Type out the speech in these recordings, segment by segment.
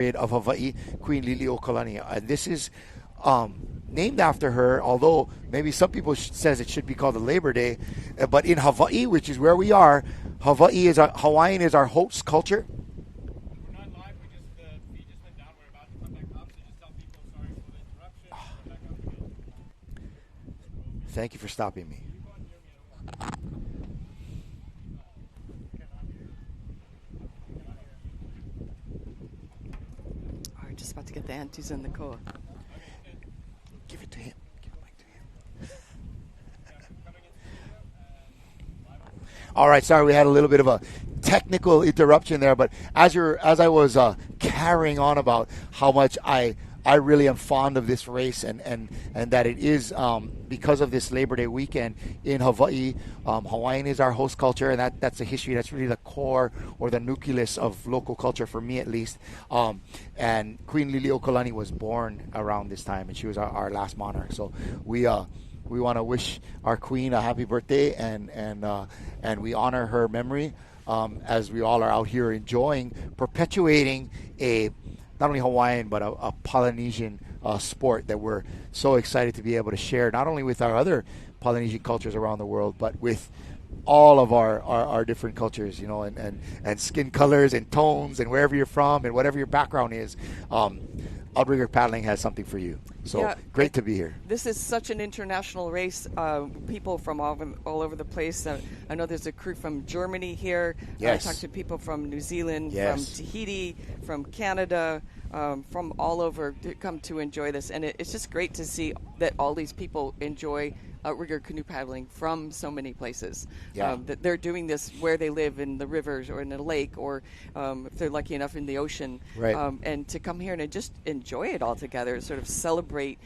of Hawaii, Queen Lili'uokalani. And this is named after her, although maybe some people says it should be called a Labor Day. But in Hawaii, which is where we are, Hawaiian is our host culture. We're not live. We just went down. We're about to come back up. So just tell people sorry for the interruption. Come back up again. Thank you for stopping me. We're just about to get the aunties in the koa. Give it to him. Give it back to him. All right, sorry, we had a little bit of a technical interruption there, but as I was carrying on about how much I really am fond of this race and that it is because of this Labor Day weekend in Hawaii. Hawaiian is our host culture, and that's the history. That's really the core or the nucleus of local culture for me, at least. And Queen Lili'uokalani was born around this time, and she was our last monarch. So we want to wish our queen a happy birthday, and we honor her memory as we all are out here enjoying, perpetuating not only Hawaiian, but a Polynesian sport that we're so excited to be able to share, not only with our other Polynesian cultures around the world, but with all of our different cultures, and skin colors and tones and wherever you're from and whatever your background is. Outrigger Paddling has something for you. So yeah, great to be here. This is such an international race. People from all over the place. I know there's a crew from Germany here. Yes. I talked to people from New Zealand, yes, from Tahiti, from Canada, from all over to come to enjoy this. And it's just great to see that all these people enjoy outrigger canoe paddling from so many places. Yeah. That they're doing this where they live, in the rivers or in a lake, or if they're lucky enough in the ocean. Right. And to come here and just enjoy it all together, sort of celebrate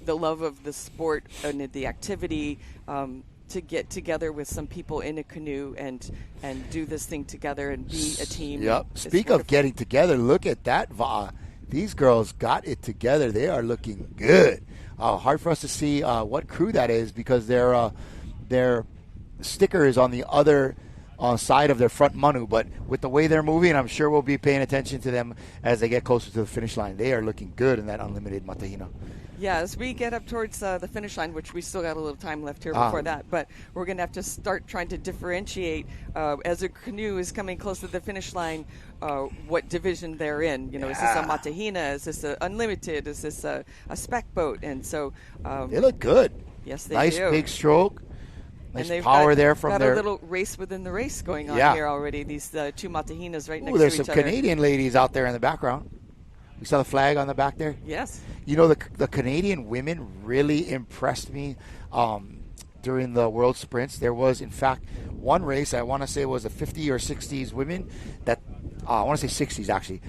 the love of the sport and the activity, to get together with some people in a canoe and do this thing together and be a team. Yep. Speak of getting together, look at that, Va. These girls got it together. They are looking good. Hard for us to see what crew that is because their sticker is on the other side of their front manu. But with the way they're moving, I'm sure we'll be paying attention to them as they get closer to the finish line. They are looking good in that unlimited matahina. Yeah, as we get up towards the finish line, which we still got a little time left here before that, but we're going to have to start trying to differentiate as a canoe is coming close to the finish line, what division they're in. Is this a matahina? Is this an unlimited? Is this a spec boat? And so they look good. Yes, they nice do. Big stroke. Nice and they've power there from got a little race within the race going on here already. These two matahinas right next to each other. There's some Canadian ladies out there in the background. You saw the flag on the back there? Yes. The Canadian women really impressed me during the World Sprints. There was, in fact, one race, I want to say it was the 50 or 60s women that, I want to say 60s actually,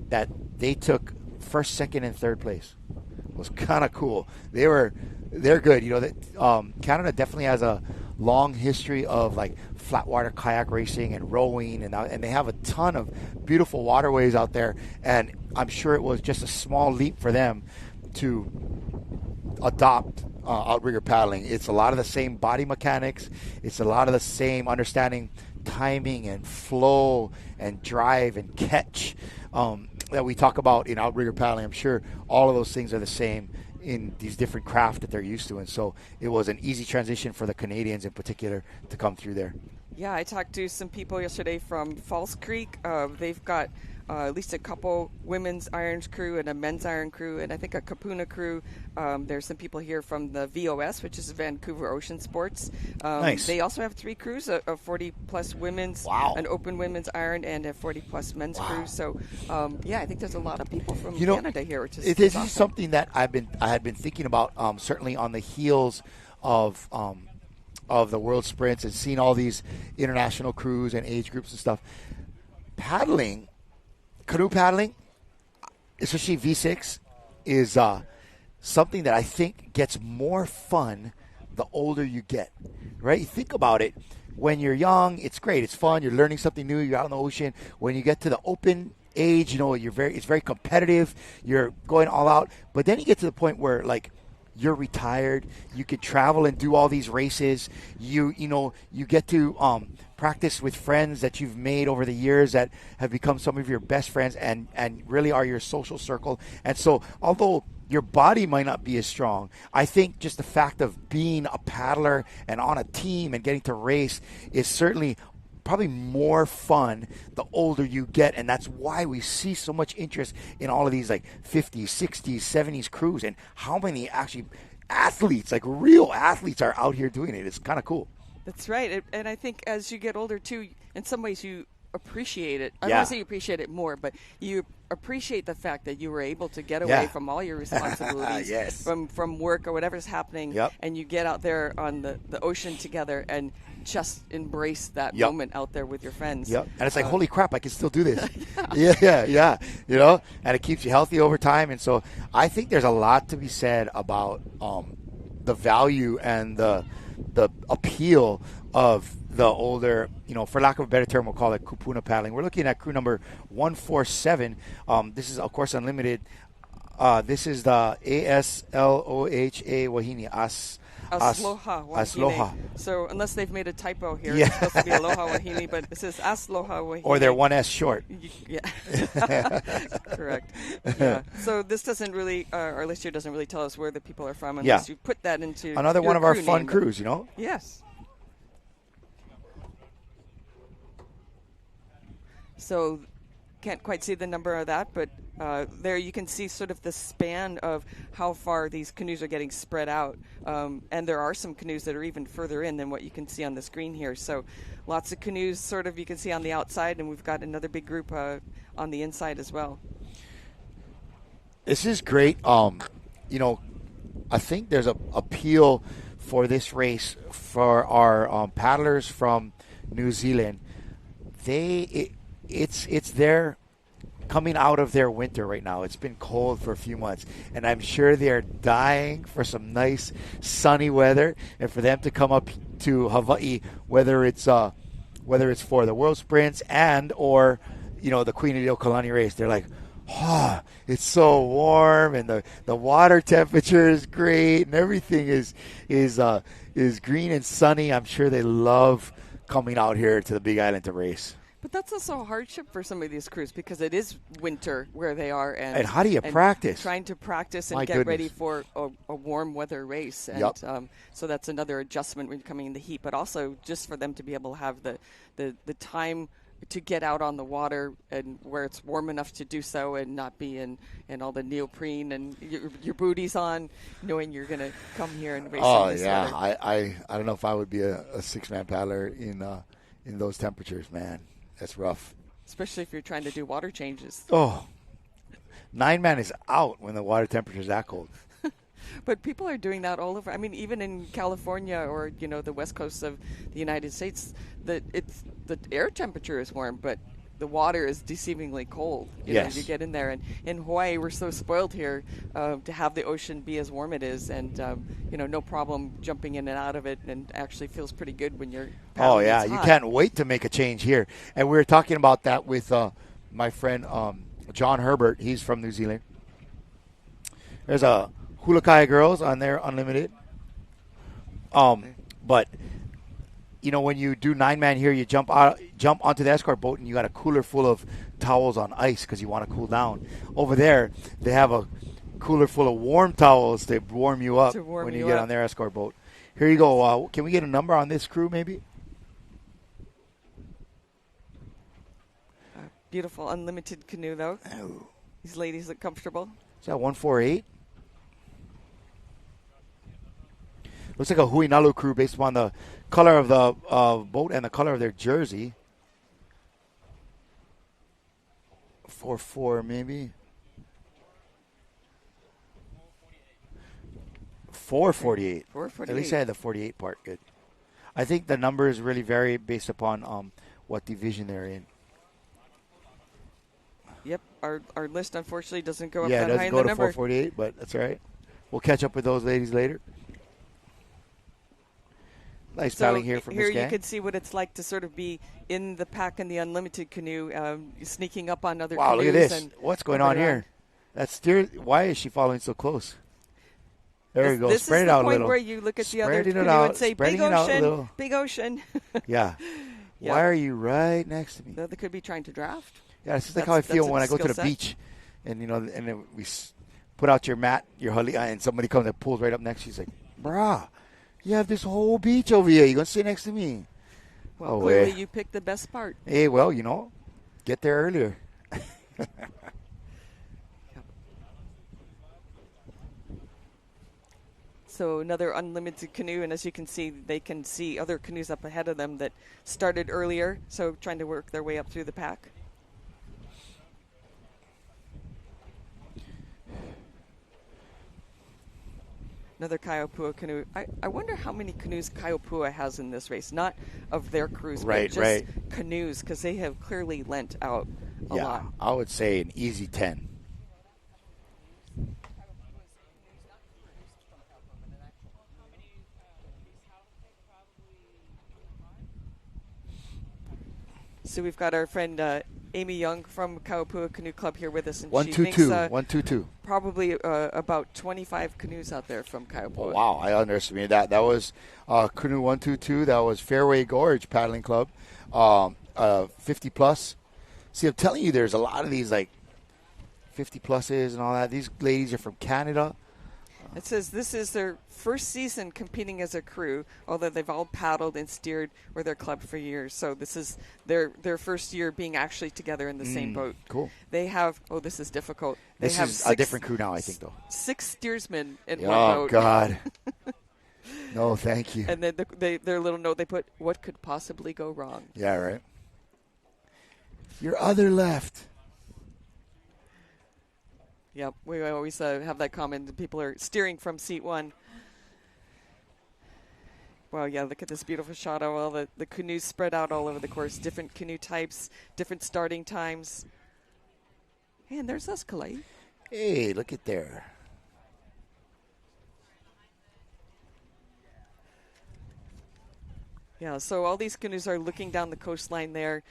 that they took first, second, and third place. It was kind of cool. They're good. Canada definitely has a long history of like flat water kayak racing and rowing, and they have a ton of beautiful waterways out there. And I'm sure it was just a small leap for them to adopt outrigger paddling. It's a lot of the same body mechanics. It's a lot of the same understanding timing and flow and drive and catch that we talk about in outrigger paddling. I'm sure all of those things are the same in these different craft that they're used to. And so it was an easy transition for the Canadians in particular to come through there. Yeah, I talked to some people yesterday from Falls Creek. They've got at least a couple women's irons crew and a men's iron crew, and I think a Kapuna crew. There's some people here from the VOS, which is Vancouver Ocean Sports. Nice. They also have 3 crews, a 40-plus women's, an open women's iron, and a 40-plus men's crew. So, I think there's a lot of people from Canada here, which is this awesome. is something that I had been thinking about, certainly on the heels of the World Sprints and seeing all these international crews and age groups and stuff. Paddling, canoe paddling, especially V6, is something that I think gets more fun the older you get, right? You think about it. When you're young, it's great. It's fun. You're learning something new. You're out in the ocean. When you get to the open age, it's very competitive. You're going all out. But then you get to the point where, like, you're retired. You could travel and do all these races. You get to practice with friends that you've made over the years that have become some of your best friends and really are your social circle. And so although your body might not be as strong, I think just the fact of being a paddler and on a team and getting to race is certainly probably more fun the older you get, and that's why we see so much interest in all of these like 50s, 60s, 70s crews, and how many actually athletes, like real athletes, are out here doing it. It's kind of cool. That's right. And I think as you get older too, in some ways you appreciate it. I Yeah. don't want to say you appreciate it more, but you appreciate the fact that you were able to get away Yeah. from all your responsibilities, Yes. from work or whatever's happening, Yep. and you get out there on the ocean together and just embrace that Yep. moment out there with your friends. Yep. And it's like, holy crap, I can still do this. Yeah. And it keeps you healthy over time. And so I think there's a lot to be said about the value and the appeal of the older, for lack of a better term, we'll call it kupuna paddling. We're looking at crew number 147. This is, of course, unlimited. This is the ASLOHA Wahine. Asloha Wahine. Asloha. So unless they've made a typo here, Yeah. it's supposed to be Aloha Wahine, but it says Asloha Wahine. Or they're 1S short. Yeah, correct. Yeah. So this doesn't really, our list here doesn't really tell us where the people are from unless you put that into Another your one of our crew fun name. crews, Yes. So can't quite see the number of that, but there you can see sort of the span of how far these canoes are getting spread out. And there are some canoes that are even further in than what you can see on the screen here. So lots of canoes sort of you can see on the outside, and we've got another big group on the inside as well. This is great. I think there's a appeal for this race for our paddlers from New Zealand. It's their coming out of their winter right now. It's been cold for a few months, and I'm sure they're dying for some nice sunny weather, and for them to come up to Hawaii, whether it's for the World Sprints or the Queen of Lili'uokalani race. They're like, oh, it's so warm, and the water temperature is great, and everything is green and sunny. I'm sure they love coming out here to the Big Island to race. But that's also a hardship for some of these crews because it is winter where they are. And how do you practice? Trying to practice and My get goodness. ready for a warm weather race. And Yep. So that's another adjustment when you're coming in the heat, but also just for them to be able to have the time to get out on the water and where it's warm enough to do so and not be in all the neoprene and your booties on, knowing you're going to come here and race in this yeah. weather. I don't know if I would be a six-man paddler in those temperatures, man. That's rough. Especially if you're trying to do water changes. Oh, 9-man is out when the water temperature is that cold. But people are doing that all over. I mean, even in California or the west coast of the United States, the air temperature is warm, but the water is deceivingly cold. Yes. You get in there, and in Hawaii, we're so spoiled here to have the ocean be as warm it is, and no problem jumping in and out of it, and actually feels pretty good when you're. Oh yeah, it's you hot. can't wait to make a change here. And we were talking about that with my friend John Herbert. He's from New Zealand. There's a Hulakai girls on there, unlimited. But when you do 9-man here, you jump onto the escort boat, and you got a cooler full of towels on ice because you want to cool down. Over there, they have a cooler full of warm towels to warm you up when you get on their escort boat. Here you go. Can we get a number on this crew, maybe? Beautiful unlimited canoe, though. Oh. These ladies look comfortable. Is that 148? Looks like a Honaunau crew based upon the color of the boat and the color of their jersey. 4-4 maybe. 448. 448. At least I had the 48 part. Good. I think the numbers really vary based upon what division they're in. Yep, our list unfortunately doesn't go up Yeah, it that high doesn't in go the to number. 448, but that's all right. We'll catch up with those ladies later. Nice paddling here from here Miss you Gang. could see what it's like to sort of be in the pack in the unlimited canoe, sneaking up on other Wow, canoes. look at this. And What's going on moving here? Why is she following so close? There you go. This Spread is it the out a point little. where you look at the other Spreading it canoe out, and say, spreading big it out a ocean, little. big ocean. Yeah. Yeah. Why are you right next to me? They could be trying to draft. Yeah, it's just like how I feel that's a when I go to skill the set. beach, and and then we put out your mat, your huli, and somebody comes and pulls right up next. She's like, "Brah, you have this whole beach over here. You gonna sit next to me?" Well, clearly you picked the best part. Hey, well, get there earlier. So another unlimited canoe, and as you can see, they can see other canoes up ahead of them that started earlier, so trying to work their way up through the pack. Another Kaiopua canoe. I wonder how many canoes Kaiopua has in this race, not of their crews, Right, but just canoes, because they have clearly lent out a lot. I would say an easy 10. So we've got our friend Amy Young from Kaiopua Canoe Club here with us, and she 122, thinks probably about 25 canoes out there from Kaiopua. Oh, wow, I underestimated that. That was Canoe 122. That was Fairway Gorge Paddling Club, 50 plus. See, I'm telling you, there's a lot of these like 50 pluses and all that. These ladies are from Canada. It says this is their first season competing as a crew, although they've all paddled and steered with their club for years. So this is their first year being actually together in the same boat. Cool. They have, this is difficult. They This have is a different crew now, I think, though. 6 steersmen in one Oh, boat. God. No, thank you. And then their little note they put, what could possibly go wrong? Yeah, right. Your other left. Yep, we always have that comment that people are steering from seat 1. Well, yeah, look at this beautiful shot of all the canoes spread out all over the course. Different canoe types, different starting times. And there's us, Kalei. Hey, look at there. Yeah, so all these canoes are looking down the coastline there,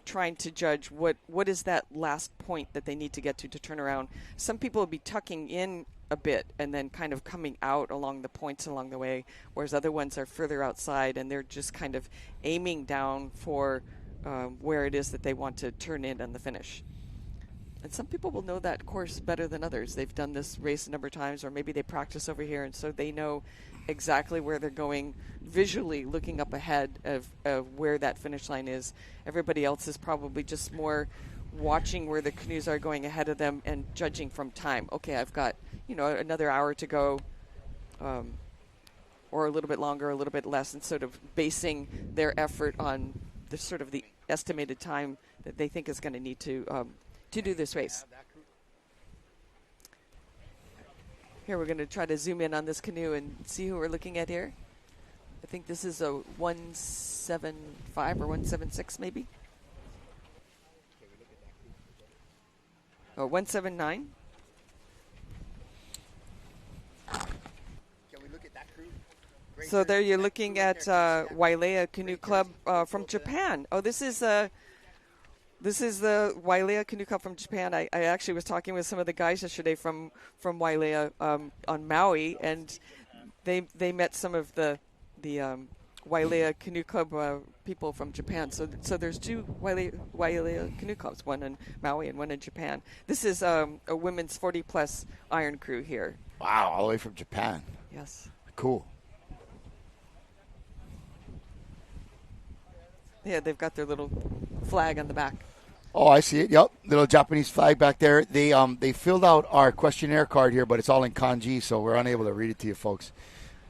trying to judge what is that last point that they need to get to turn around. Some people will be tucking in a bit and then kind of coming out along the points along the way, whereas other ones are further outside and they're just kind of aiming down for where it is that they want to turn in on the finish. And some people will know that course better than others. They've done this race a number of times, or maybe they practice over here, and so they know exactly where they're going visually, looking up ahead of where that finish line is. Everybody else is probably just more watching where the canoes are going ahead of them and judging from time. Okay, I've got another hour to go, or a little bit longer, a little bit less, and sort of basing their effort on the sort of the estimated time that they think is going to need to do this race. Here we're going to try to zoom in on this canoe and see who we're looking at here. I think this is a 175 or 176 maybe. Oh, 179. Can we look at that crew? So there you're looking at Wailea Canoe Club from Japan. Oh, this is the Wailea Canoe Club from Japan. I actually was talking with some of the guys yesterday from Wailea on Maui, and they met some of the Wailea Canoe Club people from Japan. So there's 2 Wailea Canoe Clubs, one in Maui and one in Japan. This is a women's 40-plus iron crew here. Wow, all the way from Japan. Yes. Cool. Yeah, they've got their little flag on the back. Oh, I see it. Yep, little Japanese flag back there. They filled out our questionnaire card here, but it's all in kanji, so we're unable to read it to you folks.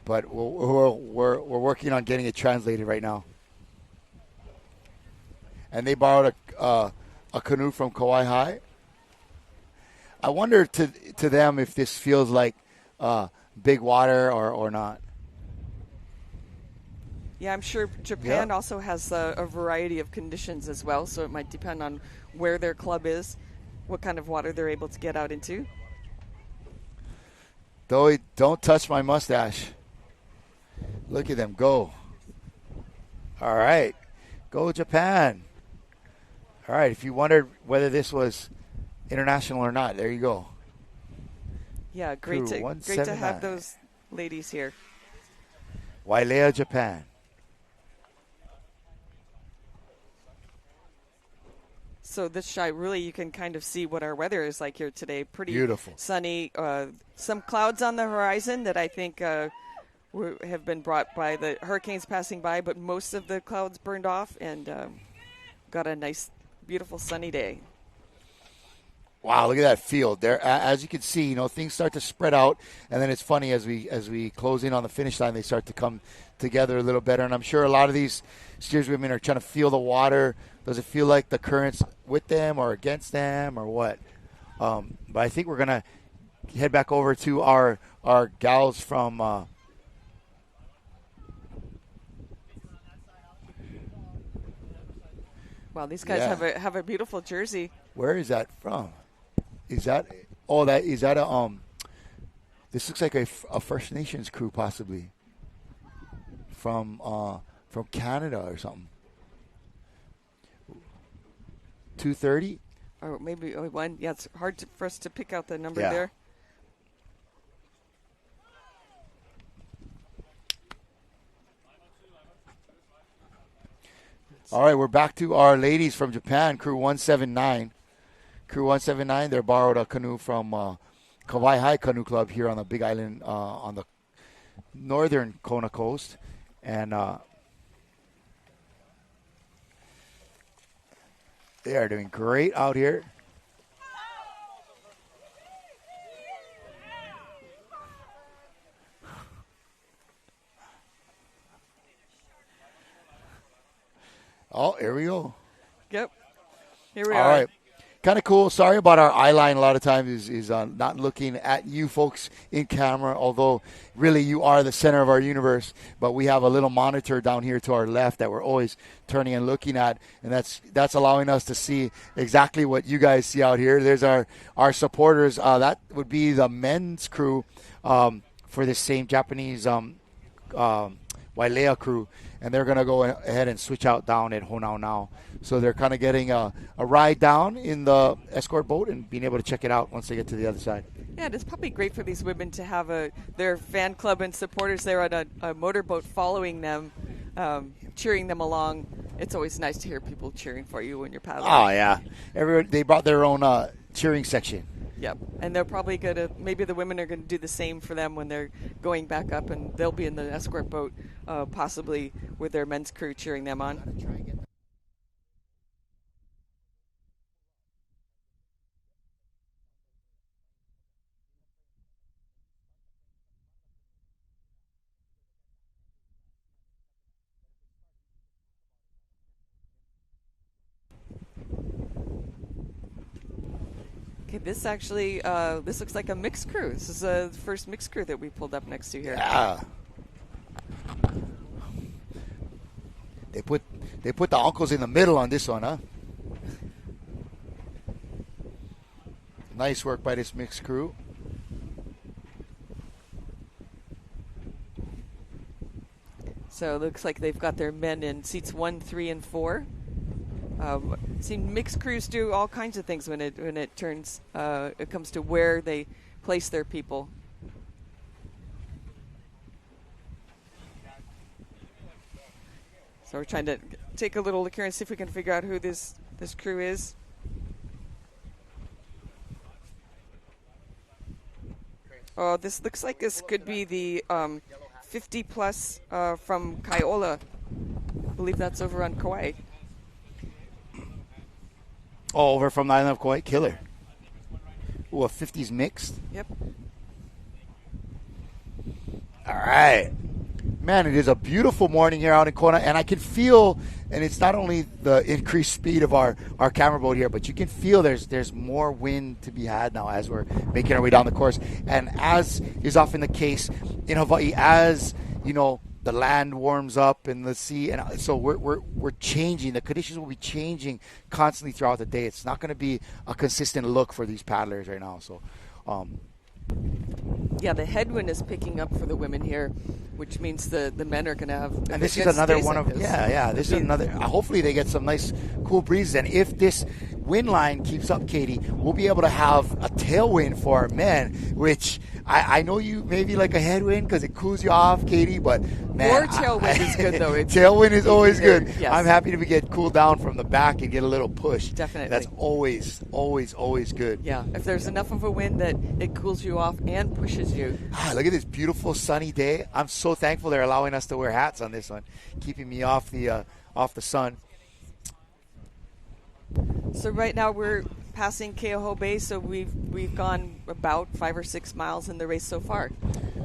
But we're working on getting it translated right now. And they borrowed a canoe from Kauai High. I wonder to them if this feels like big water or not. Yeah, I'm sure Japan also has a variety of conditions as well, so it might depend on where their club is, what kind of water they're able to get out into. Don't touch my mustache. Look at them go. All right. Go Japan. All right, if you wondered whether this was international or not, there you go. Yeah, great to have ladies here. Wailea, Japan. So this shot, really, you can kind of see what our weather is like here today. Pretty beautiful, sunny. Some clouds on the horizon that I think have been brought by the hurricanes passing by, but most of the clouds burned off, and got a nice, beautiful sunny day. Wow, look at that field there. As you can see, things start to spread out, and then it's funny as we close in on the finish line, they start to come together a little better. And I'm sure a lot of these steerswomen are trying to feel the water. Does it feel like the current's with them or against them or what? But I think we're gonna head back over to our gals from. Wow, these guys have a beautiful jersey. Where is that from? Is that a this looks like a First Nations crew possibly from Canada or something. 230 or maybe one. Yeah, it's hard for us to pick out the number Yeah. there. All right, we're back to our ladies from Japan, Crew 179. Crew 179, they borrowed a canoe from Kauai High Canoe Club here on the Big Island on the northern Kona coast. And they are doing great out here. Oh, here we go. Yep. Here we All are. right. Kind of cool. Sorry about our eye line a lot of times is not looking at you folks in camera, although really you are the center of our universe. But we have a little monitor down here to our left that we're always turning and looking at, and that's allowing us to see exactly what you guys see out here. There's our supporters. That would be the men's crew for this same Japanese Wailea crew, and they're going to go ahead and switch out down at Honaunau. So they're kind of getting a ride down in the escort boat and being able to check it out once they get to the other side. Yeah, it's probably great for these women to have their fan club and supporters there on a motorboat following them, cheering them along. It's always nice to hear people cheering for you when you're paddling. Oh, yeah. They brought their own cheering section. Yep, and they're probably going to, maybe the women are going to do the same for them when they're going back up, and they'll be in the escort boat, possibly with their men's crew cheering them on. Okay, this actually, this looks like a mixed crew. This is the first mixed crew that we pulled up next to here. Yeah. They put the uncles in the middle on this one, huh? Nice work by this mixed crew. So it looks like they've got their men in seats 1, 3, and 4. See, mixed crews do all kinds of things when it comes to where they place their people. So we're trying to take a little look here and see if we can figure out who this crew is. Oh, this looks like this could be the 50 plus from Kaiola. I believe that's over on Kauai. Oh, over from the island of Kauai, killer. Ooh, a 50s mixed. Yep. All right. Man, it is a beautiful morning here out in Kona, and I can feel, and it's not only the increased speed of our camera boat here, but you can feel there's more wind to be had now as we're making our way down the course. And as is often the case in Hawaii, as, you know, the land warms up in the sea, and so we're changing. The conditions will be changing constantly throughout the day. It's not going to be a consistent look for these paddlers right now. So, yeah, the headwind is picking up for the women here, which means the men are going to have. And this is another one of this is another. Hopefully, they get some nice, cool breezes. And if this wind line keeps up, Katie, we'll be able to have a tailwind for our men, which I know you maybe like a headwind because it cools you off, Katie, but man, More tailwind is good, though. Tailwind is always good. Yes. I'm happy to get cooled down from the back and get a little push. Definitely. That's always good. Yeah, if there's enough of a wind that it cools you off and pushes you. Look at this beautiful sunny day. I'm so thankful they're allowing us to wear hats on this one, keeping me off the sun. So right now we're passing Keoho Bay, so we've gone about 5 or 6 miles in the race so far.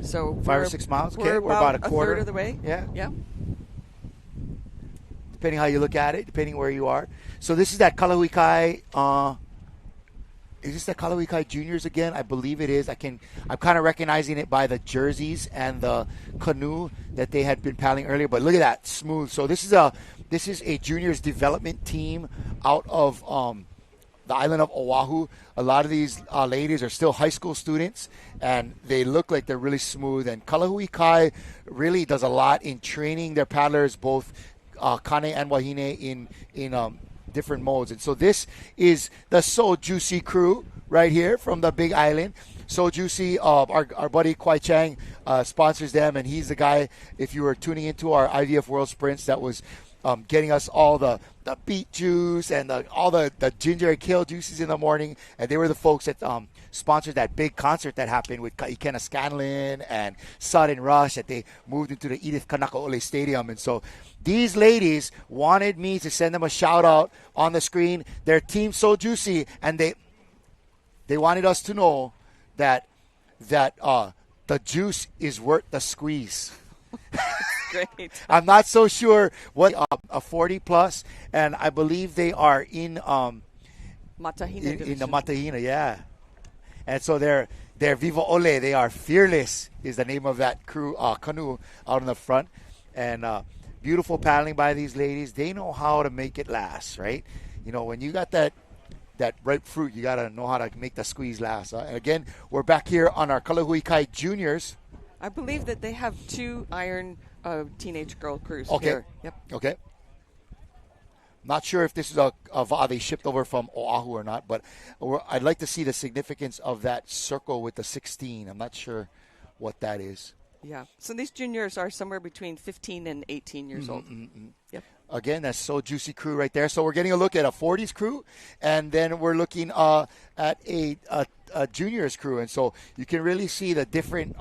So 5 or 6 miles. Okay, we're about a quarter third of the way. Yeah. Depending how you look at it, depending where you are. So this is that Kalahuikai. Is this the Kalahuikai Juniors again? I believe it is. I'm kind of recognizing it by the jerseys and the canoe that they had been paddling earlier. But look at that, smooth. So this is a juniors development team out of the island of Oahu. A lot of these ladies are still high school students, and they look like they're really smooth. And Kalahuikai really does a lot in training their paddlers, both Kane and Wahine, in different modes. And so this is the So Juicy crew right here from the Big Island. So Juicy, our buddy Kwai Chang sponsors them, and he's the guy, if you were tuning into our IVF World Sprints, that was getting us all the beet juice and all the ginger and kale juices in the morning. And they were the folks that sponsored that big concert that happened with Ikena Scanlon and Sudden Rush that they moved into the Edith Kanakaole Stadium. And so these ladies wanted me to send them a shout out on the screen. Their team So Juicy, and they wanted us to know that the juice is worth the squeeze. Great. I'm not so sure what a 40 plus, and I believe they are in Matahina in the Matahina, yeah. And so they're Viva Ole. They are fearless is the name of that crew canoe out in the front, and beautiful paddling by these ladies. They know how to make it last, right? You know, when you got that ripe fruit, you got to know how to make the squeeze last. And again, we're back here on our Kalahuikai Juniors. I believe that they have 2 iron teenage girl crews Okay. here. Yep. Okay. Not sure if this is they shipped over from Oahu or not, but I'd like to see the significance of that circle with the 16. I'm not sure what that is. Yeah. So these juniors are somewhere between 15 and 18 years old. Yep. Again, that's So Juicy crew right there. So we're getting a look at a 40s crew, and then we're looking at a juniors crew. And so you can really see the different,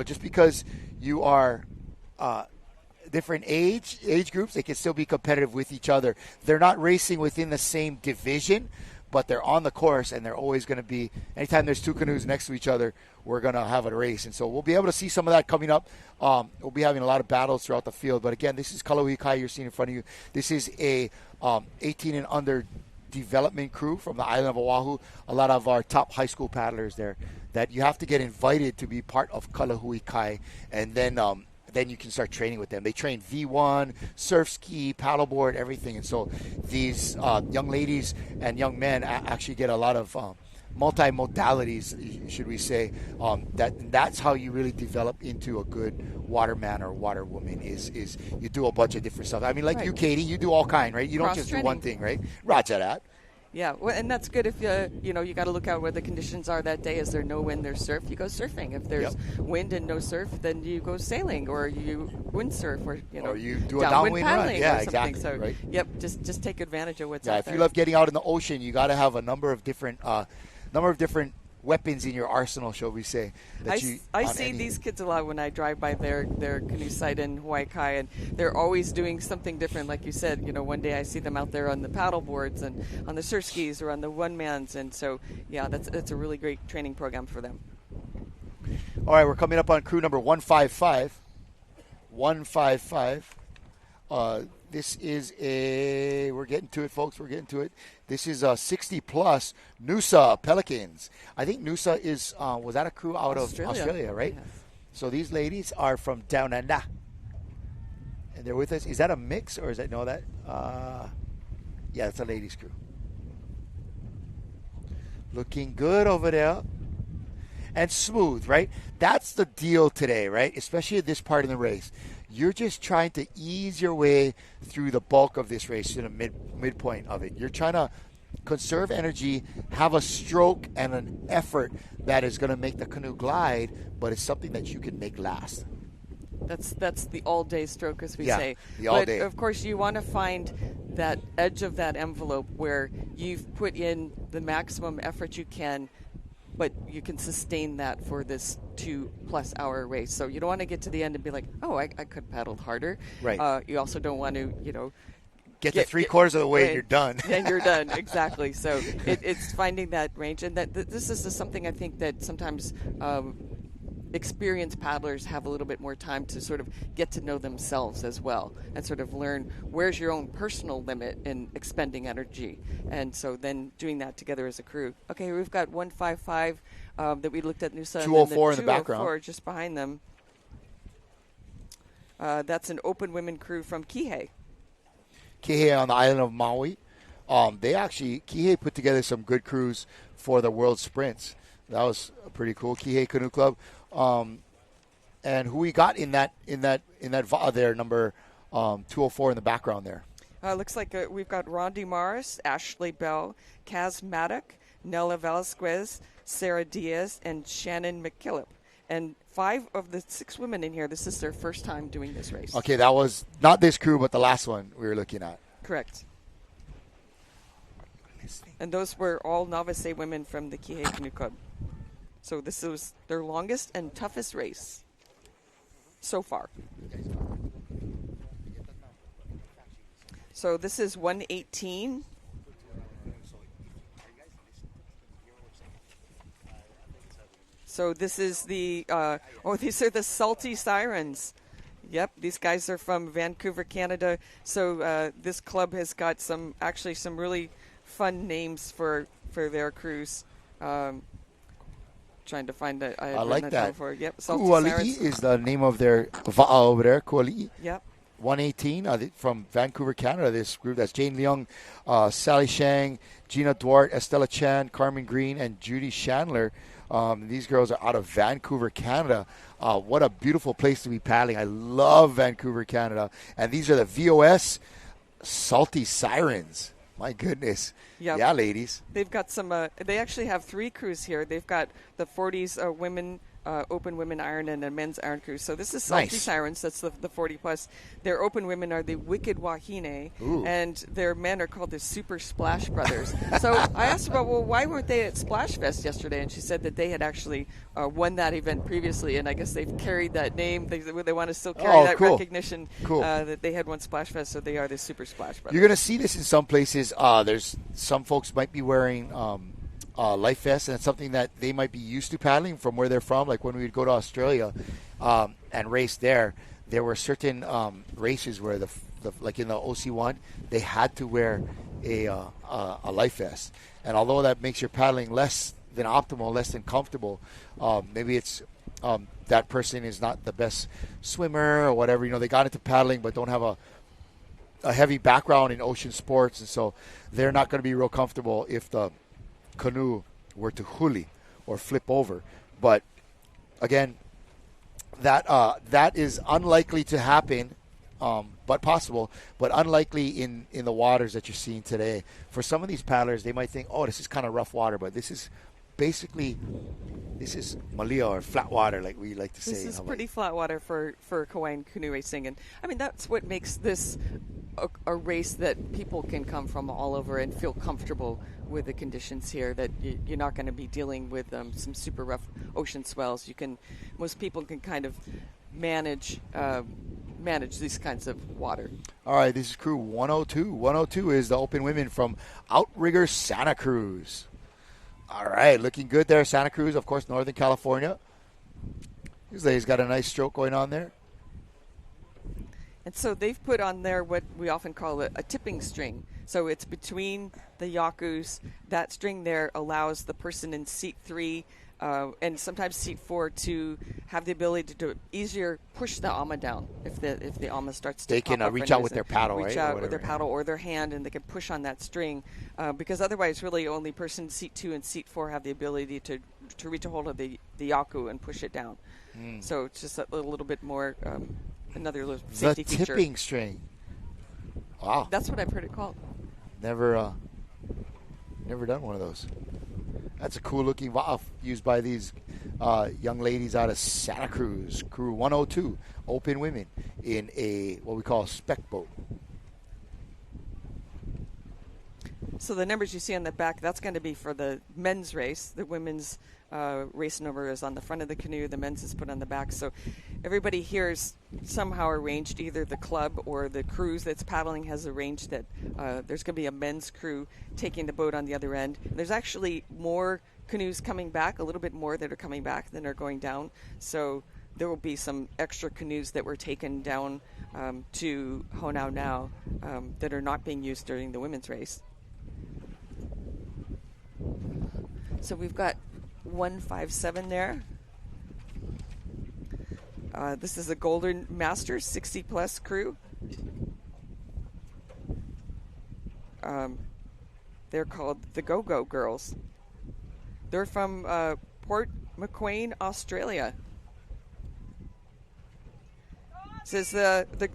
just because you are different age groups, they can still be competitive with each other. They're not racing within the same division, but they're on the course, and they're always going to be, anytime there's 2 canoes next to each other, we're going to have a race. And so we'll be able to see some of that coming up. We'll be having a lot of battles throughout the field. But again, this is Kalahuikai you're seeing in front of you. This is a 18 and under development crew from the island of Oahu. A lot of our top high school paddlers there that you have to get invited to be part of Kalahuikai, and then you can start training with them. They train V1, surf ski, paddleboard, everything. And so these young ladies and young men actually get a lot of multi-modalities, should we say. That's how you really develop into a good waterman or waterwoman is you do a bunch of different stuff. I mean, like you, Katie, you do all kind, right? You don't just do one thing, right? Roger that. Yeah, well, and that's good if you got to look out where the conditions are that day. Is there no wind, there's surf, you go surfing. If there's wind and no surf, then you go sailing, or you windsurf, or you do a downwind run. Yeah, exactly. So, right. Yep, just take advantage of what's out there. If you love getting out in the ocean, you got to have a number of different weapons in your arsenal, shall we say. I see these kids a lot when I drive by their canoe site in Hawaii Kai, and they're always doing something different. Like you said, one day I see them out there on the paddle boards and on the surf skis or on the one-mans. And so, yeah, that's a really great training program for them. All right, we're coming up on crew number 155. 155. This is we're getting to it, folks. We're getting to it. This is a 60-plus Noosa Pelicans. I think Noosa is, was that a crew out of Australia, right? Yes. So these ladies are from Down Under. And they're with us. Is that a mix, or is that, no, that? Yeah, it's a ladies crew. Looking good over there. And smooth, right? That's the deal today, right? Especially at this part of the race. You're just trying to ease your way through the bulk of this race to the midpoint of it. You're trying to conserve energy, have a stroke and an effort that is going to make the canoe glide, but it's something that you can make last. That's the all-day stroke, as we Yeah, say. the all-day. But, of course, you want to find that edge of that envelope where you've put in the maximum effort you can, but you can sustain that for this 2+ hour race. So you don't want to get to the end and be like, oh, I could have paddled harder. Right. You also don't want to, Get to 3/4 of the way and you're done. And you're done, exactly. So it's finding that range. And this is something I think that sometimes experienced paddlers have a little bit more time to sort of get to know themselves as well and sort of learn where's your own personal limit in expending energy. And so then doing that together as a crew. Okay, we've got 155 that we looked at, Nusa. 204 in the background. 204 just behind them. That's an open women crew from Kihei. Kihei on the island of Maui. Kihei put together some good crews for the World Sprints. That was pretty cool. Kihei Canoe Club. And who we got in that VA there, number 204 in the background there. Looks like we've got Rondi Morris, Ashley Bell, Kaz Maddock, Nella Velasquez, Sarah Diaz, and Shannon McKillop. And 5 of the 6 women in here, this is their first time doing this race. Okay, that was not this crew, but the last one we were looking at. Correct. And those were all novice women from the Kihei Canoe Club. So this was their longest and toughest race so far. So this is 118. So this is these are the Salty Sirens. Yep, these guys are from Vancouver, Canada. So this club has got some really fun names for their crews. Trying to find that. I like that. Yep, Salty Kuali'i Sirens is the name of their va'a over there. Kuali'i. Yep. 118 from Vancouver, Canada. This group, that's Jane Leung, Sally Shang, Gina Duarte, Estella Chan, Carmen Green, and Judy Chandler. These girls are out of Vancouver, Canada. What a beautiful place to be paddling. I love Vancouver, Canada. And these are the VOS Salty Sirens. My goodness. Yep. Yeah, ladies. They've got some, they actually have 3 crews here. They've got the 40s women, open women iron, and a men's iron crew. So this is Salty Nice. Sirens. That's the 40 plus. Their open women are the Wicked Wahine, Ooh. and their men are called the Super Splash Brothers. So I asked her about, well, why weren't they at Splash Fest yesterday? And she said that they had actually won that event previously, and I guess they've carried that name. They want to still carry that cool. recognition Cool. that they had won Splash Fest, so they are the Super Splash Brothers. You're going to see this in some places. There's some folks might be wearing life vests, and it's something that they might be used to paddling from where they're from. Like when we would go to Australia and race there were certain races where the like in the OC1, they had to wear a life vest. And although that makes your paddling less than optimal, less than comfortable, maybe it's that person is not the best swimmer or whatever. They got into paddling but don't have a heavy background in ocean sports, and so they're not going to be real comfortable if the canoe were to huli or flip over. But again, that is unlikely to happen, but possible, but unlikely in the waters that you're seeing today. For some of these paddlers, they might think, oh, this is kind of rough water, but this is malia, or flat water, like we like to say. This is pretty flat water for Hawaiian canoe racing, and I mean that's what makes this a race that people can come from all over and feel comfortable with the conditions here. That you're not going to be dealing with some super rough ocean swells. Most people can kind of manage these kinds of water. All right, this is crew 102. 102 is the open women from Outrigger Santa Cruz. All right, looking good there, Santa Cruz, of course, Northern California. This lady's got a nice stroke going on there. And so they've put on there what we often call a tipping string. So it's between the yakus. That string there allows the person in seat 3 and sometimes seat 4 to have the ability to easier push the ama down if the ama starts to they can reach out with their paddle, reach right? out with their paddle or their hand, and they can push on that string because otherwise really only person in seat 2 and seat 4 have the ability to reach a hold of the yaku and push it down. So it's just a little bit more another little safety feature. The tipping string. Wow. That's what I've heard it called. Never Never done one of those. That's a cool looking valve used by these young ladies out of Santa Cruz, Crew 102, open women in a what we call a spec boat. So the numbers you see on the back, that's going to be for the men's race. The women's race number is on the front of the canoe. The men's is put on the back. So everybody here is somehow arranged, either the club or the cruise that's paddling has arranged that there's going to be a men's crew taking the boat on the other end. And there's actually more canoes coming back, a little bit more that are coming back than are going down. So there will be some extra canoes that were taken down to Honaunau that are not being used during the women's race. So we've got 157 there. This is a Golden Masters 60 plus crew. They're called the Go-Go Girls. They're from Port McQueen, Australia. Says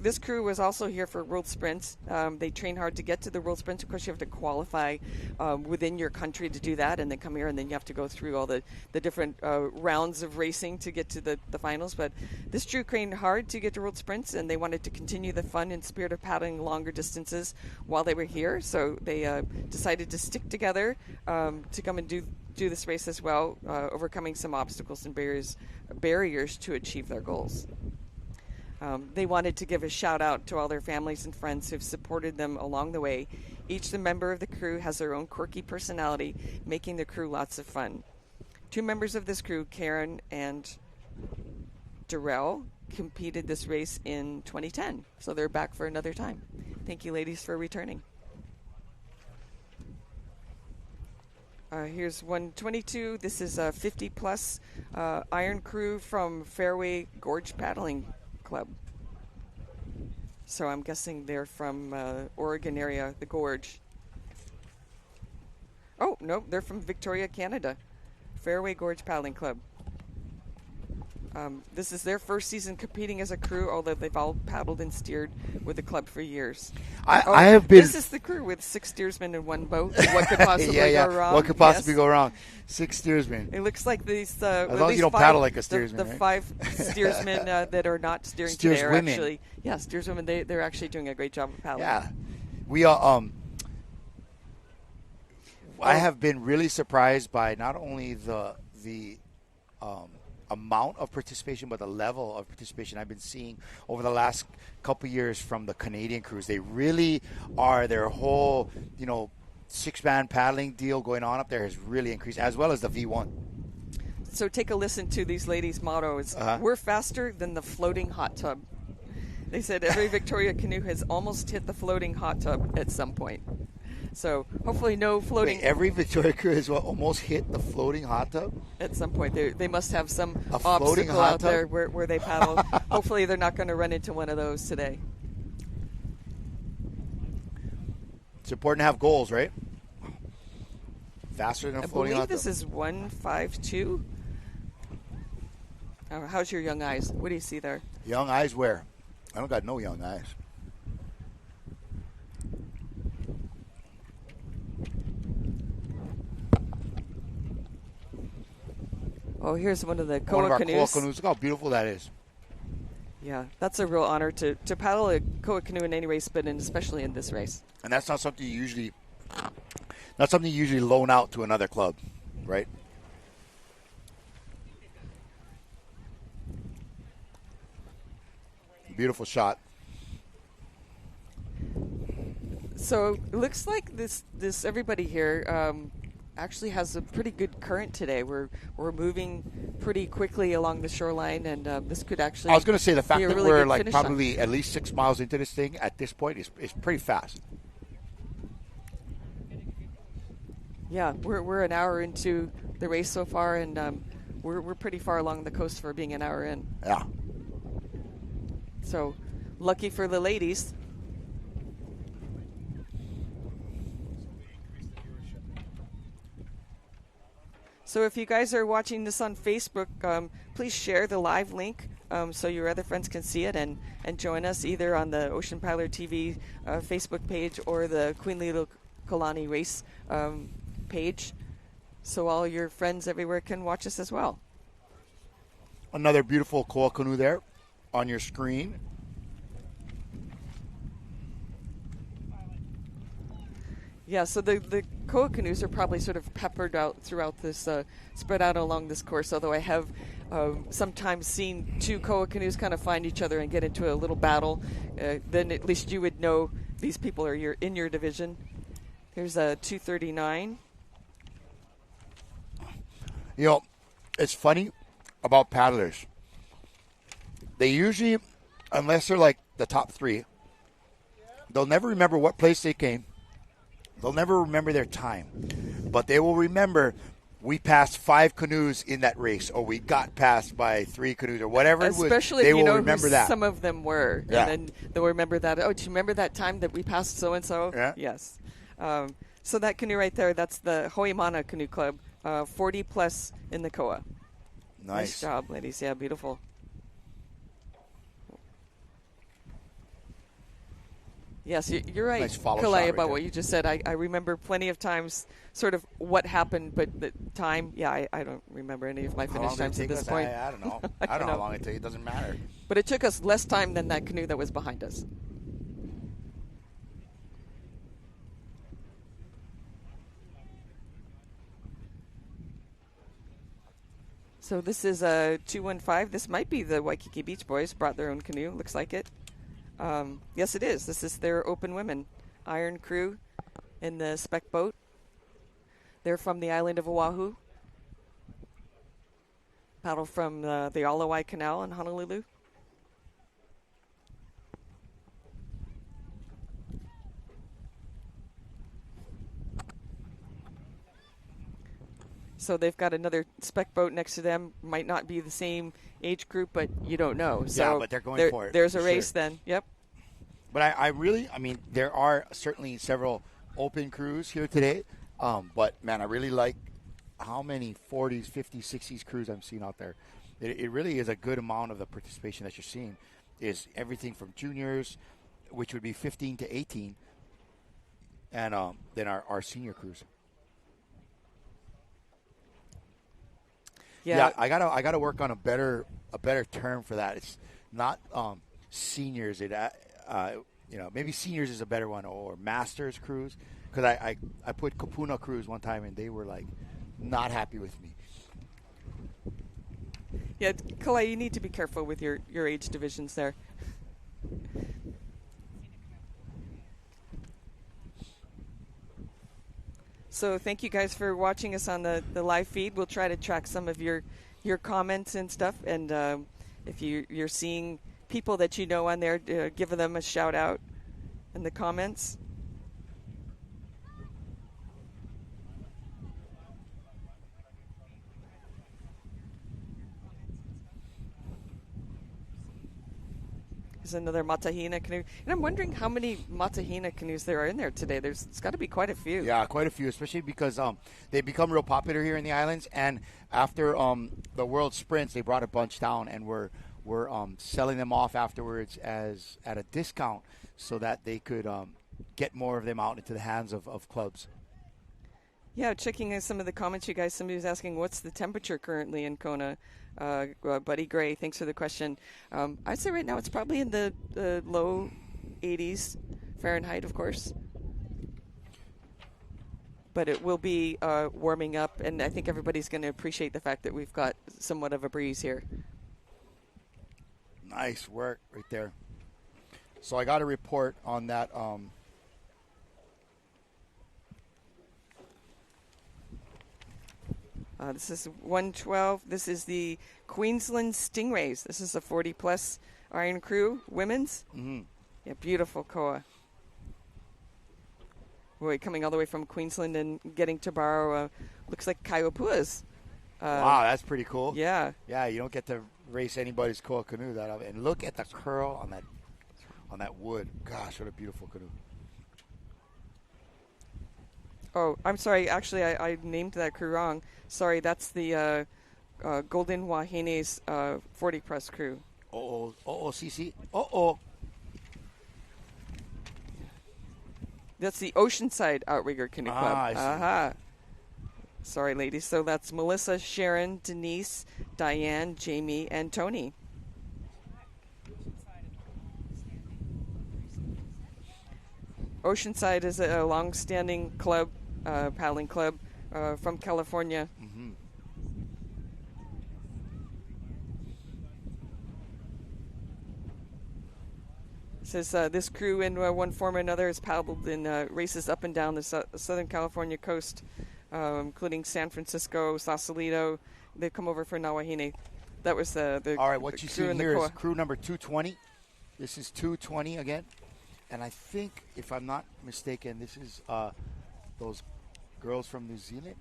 this crew was also here for World Sprints. They train hard to get to the World Sprints. Of course, you have to qualify within your country to do that, and then come here, and then you have to go through all the different rounds of racing to get to the finals. But this crew trained hard to get to World Sprints, and they wanted to continue the fun and spirit of paddling longer distances while they were here. So they decided to stick together to come and do this race as well, overcoming some obstacles and barriers to achieve their goals. They wanted to give a shout out to all their families and friends who've supported them along the way. Each member of the crew has their own quirky personality, making the crew lots of fun. 2 members of this crew, Karen and Darrell, competed this race in 2010, so they're back for another time. Thank you, ladies, for returning. Here's 122. This is a 50-plus iron crew from Fairway Gorge Paddling Club. So I'm guessing they're from Oregon area, the Gorge. Oh, no, they're from Victoria, Canada. Fairway Gorge Paddling Club. This is their first season competing as a crew, although they've all paddled and steered with the club for years. I have been. This is the crew with 6 steersmen in one boat. What could possibly go wrong? What could possibly go wrong? 6 steersmen. It looks like these. As long as you don't paddle like a steersman. The right? 5 steersmen that are not steering today are actually. Yeah, steerswomen. They're actually doing a great job of paddling. Yeah, we are. I have been really surprised by not only the amount of participation, but the level of participation I've been seeing over the last couple years from the Canadian crews. They really are. Their whole 6-man paddling deal going on up there has really increased, as well as the V1. So take a listen to these ladies' motto. It's, we're faster than the floating hot tub. They said every Victoria canoe has almost hit the floating hot tub at some point. So hopefully no floating. Wait, every Victoria crew has almost hit the floating hot tub? At some point. They must have some floating obstacle hot out tub? there where they paddle. Hopefully they're not going to run into one of those today. It's important to have goals, right? Faster than a floating hot tub. I believe this is 152. How's your young eyes? What do you see there? Young eyes where? I don't got no young eyes. Oh, here's one of the One of Koa our canoes. Koa canoes. Look how beautiful that is. Yeah, that's a real honor to paddle a Koa canoe in any race, but especially in this race. And that's not something you usually loan out to another club, right? Beautiful shot. So it looks like this everybody here actually has a pretty good current today. We're moving pretty quickly along the shoreline, and this could actually. I was going to say the fact that really we're good probably at least 6 miles into this thing at this point is pretty fast. Yeah, we're an hour into the race so far, and we're pretty far along the coast for being an hour in. Yeah. So lucky for the ladies. So if you guys are watching this on Facebook, please share the live link so your other friends can see it and join us either on the Ocean Paddler TV Facebook page or the Queen Lili'uokalani race page so all your friends everywhere can watch us as well. Another beautiful koa canoe there on your screen. Yeah, so the koa canoes are probably sort of peppered out throughout this, spread out along this course, although I have sometimes seen two koa canoes kind of find each other and get into a little battle. Then at least you would know these people are in your division. Here's a 239. You know, it's funny about paddlers. They usually, unless they're like the top three, they'll never remember what place they came. They'll never remember their time. But they will remember we passed 5 canoes in that race, or we got passed by 3 canoes, or whatever it was. Especially they if you will know remember who that. some of them were. Yeah. And then they'll remember that. Oh, do you remember that time that we passed so-and-so? Yeah. Yes. So that canoe right there, that's the Honaunau Canoe Club, 40 plus in the koa. Nice job, ladies. Yeah, beautiful. Yes, you're right, Nice follow Kalai, shot right about there. what you just said. I remember plenty of times sort of what happened, but the time, yeah, I don't remember any of my How long finish did it times at take this us? point. I don't know. I don't know how long it took. It doesn't matter. But it took us less time than that canoe that was behind us. So this is a 215. This might be the Waikiki Beach Boys. Brought their own canoe. Looks like it. Yes, it is. This is their open women iron crew in the spec boat. They're from the island of Oahu. Paddle from the Alawai Canal in Honolulu. So they've got another spec boat next to them. Might not be the same age group, but you don't know. So yeah, but they're going for it. There's a for race sure. then. Yep. But I mean, there are certainly several open crews here today. But, man, I really like how many 40s, 50s, 60s crews I'm seeing out there. It really is a good amount of the participation that you're seeing is everything from juniors, which would be 15 to 18, and then our senior crews. Yeah, I gotta work on a better term for that. It's not seniors. Maybe seniors is a better one, or masters crews. Because I put Kapuna crews one time and they were like not happy with me. Yeah, Kalai, you need to be careful with your age divisions there. So thank you guys for watching us on the live feed. We'll try to track some of your comments and stuff. And if you're seeing people that you know on there, give them a shout out in the comments. There's another Matahina canoe. And I'm wondering how many Matahina canoes there are in there today. It's got to be quite a few. Yeah, quite a few, especially because they become real popular here in the islands. And after the World Sprints, they brought a bunch down, and we're selling them off afterwards as at a discount so that they could get more of them out into the hands of clubs. Yeah, checking some of the comments, you guys. Somebody was asking, what's the temperature currently in Kona? Buddy Gray, thanks for the question. I'd say right now it's probably in the low 80s Fahrenheit, of course. But it will be warming up, and I think everybody's going to appreciate the fact that we've got somewhat of a breeze here. Nice work right there. So I got a report on that. This is 112. This is the Queensland Stingrays. This is a 40-plus Iron Crew women's. Mm-hmm. Yeah, beautiful koa. Boy, coming all the way from Queensland and getting to borrow, looks like Kaiopua's. Wow, that's pretty cool. Yeah. Yeah, you don't get to race anybody's koa canoe that often. And look at the curl on that wood. Gosh, what a beautiful canoe. Oh, I'm sorry. Actually, I named that crew wrong. Sorry, that's the Golden Wahine's 40 press crew. CC. Uh-oh. That's the Oceanside Outrigger Canoe Club. I see. Aha. Sorry, ladies. So that's Melissa, Sharon, Denise, Diane, Jamie, and Tony. Oceanside is a long-standing club, paddling club from California. Mm-hmm. Says this crew in one form or another has paddled in races up and down the Southern California coast, including San Francisco, Sausalito. They've come over for Nawahine. That was the all right. What you see here is crew number 220. This is 220 again, and I think, if I'm not mistaken, this is those girls from New Zealand.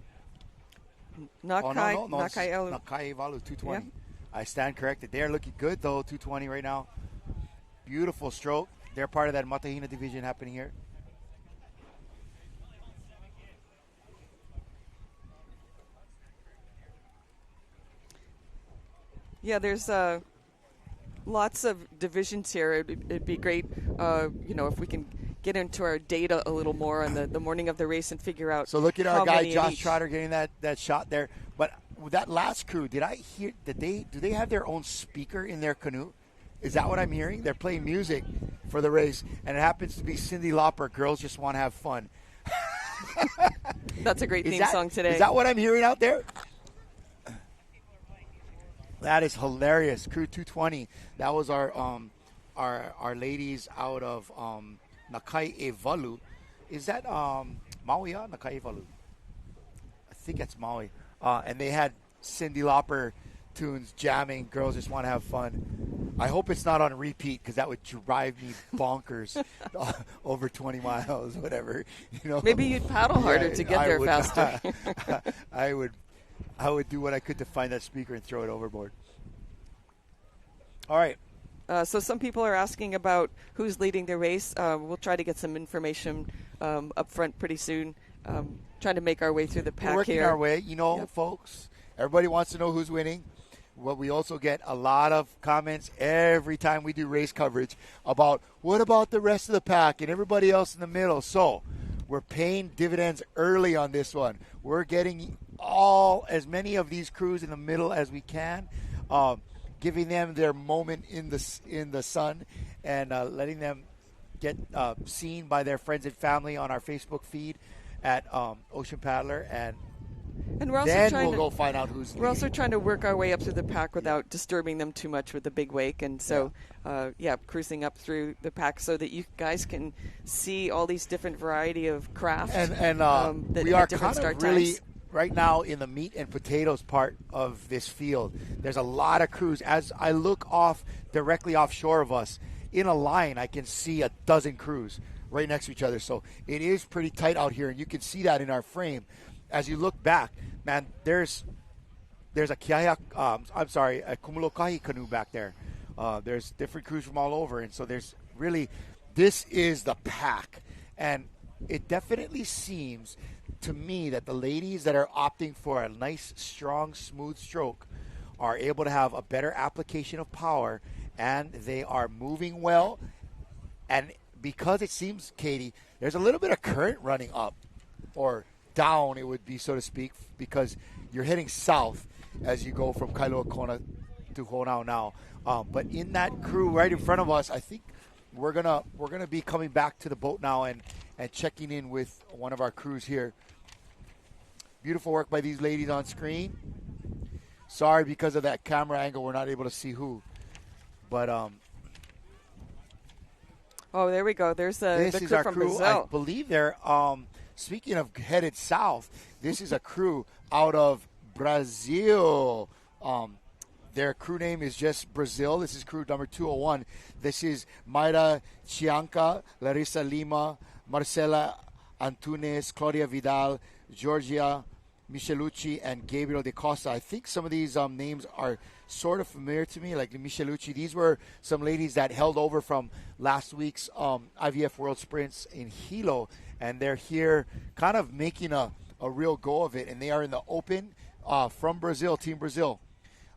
Nakai Nakai Valu 220. Yeah. I stand corrected. They are looking good though. 220 right now. Beautiful stroke. They're part of that Matahina division happening here. Yeah, there's lots of divisions here. It'd be great, if we can get into our data a little more on the morning of the race and figure out. So look at our guy Josh Trotter getting that shot there. But that last crew, did I hear? Do they have their own speaker in their canoe? Is that what I'm hearing? They're playing music for the race, and it happens to be Cyndi Lauper. Girls just want to have fun. That's a great theme song today. Is that what I'm hearing out there? That is hilarious. Crew 220. That was our ladies out of Nakai Evalu. Is that Maui? Nakai Evalu. I think that's Maui. And they had Cyndi Lauper tunes jamming. Girls just want to have fun. I hope it's not on repeat, because that would drive me bonkers over 20 miles, whatever. Maybe you'd paddle harder to get there faster. I would do what I could to find that speaker and throw it overboard. All right. So some people are asking about who's leading the race. We'll try to get some information up front pretty soon. Trying to make our way through the pack. We're working here. our way, folks. Everybody wants to know who's winning. Well, we also get a lot of comments every time we do race coverage about what about the rest of the pack and everybody else in the middle. So we're paying dividends early on this one. We're getting as many of these crews in the middle as we can, giving them their moment in the sun, and letting them get seen by their friends and family on our Facebook feed at Ocean Paddler, and we're also we'll go find out who's leading. We're also trying to work our way up through the pack without disturbing them too much with the big wake, and so cruising up through the pack so that you guys can see all these different variety of craft. And we are kind of really right now in the meat and potatoes part of this field. There's a lot of crews. As I look directly offshore of us, in a line, I can see a dozen crews right next to each other. So it is pretty tight out here, and you can see that in our frame. As you look back, man, there's a a Kumulokahi canoe back there. There's different crews from all over, and so there's really, this is the pack. And it definitely seems to me that the ladies that are opting for a nice, strong, smooth stroke are able to have a better application of power, and they are moving well. And because it seems, Katie, there's a little bit of current running up, or down, it would be, so to speak, because you're heading south as you go from Lili'uokalani to Honaunau. But in that crew right in front of us, I think we're gonna be coming back to the boat now and checking in with one of our crews here. Beautiful work by these ladies on screen. Sorry, because of that camera angle, we're not able to see who. But oh, there we go. There's the crew from Brazil. I believe they're speaking of headed south, this is a crew out of Brazil. Their crew name is just Brazil. This is crew number 201. This is Mayra Chianca, Larissa Lima, Marcela Antunes, Claudia Vidal, Georgia Michelucci, and Gabriel de Costa. I think some of these names are sort of familiar to me, like Michelucci. These were some ladies that held over from last week's IVF World Sprints in Hilo, and they're here kind of making a real go of it, and they are in the open from Brazil, Team Brazil.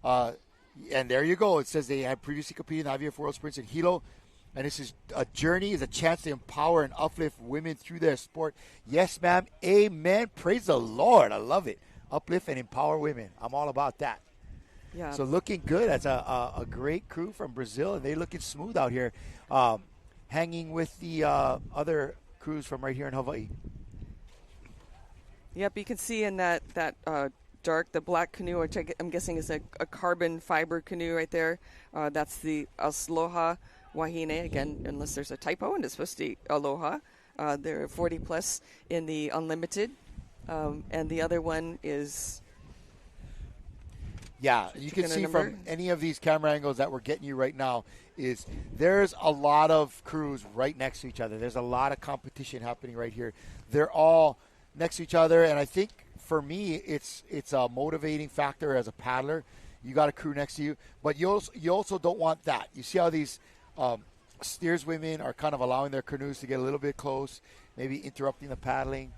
And there you go. It says they had previously competed in the IVF World Sprints in Hilo, and this is a journey, is a chance to empower and uplift women through their sport. Yes, ma'am. Amen. Praise the Lord. I love it. uplift and empower women. I'm all about that. Yeah. So looking good. That's a great crew from Brazil, and they're looking smooth out here, hanging with the other crews from right here in Hawaii. Yep, you can see in that the black canoe, which I'm guessing is a carbon fiber canoe right there. That's the Aloha Wahine, again, unless there's a typo, and it's supposed to be Aloha. There are 40 plus in the Unlimited, and the other one is... Yeah, you can see from any of these camera angles that we're getting you right now is there's a lot of crews right next to each other. There's a lot of competition happening right here. They're all next to each other, and I think for me it's a motivating factor as a paddler. You got a crew next to you, but you also don't want that. You see how these steerswomen are kind of allowing their canoes to get a little bit close, maybe interrupting the paddling.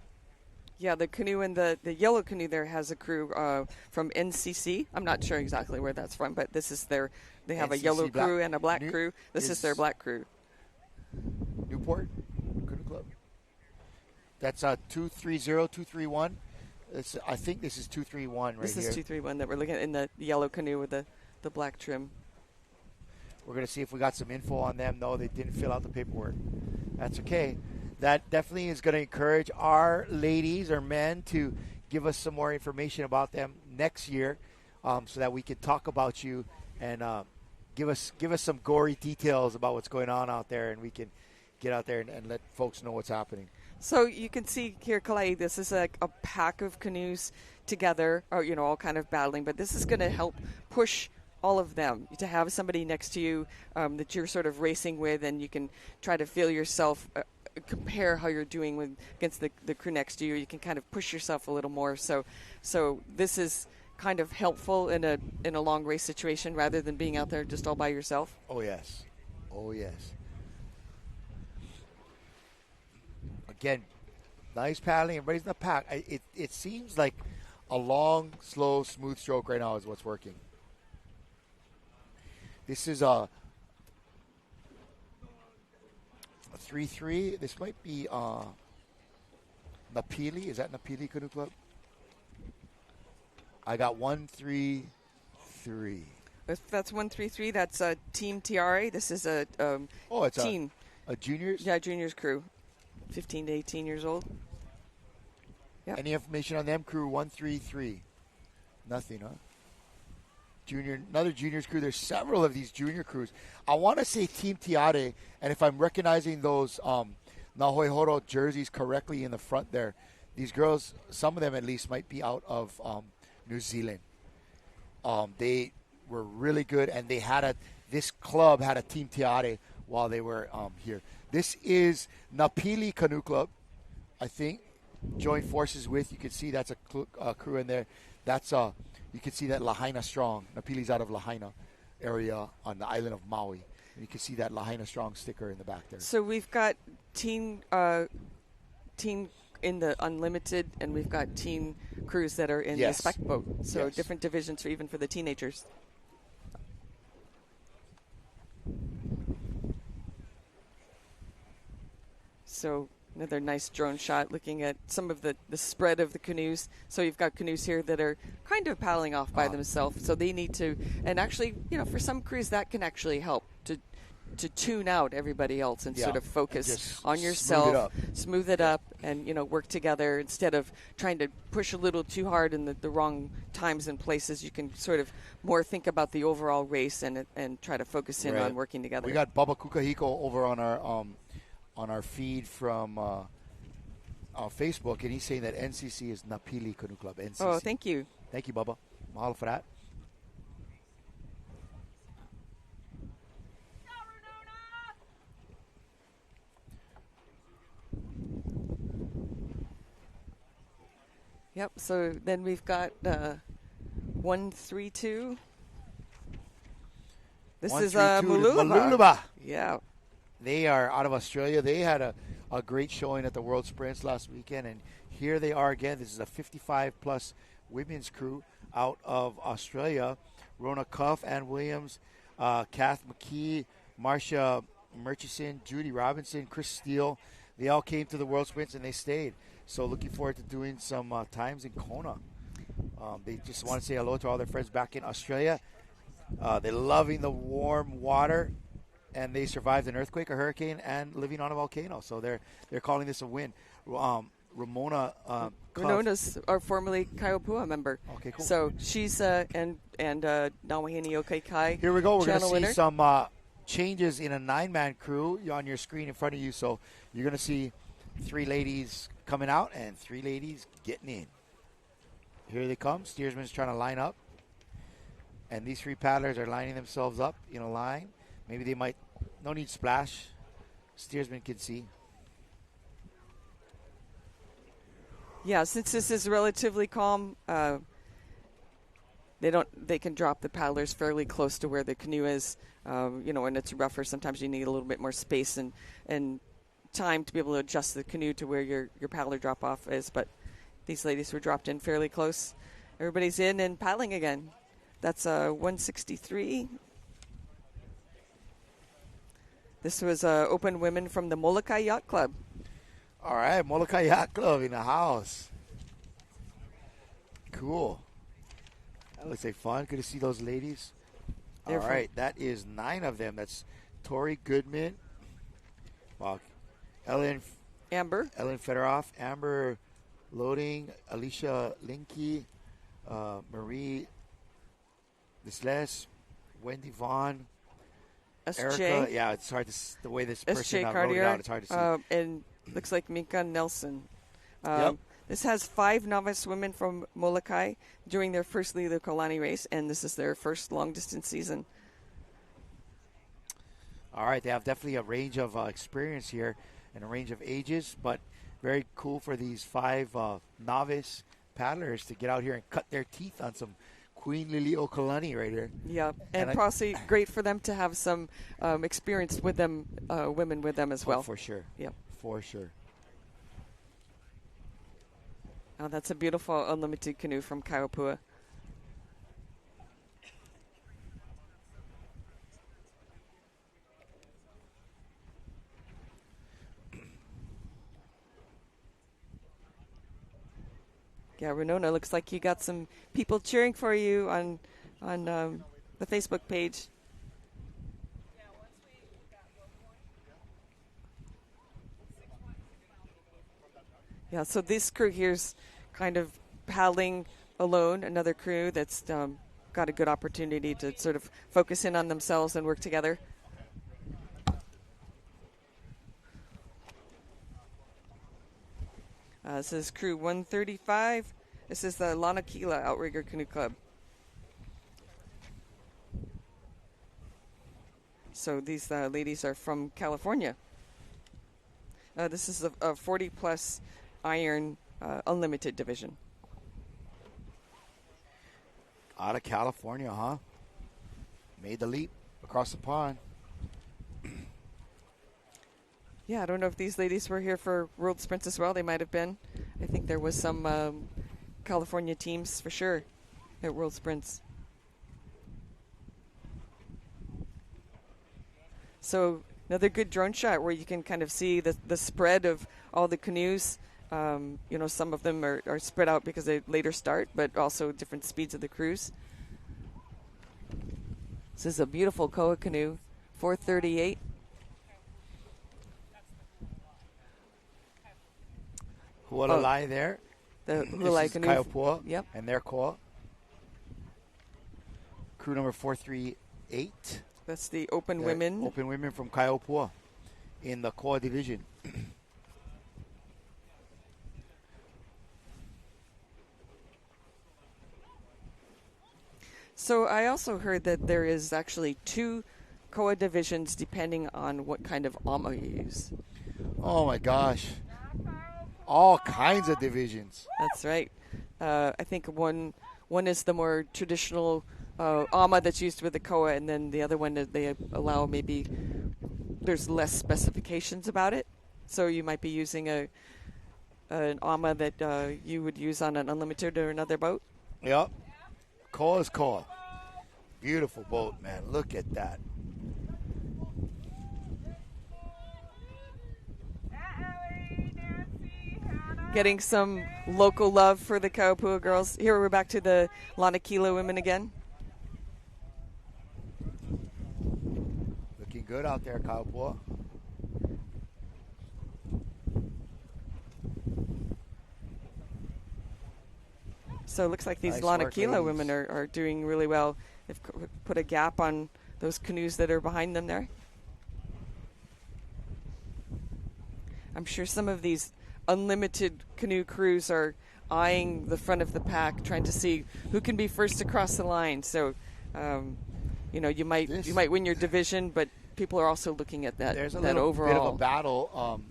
Yeah, the canoe in the yellow canoe there has a crew from NCC. I'm not sure exactly where that's from, but this is they have NCC, a yellow crew and a black crew. This is their black crew. Newport Canoe Club. That's 230-231. I think this is 231 right this here. This is 231 that we're looking at in the yellow canoe with the black trim. We're going to see if we got some info on them. No, they didn't fill out the paperwork. That's okay. That definitely is going to encourage our ladies or men to give us some more information about them next year, so that we can talk about you and give us some gory details about what's going on out there, and we can get out there and let folks know what's happening. So you can see here, Kalai, this is a pack of canoes together, or all kind of battling, but this is going to help push all of them, to have somebody next to you that you're sort of racing with, and you can try to feel yourself compare how you're doing against the crew next to you. You can kind of push yourself a little more. So this is kind of helpful in a long race situation rather than being out there just all by yourself. Oh yes. Again, nice paddling. Everybody's in the pack. It seems like a long, slow, smooth stroke right now is what's working. This is a 3-3. This might be Napili. Is that Napili Canoe Club? I got 1-3-3. If that's 1-3-3, that's Team Tiare. This is a teen. A juniors? Yeah, juniors crew. 15 to 18 years old. Yep. Any information on them? Crew 1-3-3. Nothing, huh? Another juniors crew. There's several of these junior crews. I want to say Team Tiare, and if I'm recognizing those Nahoihoro jerseys correctly in the front there, these girls, some of them at least, might be out of New Zealand. They were really good, and this club had a Team Tiare while they were here. This is Napili Canoe Club, I think. Joined forces with, you can see that's a crew in there. That's you can see that Lahaina Strong. Napili's out of Lahaina area on the island of Maui. And you can see that Lahaina Strong sticker in the back there. So we've got teen in the Unlimited, and we've got teen crews that are in the spec boat. So different divisions even for the teenagers. So another nice drone shot looking at some of the spread of the canoes. So you've got canoes here that are kind of paddling off by themselves. So they need to, and actually, for some crews that can actually help to tune out everybody else and sort of focus on yourself, smooth it up, and work together instead of trying to push a little too hard in the wrong times and places. You can sort of more think about the overall race and try to focus in on working together. We got Baba Kukahiko over on our feed from Facebook, and he's saying that NCC is Napili Canoe Club. NCC. Oh, thank you. Thank you, Bubba. Mahalo for that. Yep, so then we've got 1-3-2. This is Mululuba. Yeah. They are out of Australia. They had a great showing at the World Sprints last weekend, and here they are again. This is a 55-plus women's crew out of Australia. Rona Cuff, Ann Williams, Kath McKee, Marcia Murchison, Judy Robinson, Chris Steele. They all came to the World Sprints, and they stayed. So looking forward to doing some times in Kona. They just want to say hello to all their friends back in Australia. They're loving the warm water, and they survived an earthquake, a hurricane, and living on a volcano. So they're calling this a win. Ramona's our formerly Kaiopua member. Okay, cool. So she's and Lili'uokalani. Here we go. We're going to see winner. some changes in a 9-man crew on your screen in front of you. So you're going to see 3 ladies coming out and 3 ladies getting in. Here they come. Steersman's trying to line up. And these 3 paddlers are lining themselves up in a line. Maybe they might, no need splash. Steersman can see. Yeah, since this is relatively calm, they can drop the paddlers fairly close to where the canoe is. When it's rougher, sometimes you need a little bit more space and time to be able to adjust the canoe to where your paddler drop off is. But these ladies were dropped in fairly close. Everybody's in and paddling again. That's 163. This was open women from the Molokai Yacht Club. All right, Molokai Yacht Club in the house. Cool. That looks like fun. Good to see those ladies. All right, that is 9 of them. That's Tori Goodman. Wow. Amber Federoff, Amber Loading, Alicia Linky, Marie Disles, Wendy Vaughn, SJ. Erica. Yeah, it's hard to the way this person wrote it out. It's hard to see. And looks like Mika Nelson. Yep. This has 5 novice women from Molokai doing their first Lili'uokalani race, and this is their first long-distance season. All right, they have definitely a range of experience here and a range of ages, but very cool for these 5 novice paddlers to get out here and cut their teeth on some Queen Lili'uokalani right here. Yeah, and possibly great for them to have some experience with them, women with them as well. Oh, for sure. Yep. For sure. Oh, that's a beautiful unlimited canoe from Kaiopua. Yeah, Renona, looks like you got some people cheering for you on the Facebook page. Yeah, so this crew here's kind of paddling alone, another crew that's got a good opportunity to sort of focus in on themselves and work together. This is crew 135. This is the Lanakila Outrigger Canoe Club. So these ladies are from California. This is a 40-plus iron unlimited division. Out of California, huh? Made the leap across the pond. Yeah, I don't know if these ladies were here for World Sprints as well. They might have been. I think there was some California teams for sure at World Sprints. So another good drone shot where you can kind of see the spread of all the canoes. Some of them are spread out because they later start, but also different speeds of the cruise. This is a beautiful koa canoe, 438. Hualalai there. The Hualalai canoe. Kaiopua. Yep. And their koa. Crew number 438. That's the open women. Open women from Kaiopua in the koa division. So I also heard that there is actually 2 koa divisions depending on what kind of ama you use. Oh my gosh. All kinds of divisions. That's right. I think one is the more traditional ama that's used with the koa, and then the other one they allow maybe there's less specifications about it. So you might be using an ama that you would use on an unlimited or another boat. Yep. Koa is koa. Beautiful boat, man. Look at that. getting some local love for the Kaupua girls. Here we're back to the Lanakila women again. Looking good out there, Kaupua. So it looks like these Nice work, Lanakila ladies. women are doing really well. They've put a gap on those canoes that are behind them there. I'm sure some of these unlimited canoe crews are eyeing the front of the pack, trying to see who can be first across the line. So, you might win your division, but people are also looking at that. There's a that little overall bit of a battle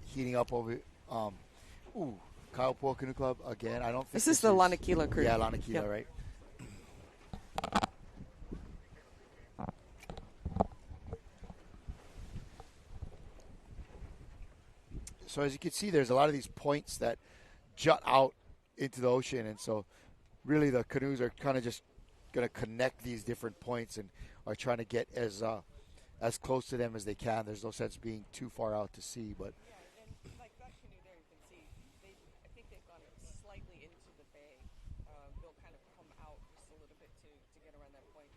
heating up over. Kaupua Canoe Club again. I don't think This is the Lanakila crew. Yeah, Lanakila, Yep. right? So as you can see, there's a lot of these points that jut out into the ocean, and so really the canoes are kind of just going to connect these different points and are trying to get as close to them as they can. There's no sense being too far out to sea, but Yeah, and like that canoe there, you can see, I think they've gone slightly into the bay. They'll kind of come out just a little bit to get around that point.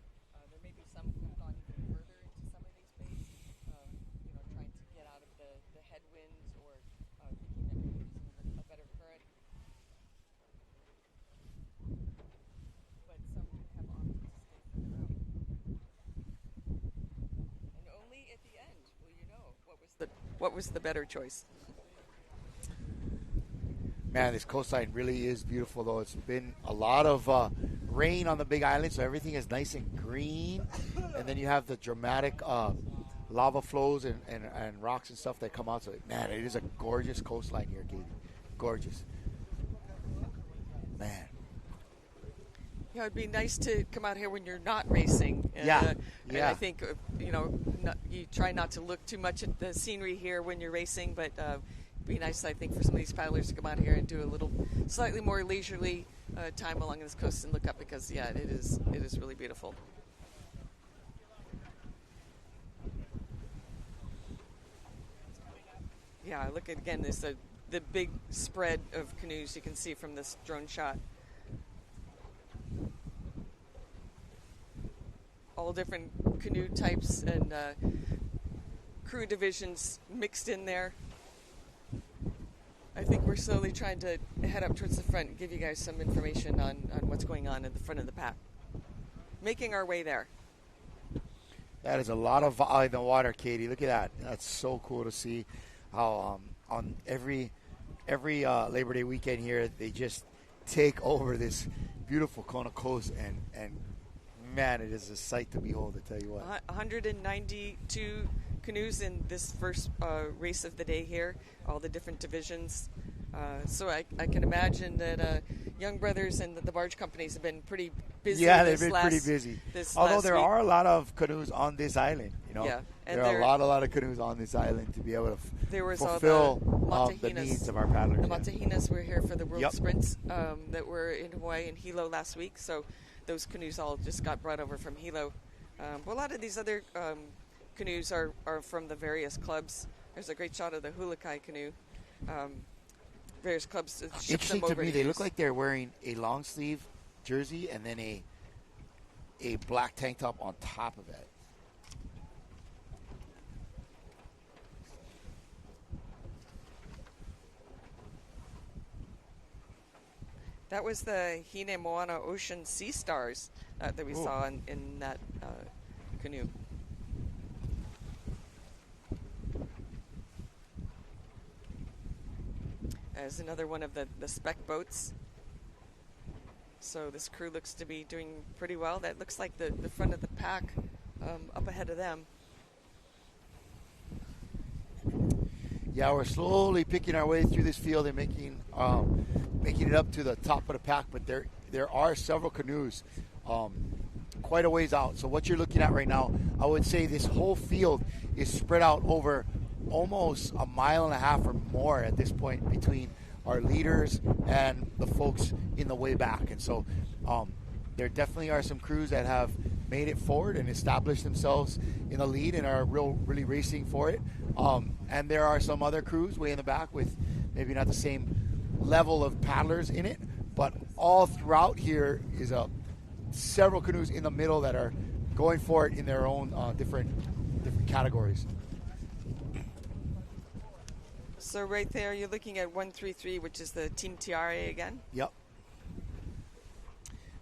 There may be some who've gone even further into some of these bays, trying to get out of the headwinds or thinking that maybe using a better current. But some have opted to stay further out. And only at the end will you know what was the better choice. man, this coastline really is beautiful, though. It's been a lot of rain on the Big Island, so everything is nice and green. And then you have the dramatic lava flows and rocks and stuff that come out. So, man, it is a gorgeous coastline here, Katie. Gorgeous. Man. Yeah, it'd be nice to come out here when you're not racing. Yeah. And I think, you try not to look too much at the scenery here when you're racing, but it'd be nice, I think, for some of these paddlers to come out here and do a little slightly more leisurely time along this coast and look up because, yeah, it is really beautiful. Yeah, look at, again, this the big spread of canoes you can see from this drone shot. All different canoe types and crew divisions mixed in there. I think we're slowly trying to head up towards the front and give you guys some information on what's going on at the front of the pack. Making our way there. That is a lot of volley in the water, Katie. Look at that. That's so cool to see how on every Labor Day weekend here, they just take over this beautiful Kona coast and man, it is a sight to behold, I tell you what. 192 canoes in this first race of the day here, all the different divisions. So I can imagine that Young Brothers and the barge companies have been pretty busy. Yeah, they've been pretty busy. Although there are a lot of canoes on this island, Yeah, and there are a lot of canoes on this island to be able to fulfill the needs of our paddlers. The Matahinas were here for the World Sprints that were in Hawaii and Hilo last week, so those canoes all just got brought over from Hilo. But a lot of these other canoes are from the various clubs. There's a great shot of the Hulakai canoe. Various clubs ship them Interesting over to me, to they use. look like they're wearing a long sleeve jersey and then a black tank top on top of it. That was the Hine Moana Ocean Sea Stars that we saw in that canoe. As another one of the spec boats. So this crew looks to be doing pretty well. That looks like the front of the pack up ahead of them. Yeah, we're slowly picking our way through this field and making it up to the top of the pack, but there are several canoes quite a ways out. So what you're looking at right now, I would say this whole field is spread out over almost a mile and a half or more at this point between our leaders and the folks in the way back. And so there definitely are some crews that have made it forward and established themselves in the lead and are really racing for it. And there are some other crews way in the back with maybe not the same level of paddlers in it, but all throughout here is several canoes in the middle that are going for it in their own different categories. So right there, you're looking at 133, which is the Team Tiare again. Yep.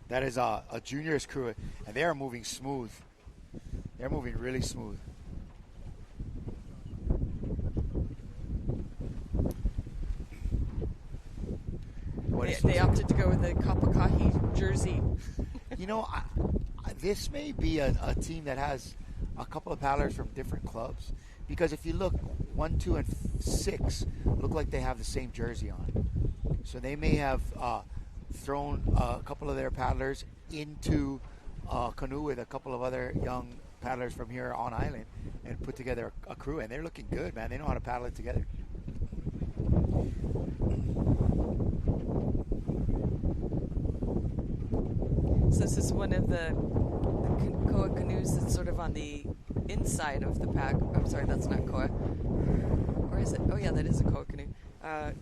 That is a juniors crew, and they are moving smooth. They're moving really smooth. They opted to go with the Kapakahi jersey. You know, this may be a team that has a couple of paddlers from different clubs, because if you look, 1, 2, and 6 look like they have the same jersey on. So they may have thrown a couple of their paddlers into a canoe with a couple of other young paddlers from here on island and put together a crew, and they're looking good, man. They know how to paddle it together. So this is one of the Koa canoes that's sort of on the inside of the pack. I'm sorry, that's not Koa. Or is it? Oh yeah, that is a Koa canoe.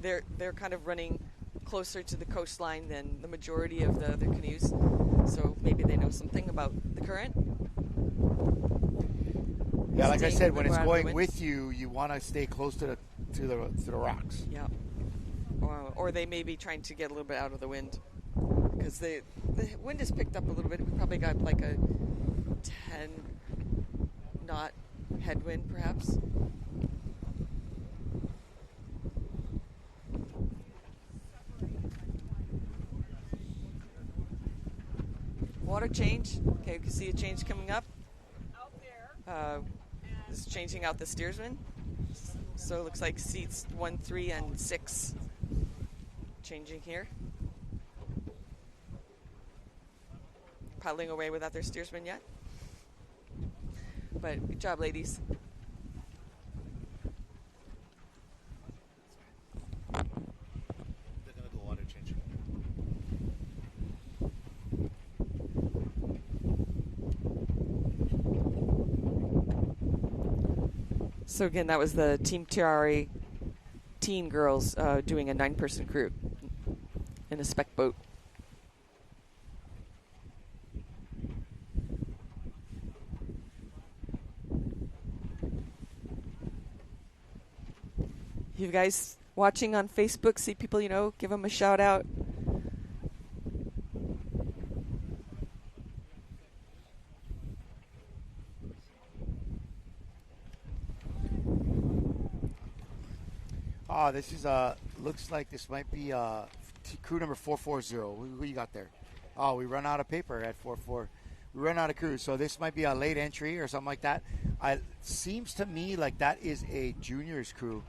They're kind of running closer to the coastline than the majority of the other canoes. So maybe they know something about the current. Yeah, like I said, when it's going with you, you want to stay close to the rocks. Yeah. Or they may be trying to get a little bit out of the wind, because the wind has picked up a little bit. We probably got like a 10 knot headwind, perhaps. Water change. Okay, you can see a change coming up. Out there. This is changing out the steersman. So it looks like seats 1, 3, and 6 changing here. Paddling away without their steersman yet. But good job, ladies. They're gonna go water change. So again, that was the Team Tiare teen girls doing a 9-person crew in a spec boat. You guys watching on Facebook, see people, give them a shout out. This is looks like this might be crew number 440. Who you got there? Oh, we run out of paper at 44. We run out of crews, so this might be a late entry or something like that. It seems to me like that is a juniors crew,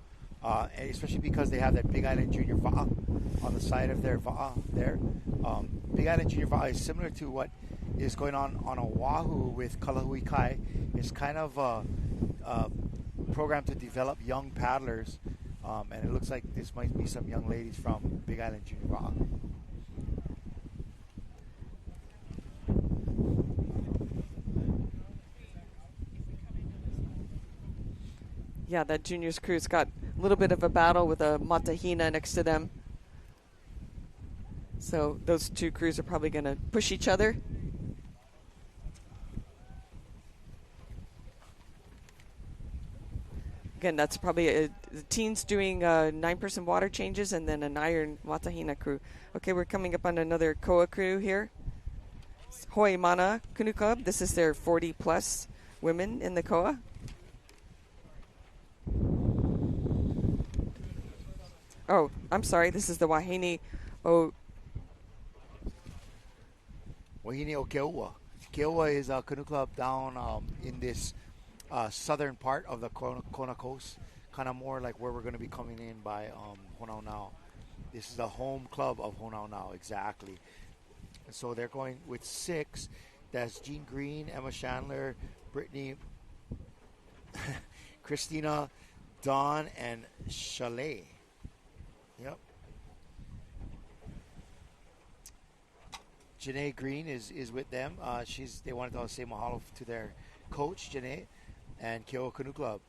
especially because they have that Big Island Junior Va'a on the side of their Va'a there. Big Island Junior Va'a is similar to what is going on Oahu with Kalahui Kai. It's kind of a program to develop young paddlers, and it looks like this might be some young ladies from Big Island Junior Va'a. Yeah, that juniors crew's got a little bit of a battle with a Matahina next to them. So those two crews are probably going to push each other. Again, that's probably the teens doing 9-person water changes and then an iron Matahina crew. Okay, we're coming up on another Koa crew here. Hawaii Mana Canoe Club. This is their 40-plus women in the Koa. Oh, I'm sorry. This is the Wahine Wahine o Keoua. Keoua is a canoe club down in this southern part of the Kona coast, kind of more like where we're going to be coming in by Honaunau. This is the home club of Honaunau, exactly. And so they're going with 6. That's Jean Green, Emma Chandler, Brittany, Christina, Dawn, and Chalet. Yep. Janae Green is with them. They wanted to say mahalo to their coach, Janae, and Keoua Canoe Club.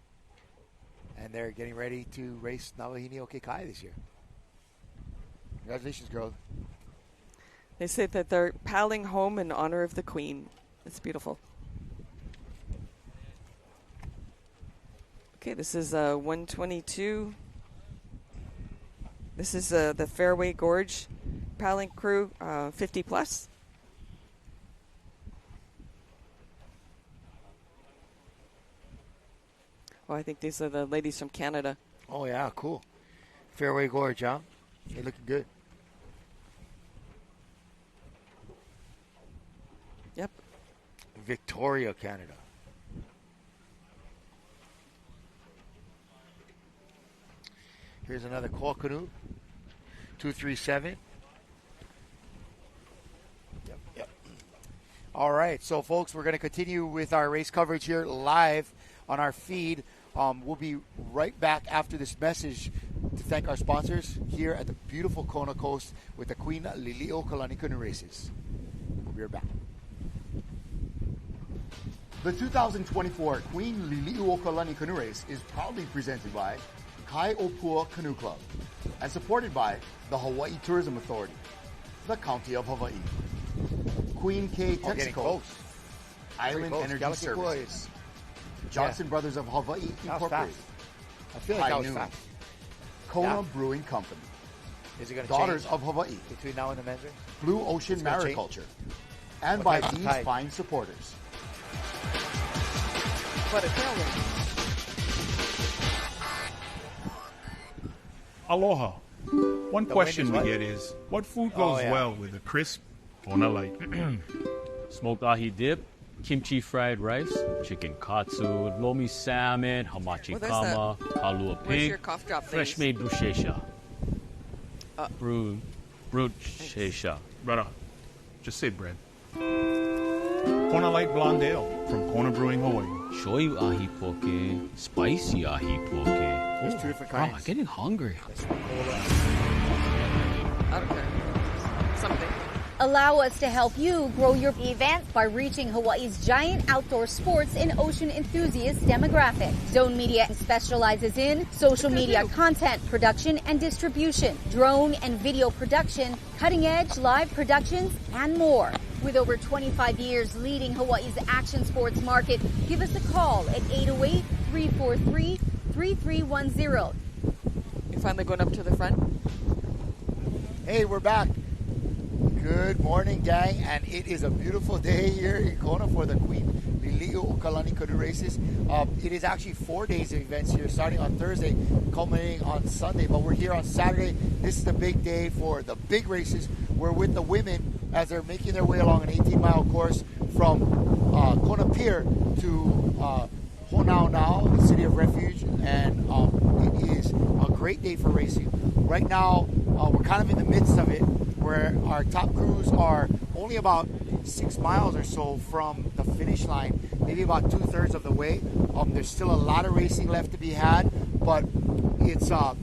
And they're getting ready to race Lili'uokalani this year. Congratulations, girls. They say that they're paddling home in honor of the Queen. It's beautiful. Okay, this is 122. This is the Fairway Gorge paddling crew, 50 plus. Oh, I think these are the ladies from Canada. Oh, yeah, cool. Fairway Gorge, huh? They're looking good. Yep. Victoria, Canada. Here's another call canoe. 237. Yep. All right, so folks, we're going to continue with our race coverage here live on our feed. We'll be right back after this message to thank our sponsors here at the beautiful Kona Coast with the Queen Lili'uokalani Canoe Races. We'll be right back. The 2024 Queen Lili'uokalani Canoe Race is proudly presented by Kaiopua Canoe Club and supported by the Hawaii Tourism Authority, the County of Hawaii, Queen K Texaco, Island Energy Services, Johnson Brothers of Hawaii Incorporated, I feel like that was Canoe, fast. Kona Brewing Company, Is it going to Daughters change of Hawaii, between now and the men's race? Blue Ocean It's gonna change. Mariculture, and What by type? these Type. fine supporters. What a tailwind. Aloha. One The question we wind is get is, what food goes yeah. well with a crisp Kona light? Smoked ahi dip, kimchi fried rice, chicken katsu, lomi salmon, hamachi Well, there's kama, halua Where's your pig, cough drop fresh things? made bruschetta. Bruschetta. Brother, just say bread. Kona Light Blonde Ale from Kona Brewing, Hawaii. Shoyu ahi poke, spicy ahi poke. There's two different Oh, I'm kinds. getting hungry. I don't care. Something. Allow us to help you grow your event by reaching Hawaii's giant outdoor sports and ocean enthusiast demographic. Zone Media specializes in social media content production and distribution, drone and video production, cutting-edge live productions, and more. With over 25 years leading Hawaii's action sports market, give us a call at 808-343-3310. You're finally going up to the front? Hey, we're back. Good morning, gang, and it is a beautiful day here in Kona for the Queen Lili'uokalani Canoe Races. It is actually 4 days of events here, starting on Thursday, culminating on Sunday, but we're here on Saturday. This is the big day for the big races. We're with the women as they're making their way along an 18-mile course from Kona Pier to Honaunau, the city of refuge, and it is a great day for racing. Right now, we're kind of in the midst of it, where our top crews are only about 6 miles or so from the finish line, maybe about 2/3 of the way. There's still a lot of racing left to be had, but it's a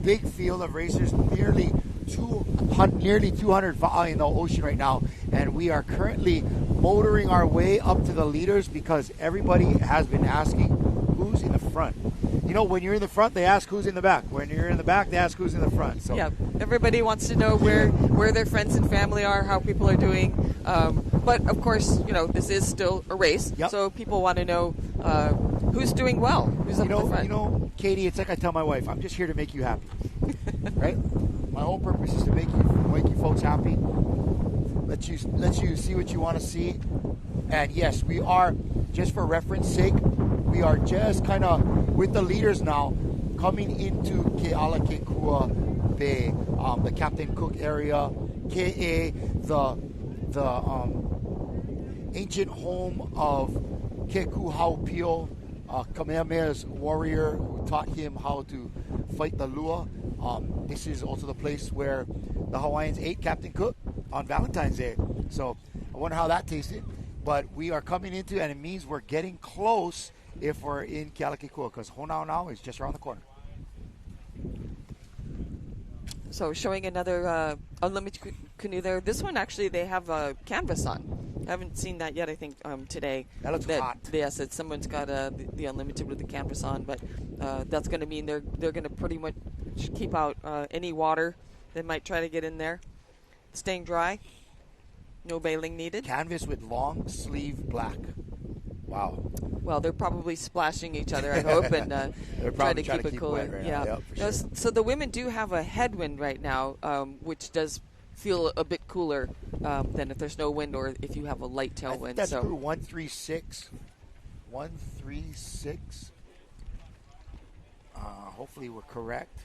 big field of racers, nearly 200 in the ocean right now, and we are currently motoring our way up to the leaders because everybody has been asking who's in the front. You know, when you're in the front, they ask who's in the back. When you're in the back, they ask who's in the front. So Yeah, everybody wants to know where their friends and family are, how people are doing. But of course, you know, this is still a race, Yep. so people want to know who's doing well, who's up in the front. Katie, it's like I tell my wife, I'm just here to make you happy, right? My whole purpose is to make you folks happy. Let you see what you want to see. And yes, we are, just for reference sake, we are just kind of with the leaders now coming into Ke'alakekua Bay, the Captain Cook area, Ke'e, the ancient home of Kekuhaupio, Kamehameha's warrior who taught him how to fight the lua. This is also the place where the Hawaiians ate Captain Cook on Valentine's Day. So I wonder how that tasted. But we are coming into, and it means we're getting close if we're in Ke'alakekua, because Honaunau is just around the corner. So showing another unlimited canoe there. This one actually they have a canvas on. I haven't seen that yet. I think today. That looks hot. Yes, that someone's got the unlimited with the canvas on, but that's going to mean they're going to pretty much keep out any water that might try to get in there. Staying dry. No bailing needed. Canvas with long sleeve black. Wow. Well, they're probably splashing each other, I hope, and trying to keep it cooler. Right yeah. Yep, for sure. So the women do have a headwind right now, which does feel a bit cooler than if there's no wind or if you have a light I think tailwind. that's So 136. 136. Hopefully we're correct.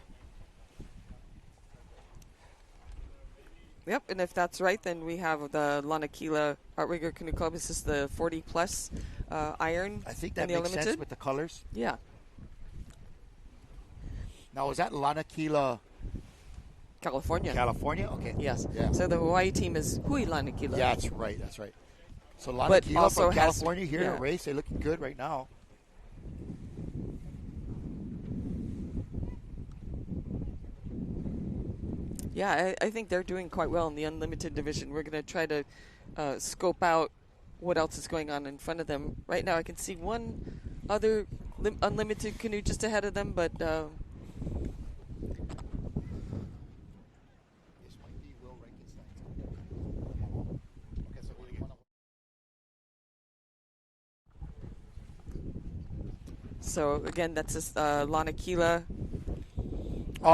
Yep, and if that's right, then we have the Lili'uokalani Outrigger Canoe Club. This is the 40-plus iron. I think that and the makes unlimited. sense with the colors. Yeah. Now, is that Lili'uokalani, California. California? Okay. Yes. Yeah. So the Hawaii team is Hui Lili'uokalani. Yeah, that's right. That's right. So But Lili'uokalani also from has- California here yeah. to race. They're looking good right now. Yeah, I think they're doing quite well in the unlimited division. We're going to try to scope out what else is going on in front of them. Right now I can see one other unlimited canoe just ahead of them, but This might be Will Rankinstein. Okay, so so again, that's this Lili'uokalani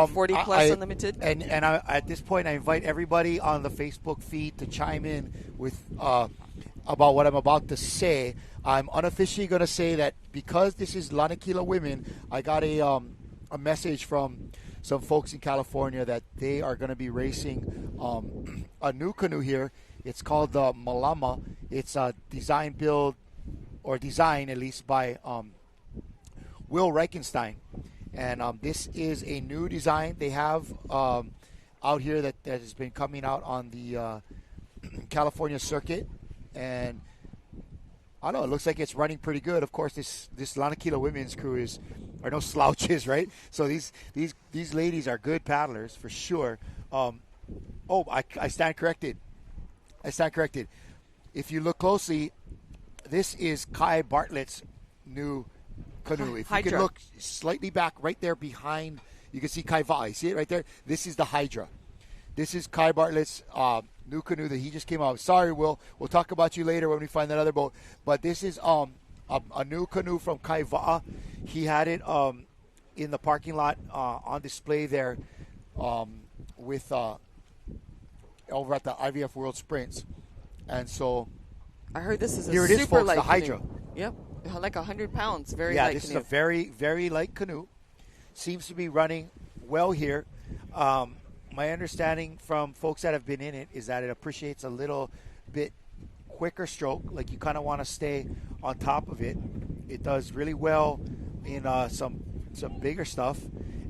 40 plus I- unlimited. And I, at this point, I invite everybody on the Facebook feed to chime in with about what I'm about to say. I'm unofficially going to say that because this is Lili'uokalani women, I got a message from some folks in California that they are going to be racing a new canoe here. It's called the Malama. It's a design at least by Will Reichenstein. And this is a new design they have out here that has been coming out on the California circuit. And I don't know, it looks like it's running pretty good. Of course, this Lili'uokalani women's crew are no slouches, right? So these ladies are good paddlers for sure. I stand corrected. If you look closely, this is Kai Bartlett's new canoe. If you Hydra. can look slightly back right there behind, you can see Kai Va'a. You see it right there? This is the Hydra. This is Kai Bartlett's new canoe that he just came out. Sorry, Will. We'll talk about you later when we find that other boat. But this is a new canoe from Kai Va'a. He had it in the parking lot on display there with over at the IVF World Sprints. And so I heard this is a here it super is, folks, light the Hydra. canoe. Yep, like 100 pounds. Very Yeah, light this canoe. is a very, very light canoe. Seems to be running well here. My understanding from folks that have been in it is that it appreciates a little bit quicker stroke. Like you kind of want to stay on top of it. It does really well in some bigger stuff,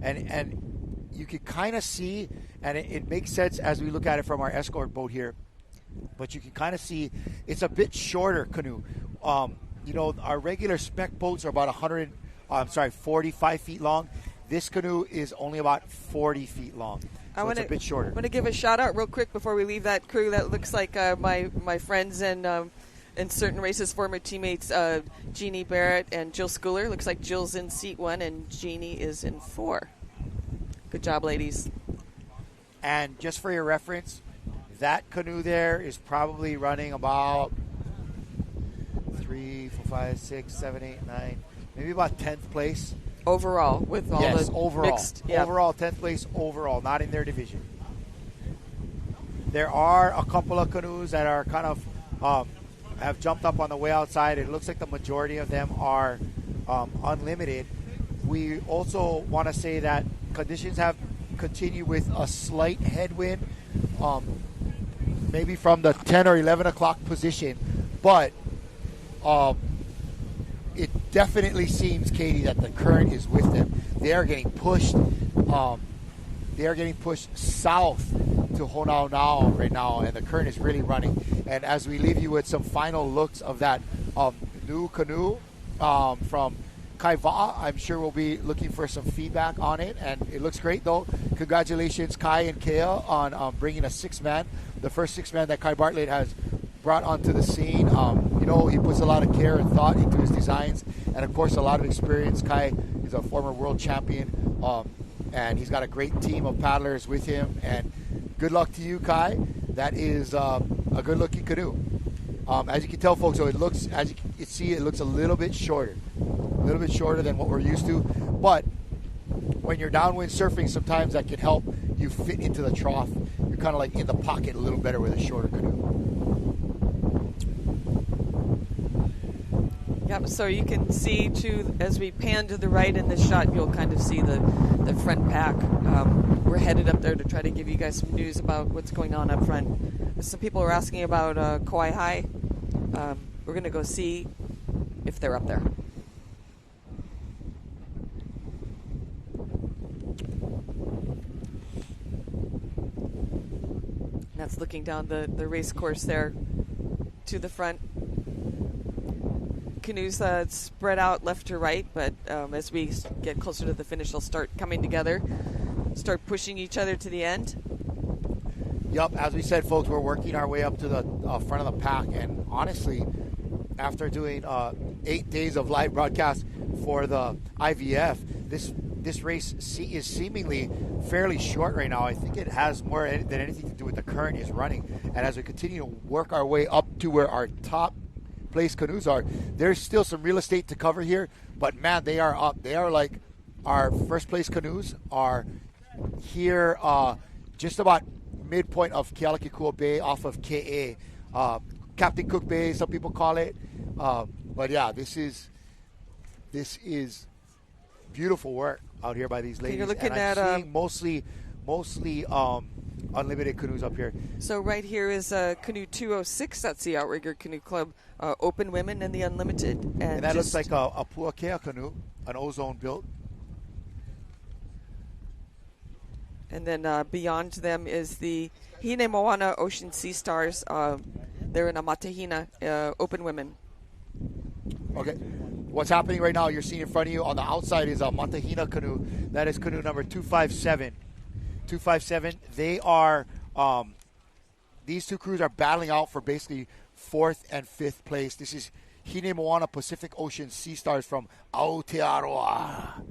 and you can kind of see, and it makes sense as we look at it from our escort boat here. But you can kind of see it's a bit shorter canoe. Our regular spec boats are about 45 feet long. This canoe is only about 40 feet long. So it's a bit shorter. I want to give a shout out real quick before we leave that crew. That looks like my friends and in certain races, former teammates Jeannie Barrett and Jill Schooler. Looks like Jill's in seat 1 and Jeannie is in 4. Good job, ladies. And just for your reference, that canoe there is probably running about 3, 4, 5, 6, 7, 8, 9, maybe about 10th place. Overall, with all the overall. mixed. Yeah. Overall, 10th place overall, not in their division. There are a couple of canoes that are kind of have jumped up on the way outside. It looks like the majority of them are unlimited. We also want to say that conditions have continued with a slight headwind, maybe from the 10 or 11 o'clock position, but it definitely seems, Katie, that the current is with them. They are getting pushed. They are getting pushed south to Honaunau right now, and the current is really running. And as we leave you with some final looks of that new canoe from Kai Va'a, I'm sure we'll be looking for some feedback on it. And it looks great, though. Congratulations, Kai and Kea, on bringing a 6-man, the first 6-man that Kai Bartlett has brought onto the scene. He puts a lot of care and thought into his designs, and of course a lot of experience. Kai is a former world champion, and he's got a great team of paddlers with him. And good luck to you, Kai. That is a good-looking canoe. As you can tell, folks, so it looks, as you can see, it looks a little bit shorter than what we're used to. But when you're downwind surfing, sometimes that can help you fit into the trough. You're kind of like in the pocket a little better with a shorter canoe. Yep, so you can see, too, as we pan to the right in this shot, you'll kind of see the front pack. We're headed up there to try to give you guys some news about what's going on up front. Some people are asking about Kauai High. We're going to go see if they're up there. And that's looking down the race course there to the front. Canoes spread out left to right, but as we get closer to the finish, they'll start coming together, start pushing each other to the end. Yep, as we said, folks, we're working our way up to the front of the pack, and honestly, after doing 8 days of live broadcast for the IVF, this race is seemingly fairly short right now. I think it has more than anything to do with the current is running, and as we continue to work our way up to where our top place canoes are, there's still some real estate to cover here, but man, they are up. They are like our first place canoes are here just about midpoint of Kealakekua Bay off of KA, Captain Cook Bay, some people call it. But yeah, this is beautiful work out here by these ladies. You're looking and I'm at seeing mostly unlimited canoes up here. So right here is Canoe 206. That's the Outrigger Canoe Club Open Women and the Unlimited. And that looks like a Puakea canoe, an ozone built. And then beyond them is the Hine Moana Ocean Sea Stars. They're in a Matahina Open Women. Okay. What's happening right now, you're seeing in front of you on the outside is a Matahina canoe. That is canoe number 257. 257. They are, these two crews are battling out for basically 4th and 5th place. This is Hine Moana Pacific Ocean Sea Stars from Aotearoa.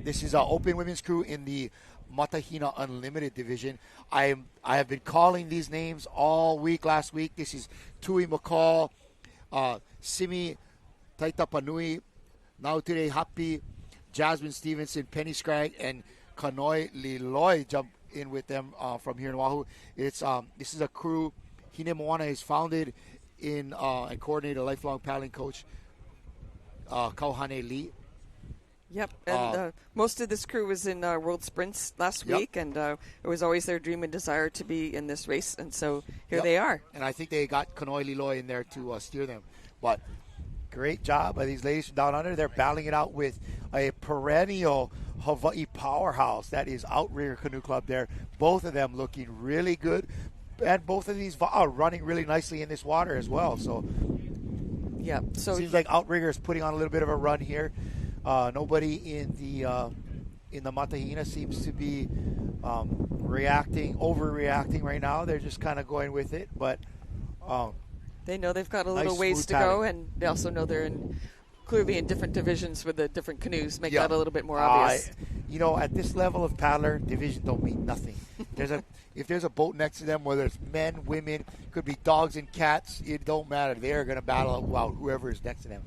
This is an open women's crew in the Matahina Unlimited division. I have been calling these names all week last week. This is Tui McCall, Simi Taitapanui, Nautire Hapi, Jasmine Stevenson, Penny Scragg, and Canoe Lili'uokalani jump in with them from here in Oahu. This is a crew. Hine Moana is founded in and coordinated a lifelong paddling coach, Kauhane Lee. Yep, and most of this crew was in World Sprints last week, and it was always their dream and desire to be in this race, and so here they are. And I think they got Canoe Lili'uokalani in there to steer them. But great job by these ladies from Down Under. They're battling it out with a perennial Hawaii powerhouse. That is Outrigger Canoe Club there. Both of them looking really good, and both of these are running really nicely in this water as well. So, yeah, so seems like Outrigger is putting on a little bit of a run here. Nobody in the Matahina seems to be overreacting right now. They're just kind of going with it, but they know they've got a little nice, ways to go, and they also know they're clearly in different divisions with the different canoes. Make that a little bit more obvious. At this level of paddler, division don't mean nothing. If there's a boat next to them, whether it's men, women, could be dogs and cats, it don't matter. They're going to battle out whoever is next to them.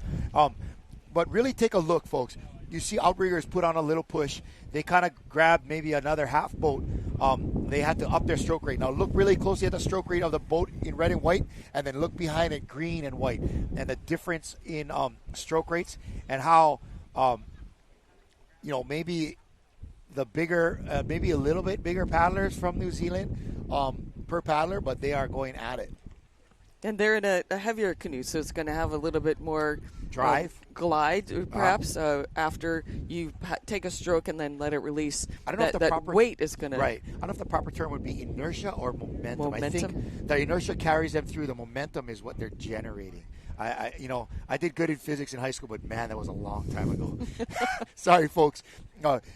But really take a look, folks. You see Outriggers put on a little push. They kind of grabbed maybe another half boat. They had to up their stroke rate. Now look really closely at the stroke rate of the boat in red and white, and then look behind it, green and white. And the difference in stroke rates and how, maybe the bigger, maybe a little bit bigger paddlers from New Zealand per paddler, but they are going at it. And they're in a heavier canoe, so it's going to have a little bit more drive. glide, perhaps, after you take a stroke and then let it release. I don't know if the that proper weight is going to... Right. I don't know if the proper term would be inertia or momentum. I Momentum? think the inertia carries them through. The momentum is what they're generating. I did good in physics in high school, but man, that was a long time ago. Sorry, folks,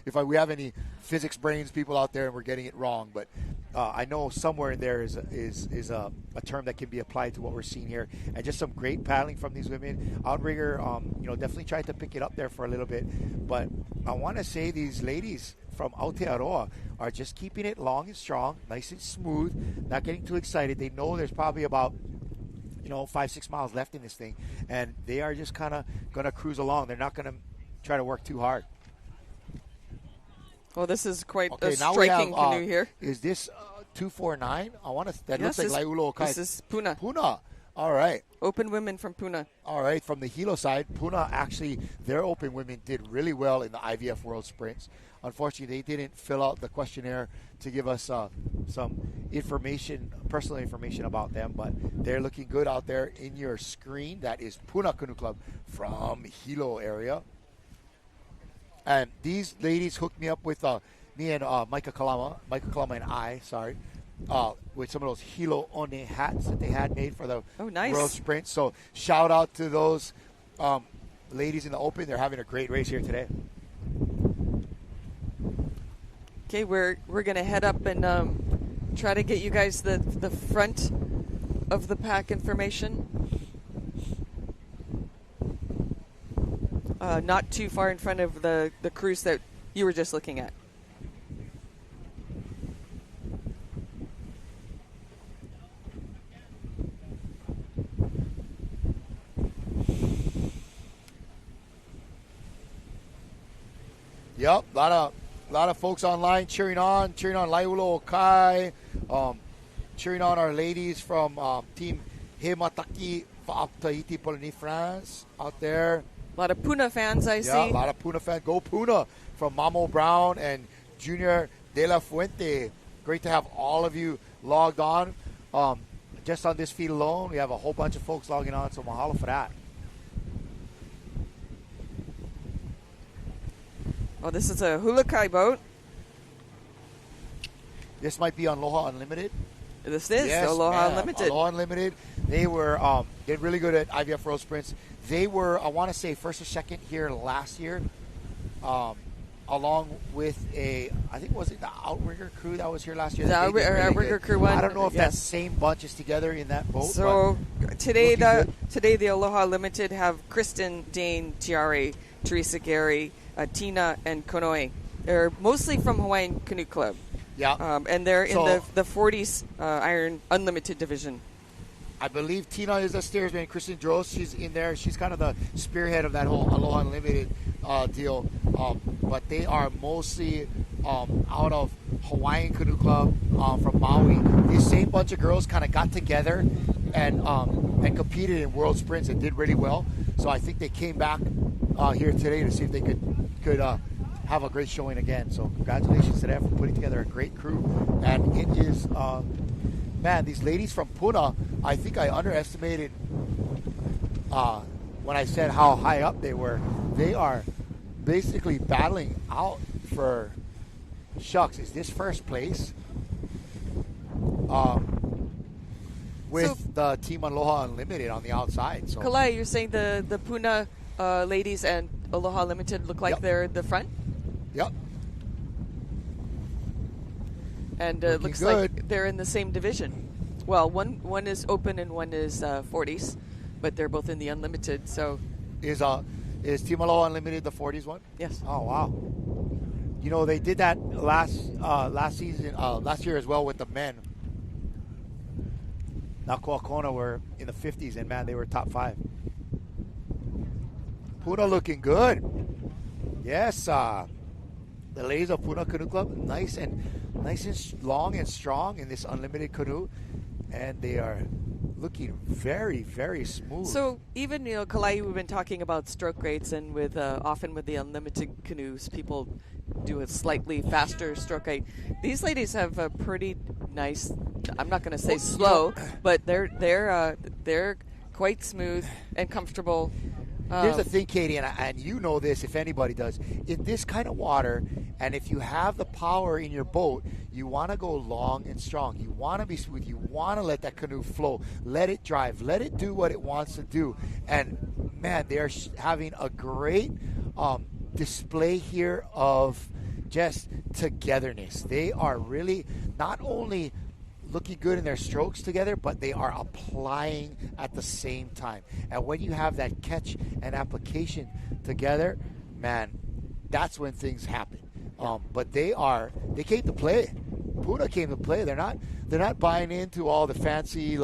if we have any physics brains people out there and we're getting it wrong, but I know somewhere in there is a term that can be applied to what we're seeing here, and just some great paddling from these women. Outrigger, definitely tried to pick it up there for a little bit, but I want to say these ladies from Aotearoa are just keeping it long and strong, nice and smooth, not getting too excited. They know there's probably about 5-6 miles left in this thing, and they are just kind of going to cruise along. They're not going to try to work too hard. Well, this is quite Okay, a now we striking have, canoe here. Is this 249? I want to. That Yes, looks like Lili'uokalani. this is Puna. Puna. All right. Open women from Puna. All right. From the Hilo side, Puna actually, their open women did really well in the IVF World Sprints. Unfortunately, they didn't fill out the questionnaire to give us some information, personal information about them, but they're looking good out there in your screen. That is Puna Canoe Club from Hilo area. And these ladies hooked me up with me and Micah Kalama and I, with some of those Hilo One hats that they had made for the nice. World Sprint. So shout out to those ladies in the open. They're having a great race here today. Okay, we're going to head up and try to get you guys the front of the pack information. Not too far in front of the cruise that you were just looking at. Yep, a lot of folks online cheering on Lili'uokalani, cheering on our ladies from Team Hemataki Tahiti Polony France out there. A lot of Puna fans, I see. Yeah, a lot of Puna fans. Go Puna from Mamo Brown and Junior De La Fuente. Great to have all of you logged on. Just on this feed alone, we have a whole bunch of folks logging on, so mahalo for that. Oh, this is a hula kai boat. This might be on Aloha Unlimited. This is Yes, Aloha ma'am. Unlimited. Aloha Unlimited. They were did really good at IVF World Sprints. They were, I want to say, first or second here last year, along with I think was it the Outrigger crew that was here last year? The They did really Outrigger good. crew one. I don't know if yes. that same bunch is together in that boat. So today looking the Aloha Limited have Kristen, Dane, Tiare, Teresa Gary, Tina, and Canoe. They're mostly from Hawaiian Canoe Club. Yeah. And they're in the 40s Iron Unlimited division. I believe Tina is the steersman. Kristen Drost, she's in there. She's kind of the spearhead of that whole Aloha Unlimited deal. But they are mostly out of Hawaiian Canoe Club from Maui. These same bunch of girls kind of got together and competed in World Sprints and did really well. So I think they came back here today to see if they could have a great showing again. So congratulations to them for putting together a great crew. And it is, man, these ladies from Puna, I think I underestimated when I said how high up they were. They are basically battling out for, shucks, is this first place? With the Team Aloha Unlimited on the outside. So Kalai, you're saying the Puna ladies and Aloha Limited look like Yep. they're the front? Yep. And Looking looks good. like they're in the same division. Well, one is open and one is 40s, but they're both in the unlimited. So Is Team Aloha Unlimited the 40s one? yes. Oh wow! You know they did that last season, last year as well with the men. Nakuakona were in the 50s, and man, they were top 5. Puna looking good. Yes, the ladies of Puna Canoe Club, nice and long and strong in this unlimited canoe, and they are looking very, very smooth. So even Kalai, we've been talking about stroke rates, and with often with the unlimited canoes, people do a slightly faster stroke rate. These ladies have a pretty nice. I'm not going to say slow, but they're quite smooth and comfortable. Here's the thing, Katie, and you know this if anybody does. In this kind of water, and if you have the power in your boat, you want to go long and strong. You want to be smooth. You want to let that canoe flow. Let it drive. Let it do what it wants to do. And, man, they are having a great display here of just togetherness. They are really not only looking good in their strokes together, but they are applying at the same time. And when you have that catch and application together, man, that's when things happen. But they came to play. Puna came to play. They're not buying into all the fancy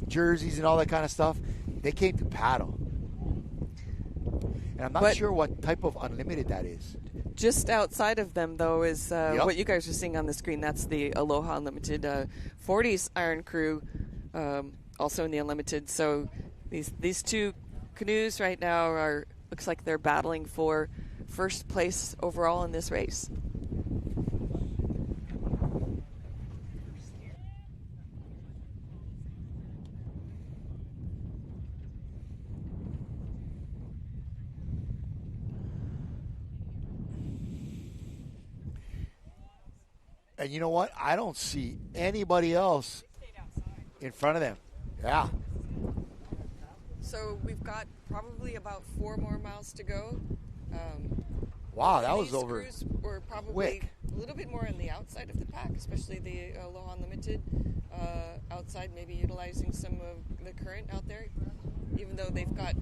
jerseys and all that kind of stuff. They came to paddle. And I'm not sure what type of unlimited that is. Just outside of them, though, is what you guys are seeing on the screen. That's the Aloha Unlimited 40s Iron Crew, also in the Unlimited. So these two canoes right now looks like they're battling for first place overall in this race. And you know what? I don't see anybody else in front of them. Yeah. So we've got probably about 4 more miles to go. Wow, that was these over crews were probably quick. a little bit more on the outside of the pack, especially the Aloha Unlimited outside, maybe utilizing some of the current out there, even though they've got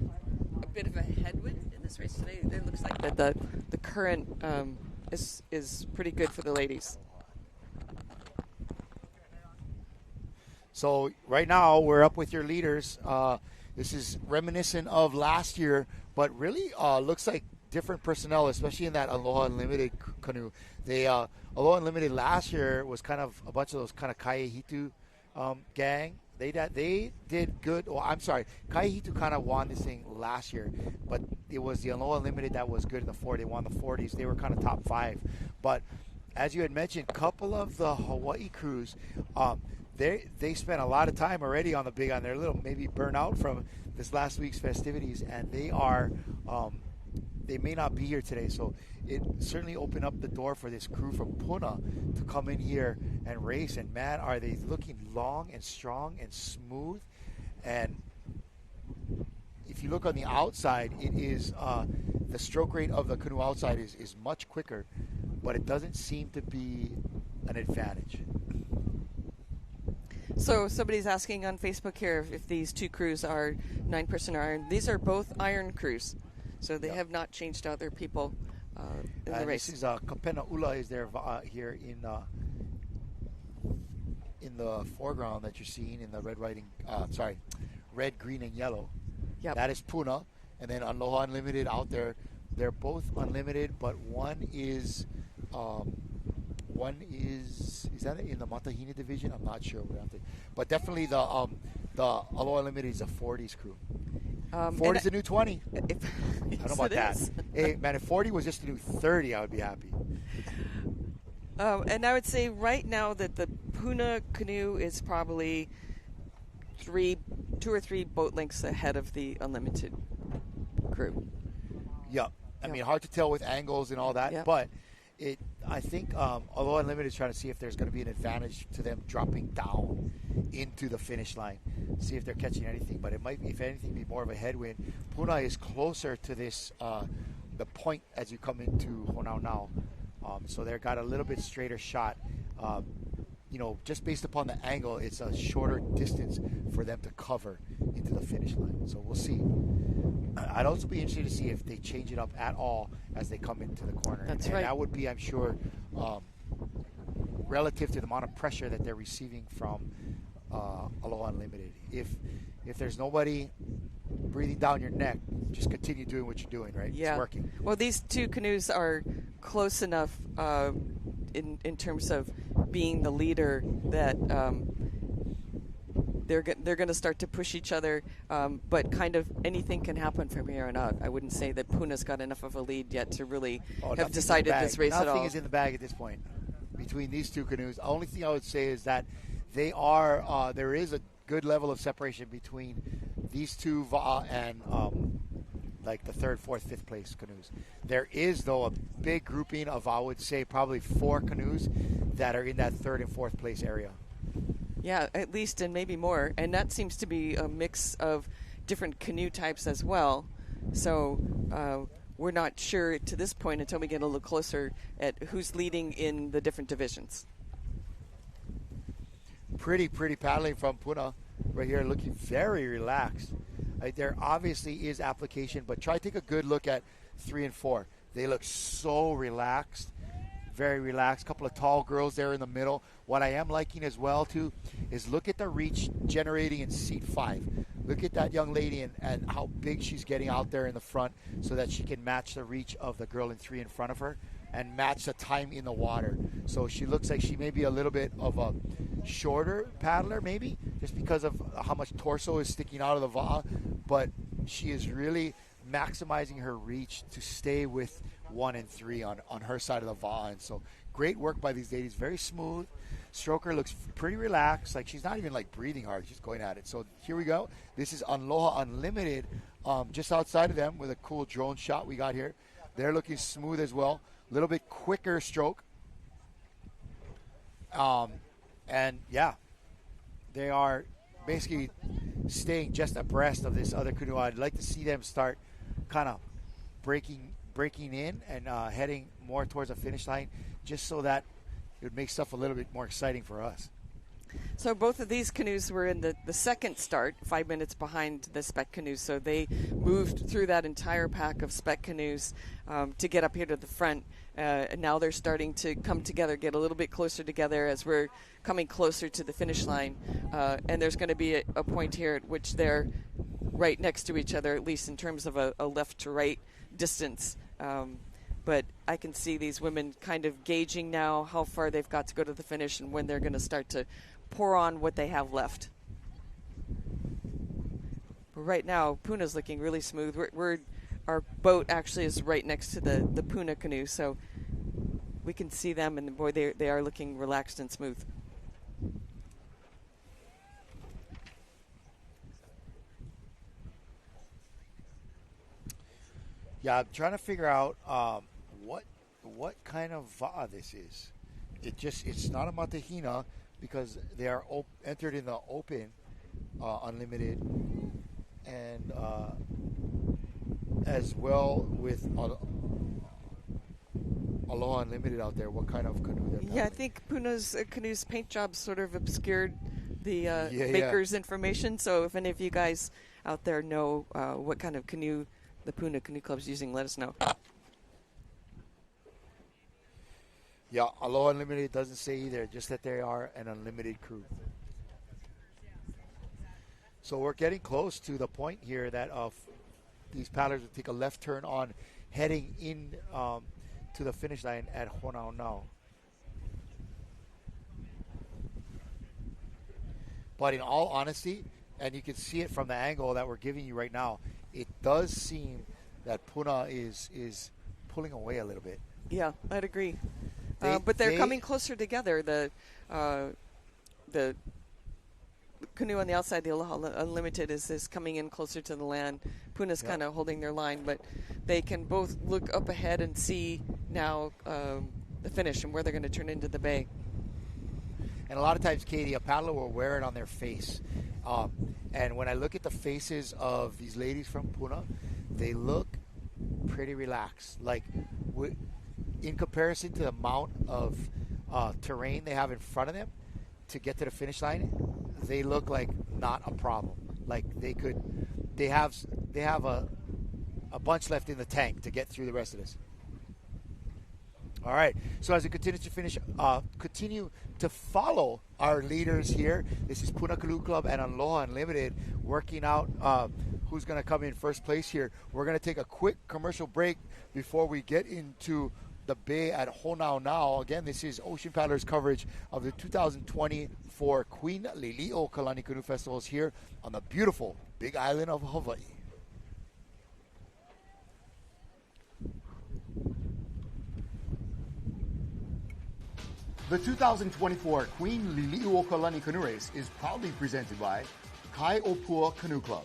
a bit of a headwind in this race today. It looks like that the current is pretty good for the ladies. So right now we're up with your leaders. This is reminiscent of last year, but really looks like different personnel, especially in that Aloha Unlimited canoe. Aloha Unlimited last year was kind of a bunch of those kind of Kaihitu gang. They did good. Well, I'm sorry, Kaihitu kind of won this thing last year, but it was the Aloha Unlimited that was good in the 40. They won the 40s. They were kind of top 5. But as you had mentioned, a couple of the Hawaii crews, they spent a lot of time already on the Big Island. They're a little maybe burnt out from this last week's festivities, and they are they may not be here today. So it certainly opened up the door for this crew from Puna to come in here and race. And man, are they looking long and strong and smooth. And if you look on the outside, it is the stroke rate of the canoe outside is much quicker, but it doesn't seem to be an advantage. So somebody's asking on Facebook here if these two crews are 9-person iron. These are both iron crews, so they have not changed out their people in the race. This is Kapena Ula is there here in the foreground that you're seeing in the red, green, and yellow. Yep. That is Puna, and then Aloha Unlimited out there. They're both unlimited, but one is that in the Matahina division? I'm not sure. But definitely the Aloha Unlimited is a 40s crew. 40 is the new 20. I don't know about that. Hey, man, if 40 was just the new 30, I would be happy. And I would say right now that the Puna canoe is probably 2 or 3 boat lengths ahead of the Unlimited crew. Yep. I mean, hard to tell with angles and all that, but I think Aloha Unlimited is trying to see if there's going to be an advantage to them dropping down into the finish line, see if they're catching anything. But it might, if anything, be more of a headwind. Puna is closer to this, the point as you come into Honaunau. So they've got a little bit straighter shot. Just based upon the angle, it's a shorter distance for them to cover into the finish line. So we'll see. I'd also be interested to see if they change it up at all as they come into the corner. That's and right. That would be, I'm sure, relative to the amount of pressure that they're receiving from Aloha Unlimited. If there's nobody breathing down your neck, just continue doing what you're doing, right? Yeah. It's working. Well, these two canoes are close enough in terms of being the leader that they're going to start to push each other, but kind of anything can happen from here on out. I wouldn't say that Puna's got enough of a lead yet to really have decided this race at all. Nothing is in the bag at this point between these two canoes. The only thing I would say is that they are there is a good level of separation between these two Va'a and like the 3rd, 4th, 5th place canoes. There is, though, a big grouping of, I would say, probably 4 canoes that are in that 3rd and 4th place area. Yeah, at least, and maybe more. And that seems to be a mix of different canoe types as well. So we're not sure to this point until we get a little closer at who's leading in the different divisions. Pretty paddling from Puna right here, looking very relaxed. There obviously is application, but try to take a good look at 3 and 4. They look so relaxed, very relaxed. Couple of tall girls there in the middle. What I am liking as well, too, is look at the reach generating in seat 5. Look at that young lady and how big she's getting out there in the front so that she can match the reach of the girl in 3 in front of her and match the time in the water. So she looks like she may be a little bit of a shorter paddler, maybe, just because of how much torso is sticking out of the Va'a, but she is really maximizing her reach to stay with 1 and 3 on her side of the Va'a. And so great work by these ladies, very smooth. Stroker looks pretty relaxed, like she's not even like breathing hard, she's going at it. So here we go. This is Aloha Unlimited, just outside of them with a cool drone shot we got here. They're looking smooth as well, a little bit quicker stroke. And yeah, they are basically staying just abreast of this other canoe. I'd like to see them start kind of breaking in and heading more towards the finish line, just so that it would make stuff a little bit more exciting for us. So both of these canoes were in the second start, 5 minutes behind the spec canoes. So they moved through that entire pack of spec canoes to get up here to the front. And now they're starting to come together, get a little bit closer together as we're coming closer to the finish line. And there's going to be a point here at which they're right next to each other, at least in terms of a left to right distance. But I can see these women kind of gauging now how far they've got to go to the finish and when they're going to start to pour on what they have left. But right now, Puna's looking really smooth. Our boat actually is right next to the Puna canoe, so we can see them, and boy, they are looking relaxed and smooth. Yeah, I'm trying to figure out what kind of Va'a this is. It's not a Matahina because they are entered in the open unlimited, and as well with Aloha Unlimited out there. What kind of canoe they're paddling? Yeah, I think Puna's canoe's paint job sort of obscured the maker's information. So if any of you guys out there know what kind of canoe the Puna Canoe Club's using, let us know. Yeah, Aloha Unlimited doesn't say either, just that they are an unlimited crew. So we're getting close to the point here that these paddlers will take a left turn on, heading in to the finish line at Honaunau. But in all honesty, and you can see it from the angle that we're giving you right now, it does seem that Puna is pulling away a little bit. Yeah, I'd agree. But they're coming closer together. The canoe on the outside, the Aloha Unlimited, is coming in closer to the land. Puna's kind of holding their line, but they can both look up ahead and see now the finish and where they're going to turn into the bay. And a lot of times, Katie, a paddler will wear it on their face. And when I look at the faces of these ladies from Puna, they look pretty relaxed. Like, in comparison to the amount of terrain they have in front of them to get to the finish line, they look like not a problem. Like they have a bunch left in the tank to get through the rest of this. All right. So as we continue to follow our leaders here, this is Puna Canoe Club and Aloha Unlimited working out who's going to come in first place here. We're going to take a quick commercial break before we get into the bay at Honaunau. Again, this is Ocean Paddlers coverage of the 2024 Queen Lili'uokalani Canoe Festivals here on the beautiful Big Island of Hawaii. The 2024 Queen Lili'uokalani Canoe Race is proudly presented by Kai Opua Canoe Club,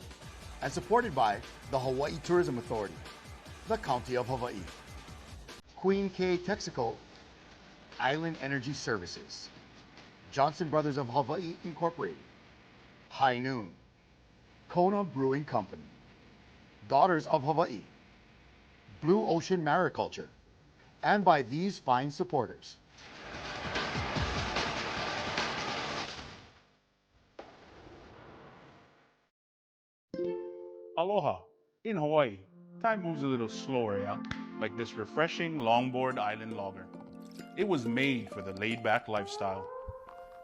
and supported by the Hawaii Tourism Authority, the County of Hawaii, Queen K Texaco, Island Energy Services, Johnson Brothers of Hawaii Incorporated, High Noon, Kona Brewing Company, Daughters of Hawaii, Blue Ocean Mariculture, and by these fine supporters. Aloha. In Hawaii, time moves a little slower, yeah? Like this refreshing longboard island lager. It was made for the laid-back lifestyle.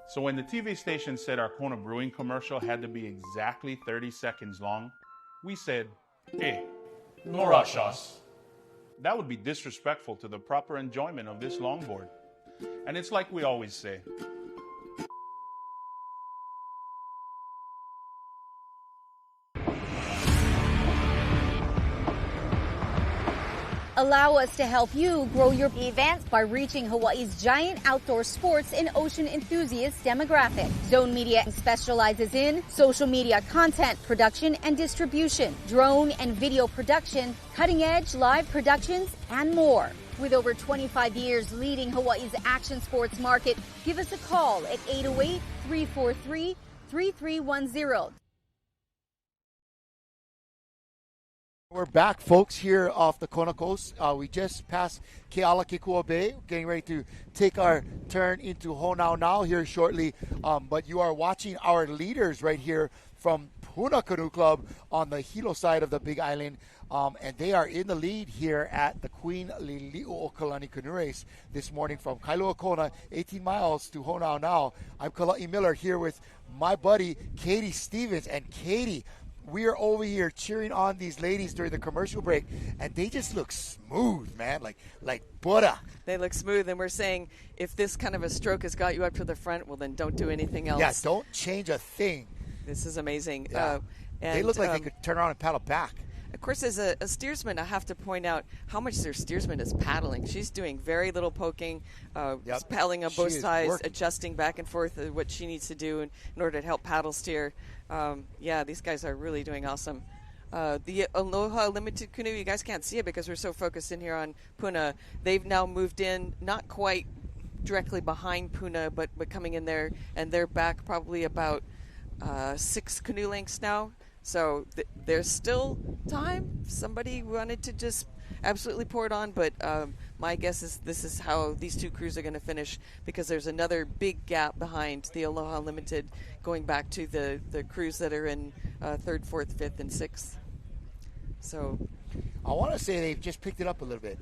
So when the TV station said our Kona Brewing commercial had to be exactly 30 seconds long, we said, hey, no rush us. That would be disrespectful to the proper enjoyment of this longboard. And it's like we always say, Allow us to help you grow your events by reaching Hawaii's giant outdoor sports and ocean enthusiast demographic. Zone Media specializes in social media content production and distribution, drone and video production, cutting-edge live productions, and more. With over 25 years leading Hawaii's action sports market, give us a call at 808-343-3310. We're back, folks, here off the Kona coast. We just passed Kealakekua Bay, getting ready to take our turn into Honaunau here shortly. But you are watching our leaders right here from Puna Canoe Club on the Hilo side of the Big Island. And they are in the lead here at the Queen Lili'uokalani canoe race this morning from Kailua Kona, 18 miles to Honaunau. I'm Kala'i Miller here with my buddy Katie Stevens. And Katie, we are over here cheering on these ladies during the commercial break, and they just look smooth, man, like butter. They look smooth, and we're saying if this kind of a stroke has got you up to the front, well, then don't do anything else. Yeah, don't change a thing. This is amazing. Yeah. They look like they could turn around and paddle back. Of course, as a steersman, I have to point out how much their steersman is paddling. She's doing very little poking, paddling on both sides, adjusting back and forth what she needs to do in order to help paddle steer. These guys are really doing awesome. The Aloha Limited Canoe, you guys can't see it because we're so focused in here on Puna. They've now moved in, not quite directly behind Puna, but coming in there, and they're back probably about 6 canoe lengths now. So there's still time. Somebody wanted to just absolutely pour it on, but my guess is this is how these two crews are going to finish, because there's another big gap behind the Aloha Limited going back to the crews that are in 3rd, 4th, 5th, and 6th. So I want to say they've just picked it up a little bit.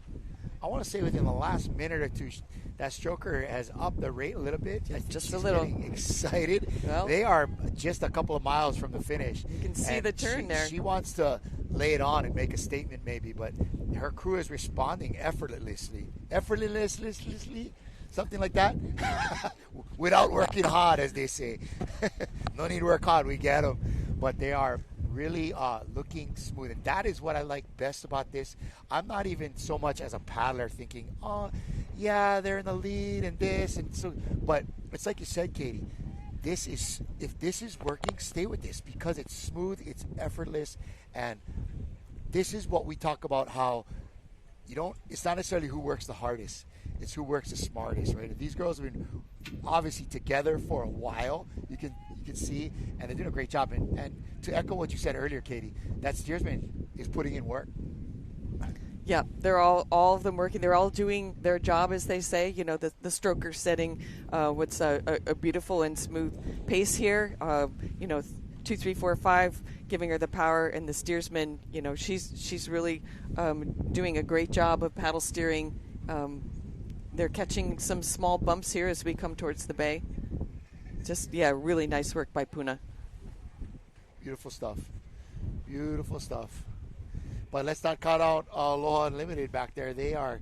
I want to say within the last minute or two, that stroker has upped the rate a little bit. Just a little. Excited. Well, they are just a couple of miles from the finish. You can see the turn there. She wants to lay it on and make a statement maybe, but her crew is responding effortlessly, something like that, without working hard, as they say. No need to work hard, we get them. But they are really looking smooth, and that is what I like best about this. I'm not even so much as a paddler thinking, oh yeah, they're in the lead and this and so, but it's like you said, Katie, if this is working, stay with this, because it's smooth, it's effortless, and this is what we talk about, how it's not necessarily who works the hardest, it's who works the smartest, right? And these girls have been obviously together for a while, you can see, and they're doing a great job. And to echo what you said earlier, Katie, that steersman is putting in work. Yeah, they're all of them working. They're all doing their job, as they say. You know, the stroker setting what's a beautiful and smooth pace here. 2, 3, 4, 5, giving her the power, and the steersman, she's really doing a great job of paddle steering. They're catching some small bumps here as we come towards the bay. Just, really nice work by Puna. Beautiful stuff. But let's not count out Aloha Unlimited back there. They are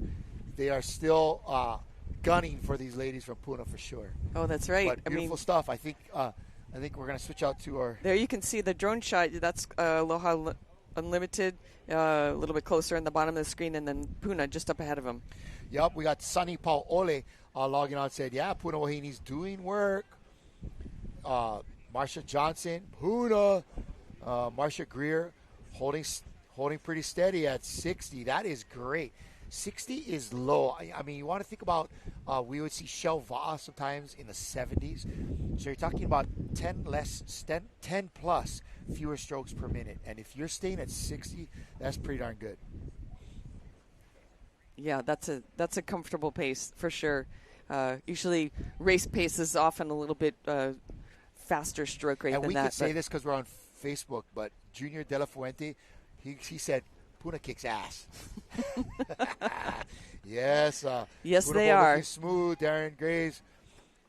still gunning for these ladies from Puna for sure. Oh, that's right. But beautiful stuff. I think we're going to switch out to our... There you can see the drone shot. That's Aloha Unlimited, a little bit closer on the bottom of the screen, and then Puna just up ahead of them. Yep, we got Sunny Pauole logging on and said, yeah, Puna Wahini's doing work. Marsha Johnson, Puna, Marsha Greer, holding pretty steady at 60. That is great. 60 is low. I mean, you want to think about, we would see shell va'a sometimes in the 70s. So you're talking about 10 plus fewer strokes per minute. And if you're staying at 60, that's pretty darn good. Yeah, that's a comfortable pace for sure. Usually race pace is often a little bit faster stroke rate and than we that. could say this because we're on Facebook, but Junior De La Fuente, he said, Puna kicks ass. Yes. Yes, Puna they Bowl are. looking smooth. Darren Graves.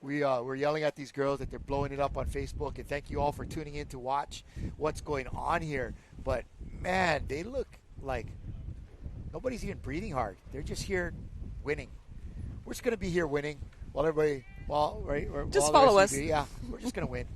We're yelling at these girls that they're blowing it up on Facebook, and thank you all for tuning in to watch what's going on here. But, man, they look like nobody's even breathing hard. They're just here winning. We're just going to be here winning while everybody, just follow us. Yeah, we're just going to win.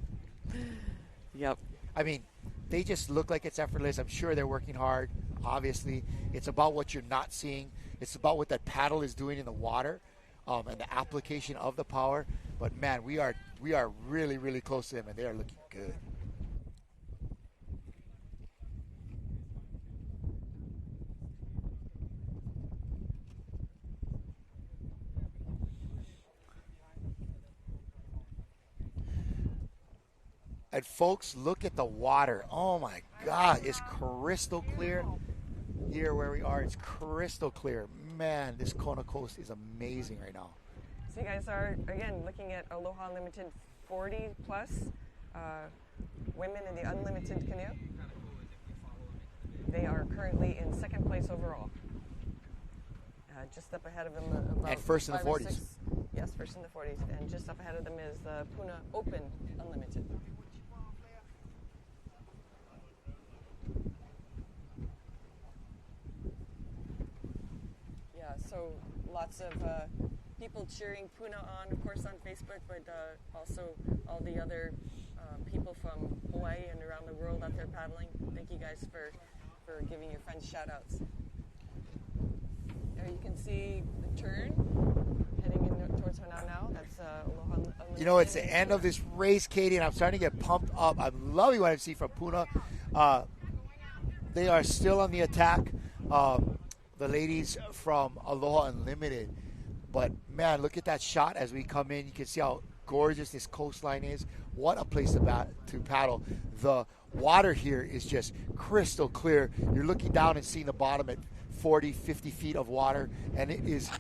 Yep. I mean, they just look like it's effortless. I'm sure they're working hard. Obviously, it's about what you're not seeing. It's about what that paddle is doing in the water, and the application of the power. But man, we are really, really close to them, and they are looking good. And folks, look at the water. Oh my God, it's crystal clear. Here where we are, it's crystal clear. Man, this Kona coast is amazing right now. So you guys are, again, looking at Aloha Unlimited 40 plus women in the Unlimited Canoe. They are currently in second place overall. Just up ahead of them about and first in the 40s. 6, yes, first in the 40s. And just up ahead of them is the Puna Open Unlimited. Yeah, so lots of people cheering Puna on, of course, on Facebook, but also all the other people from Hawaii and around the world out there paddling. Thank you guys for giving your friends shout-outs. There you can see the turn heading in towards Honaunau. That's Aloha Unlimited. You know, it's the end of this race, Katie, and I'm starting to get pumped up. I'm loving what I see from Puna. They are still on the attack. The ladies from Aloha Unlimited. But, man, look at that shot as we come in. You can see how gorgeous this coastline is. What a place to paddle. The water here is just crystal clear. You're looking down and seeing the bottom at 40, 50 feet of water. And it is,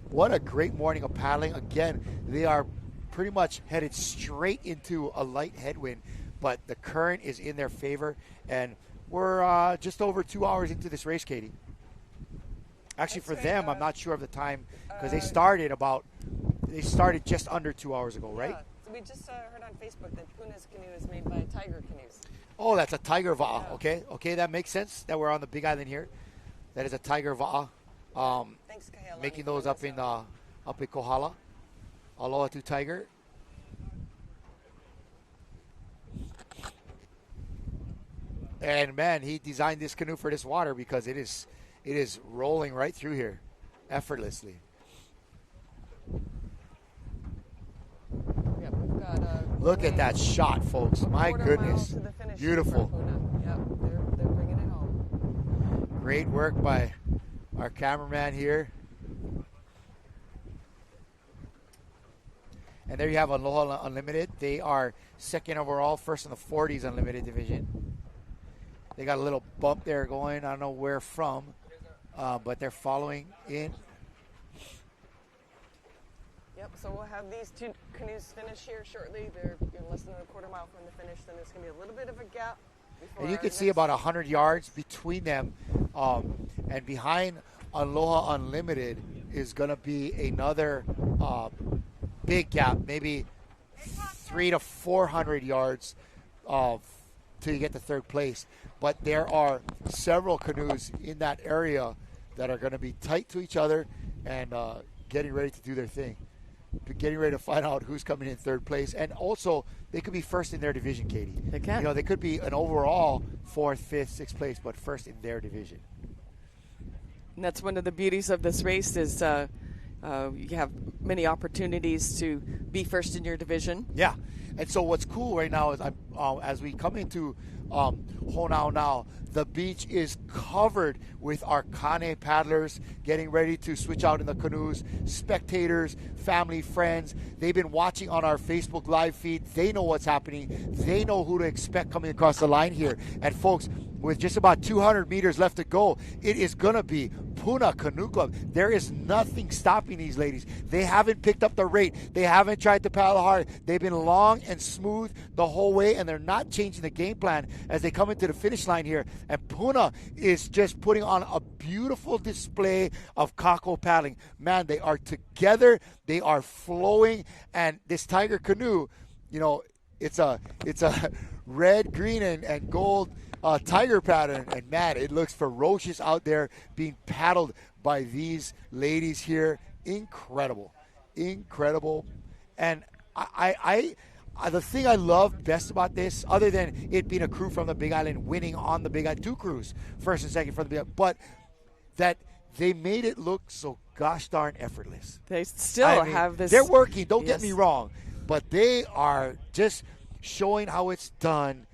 what a great morning of paddling. Again, they are pretty much headed straight into a light headwind. But the current is in their favor. And we're just over 2 hours into this race, Katie. Actually, for them, I'm not sure of the time because they started just under 2 hours ago, right? Yeah. So we just heard on Facebook that Puna's canoe is made by Tiger Canoes. Oh, that's a Tiger Va'a. Yeah. Okay, that makes sense that we're on the Big Island here. That is a Tiger Va'a. Thanks, Kahelani, Making those up in Kohala. Aloha to Tiger. And man, he designed this canoe for this water because it is rolling right through here, effortlessly. Yep, we've got Look at that shot, folks! My goodness, beautiful. Yep, they're bringing it home. Great work by our cameraman here. And there you have Aloha Unlimited. They are second overall, first in the 40s Unlimited division. They got a little bump there going. I don't know where from, but they're following in. Yep, so we'll have these two canoes finish here shortly. They're less than a quarter mile from the finish, then there's going to be a little bit of a gap. And you can see about 100 yards between them. And behind Aloha Unlimited is going to be another big gap, maybe 300 to 400 yards till you get to third place. But there are several canoes in that area that are going to be tight to each other and getting ready to do their thing. Getting ready to find out who's coming in third place. And also, they could be first in their division, Katie. They can. They could be an overall 4th, 5th, 6th place, but first in their division. And that's one of the beauties of this race is you have many opportunities to be first in your division. Yeah, and so what's cool right now is as we come into Honaunau, the beach is covered with our Canoe paddlers getting ready to switch out in the canoes, spectators, family, friends. They've been watching on our Facebook live feed. They know what's happening. They know who to expect coming across the line here. And folks, with just about 200 meters left to go, it is going to be Puna Canoe Club. There is nothing stopping these ladies. They haven't picked up the rate. They haven't tried to paddle hard. They've been long and smooth the whole way, and they're not changing the game plan as they come into the finish line here. And Puna is just putting on a beautiful display of kako paddling. Man, they are together. They are flowing. And this Tiger Canoe, you know, it's a red, green, and gold tiger pattern, and man, it looks ferocious out there being paddled by these ladies here. Incredible. And I the thing I love best about this, other than it being a crew from the Big Island winning on the Big Island, 2 crews, first and second from the Big Island, but that they made it look so gosh darn effortless. They still have this. They're working, don't get me wrong, but they are just showing how it's done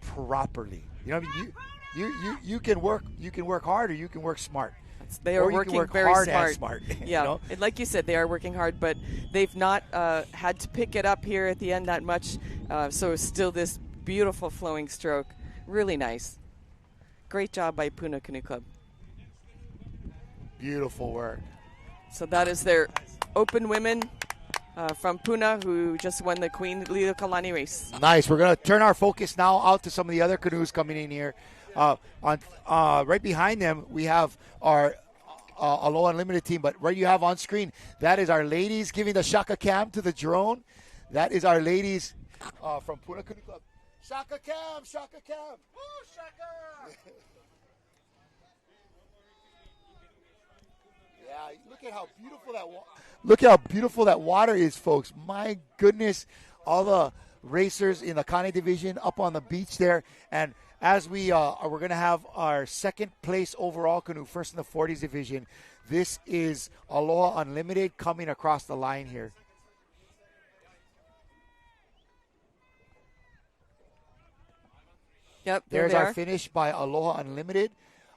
properly. You know what I mean? You can work hard, or you can work smart. They are working very smart. Yeah, You know? and like you said, they are working hard, but they've not had to pick it up here at the end that much. So it's still this beautiful flowing stroke. Really nice. Great job by Puna Canoe Club. Beautiful work. So that is their open women from Puna, who just won the Queen Lili'uokalani race. Nice. We're going to turn our focus now out to some of the other canoes coming in here. Right behind them, we have our Aloha Unlimited team, but right you have on screen, that is our ladies giving the shaka cam to the drone. That is our ladies from Puna Canoe Club. Shaka cam, shaka cam. Woo, shaka! Yeah, look at how beautiful that water is, folks. My goodness, all the racers in the Kane division up on the beach there. And as we're going to have our second place overall canoe, first in the 40s division. This is Aloha Unlimited coming across the line here. Yep, there's our finish by Aloha Unlimited.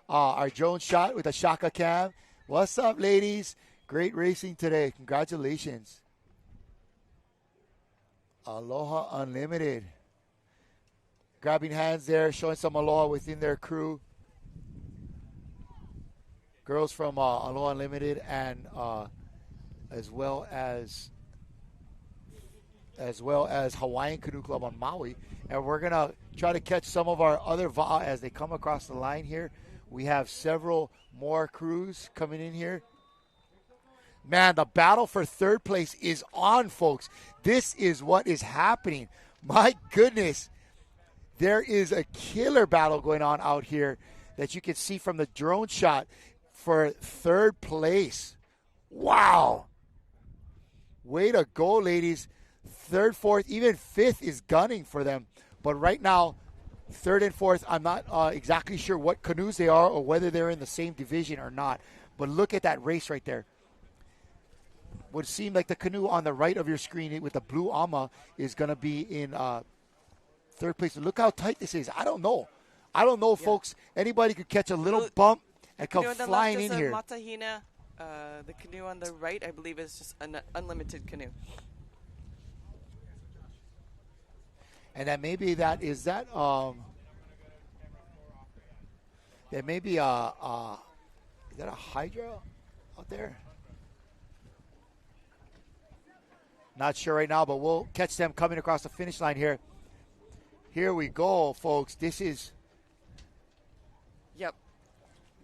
Our drone shot with a shaka cam. What's up, ladies? Great racing today. Congratulations. Aloha Unlimited. Grabbing hands there, showing some aloha within their crew. Girls from Aloha Unlimited, and as well as Hawaiian Canoe Club on Maui. And we're going to try to catch some of our other va'a as they come across the line here. We have several more crews coming in here. Man, the battle for third place is on, folks. This is what is happening. My goodness. There is a killer battle going on out here that you can see from the drone shot for third place. Wow. Way to go, ladies. Third, fourth, even fifth is gunning for them. But right now, third and fourth, I'm not exactly sure what canoes they are or whether they're in the same division or not. But look at that race right there. Would seem like the canoe on the right of your screen with the blue ama is going to be in third place. Look how tight this is. I don't know, folks. Anybody could catch a little bump and come flying in here. Matahina. The canoe on the right, I believe, is just an unlimited canoe. And then maybe that is that. There may be is that a Hydra out there? Not sure right now, but we'll catch them coming across the finish line here. Here we go, folks. This is. Yep.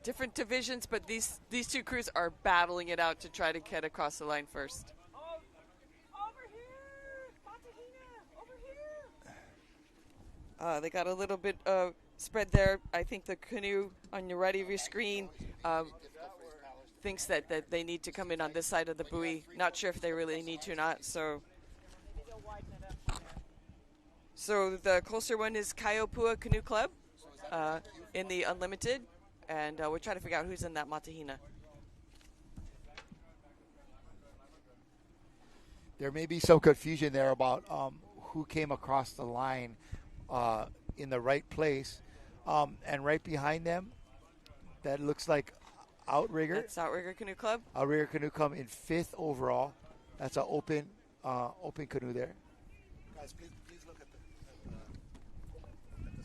Different divisions, but these two crews are battling it out to try to get across the line first. Over here! Matahina! Over here! They got a little bit spread there. I think the canoe on your right of your screen thinks that they need to come in on this side of the buoy. Not sure if they really need to or not. So the closer one is Kaiopua Canoe Club in the Unlimited. And we're trying to figure out who's in that Matahina. there may be some confusion there about who came across the line in the right place. And right behind them, that looks like Outrigger. That's Outrigger Canoe Club. Outrigger Canoe come in 5th overall. That's an open canoe there. Guys, please look at the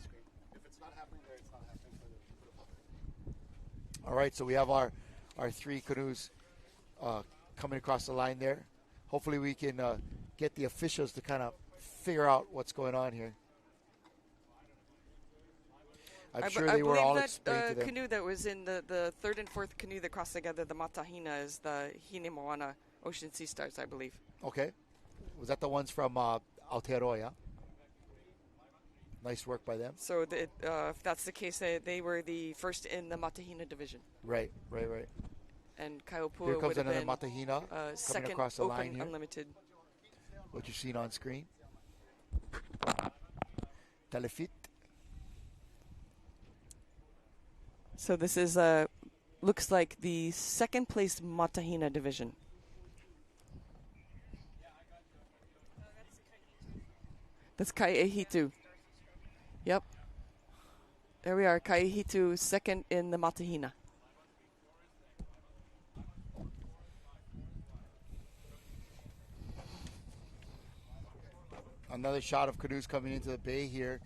screen. If it's not happening there, it's not happening for the public. All right, so we have our 3 canoes coming across the line there. Hopefully we can get the officials to kind of figure out what's going on here. I'm sure they were all explained to them. Canoe that was in the 3rd and 4th canoe that crossed together, the Matahina, is the Hinemoana Ocean Sea Stars, I believe. Okay. Was that the ones from Aotearoa? Nice work by them. So if that's the case, they were the first in the Matahina division. Right. And Kaiopua Here comes would have another been Matahina coming second across the open line here. unlimited. What you've seen on screen. Telefit. So this is looks like the 2nd place Matahina division. That's Kaihitu. Yep. There we are, Kaihitu 2nd in the Matahina. Another shot of canoes coming into the bay here.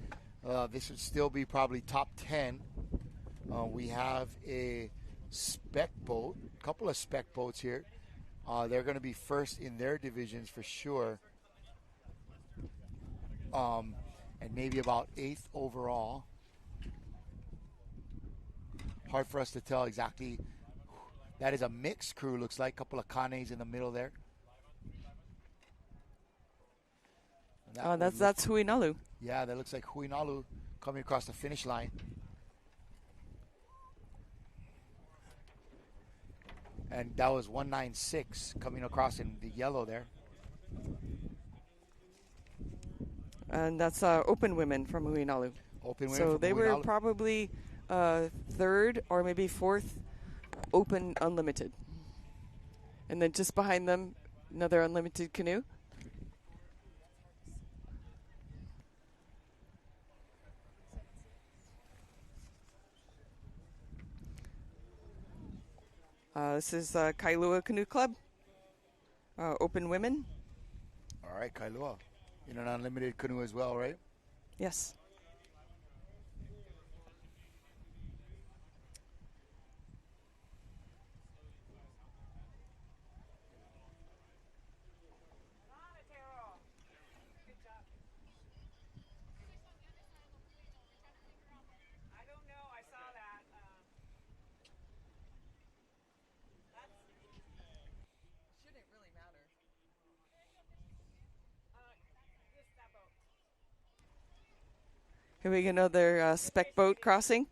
This would still be probably top 10. We have a spec boat, a couple of spec boats here. They're going to be first in their divisions for sure. And maybe about 8th overall. Hard for us to tell exactly. That is a mixed crew, looks like. A couple of Kanes in the middle there. That's Huinalu. Yeah, that looks like Huinalu coming across the finish line. And that was 196 coming across in the yellow there. And that's Open Women from Huinalu. Open Women so from they Huinalu. were probably 3rd or maybe 4th Open Unlimited. And then just behind them, another Unlimited canoe. This is Kailua Canoe Club, Open Women. All right, Kailua. In an unlimited canoe as well, right? Yes. Here we go, another spec boat crossing.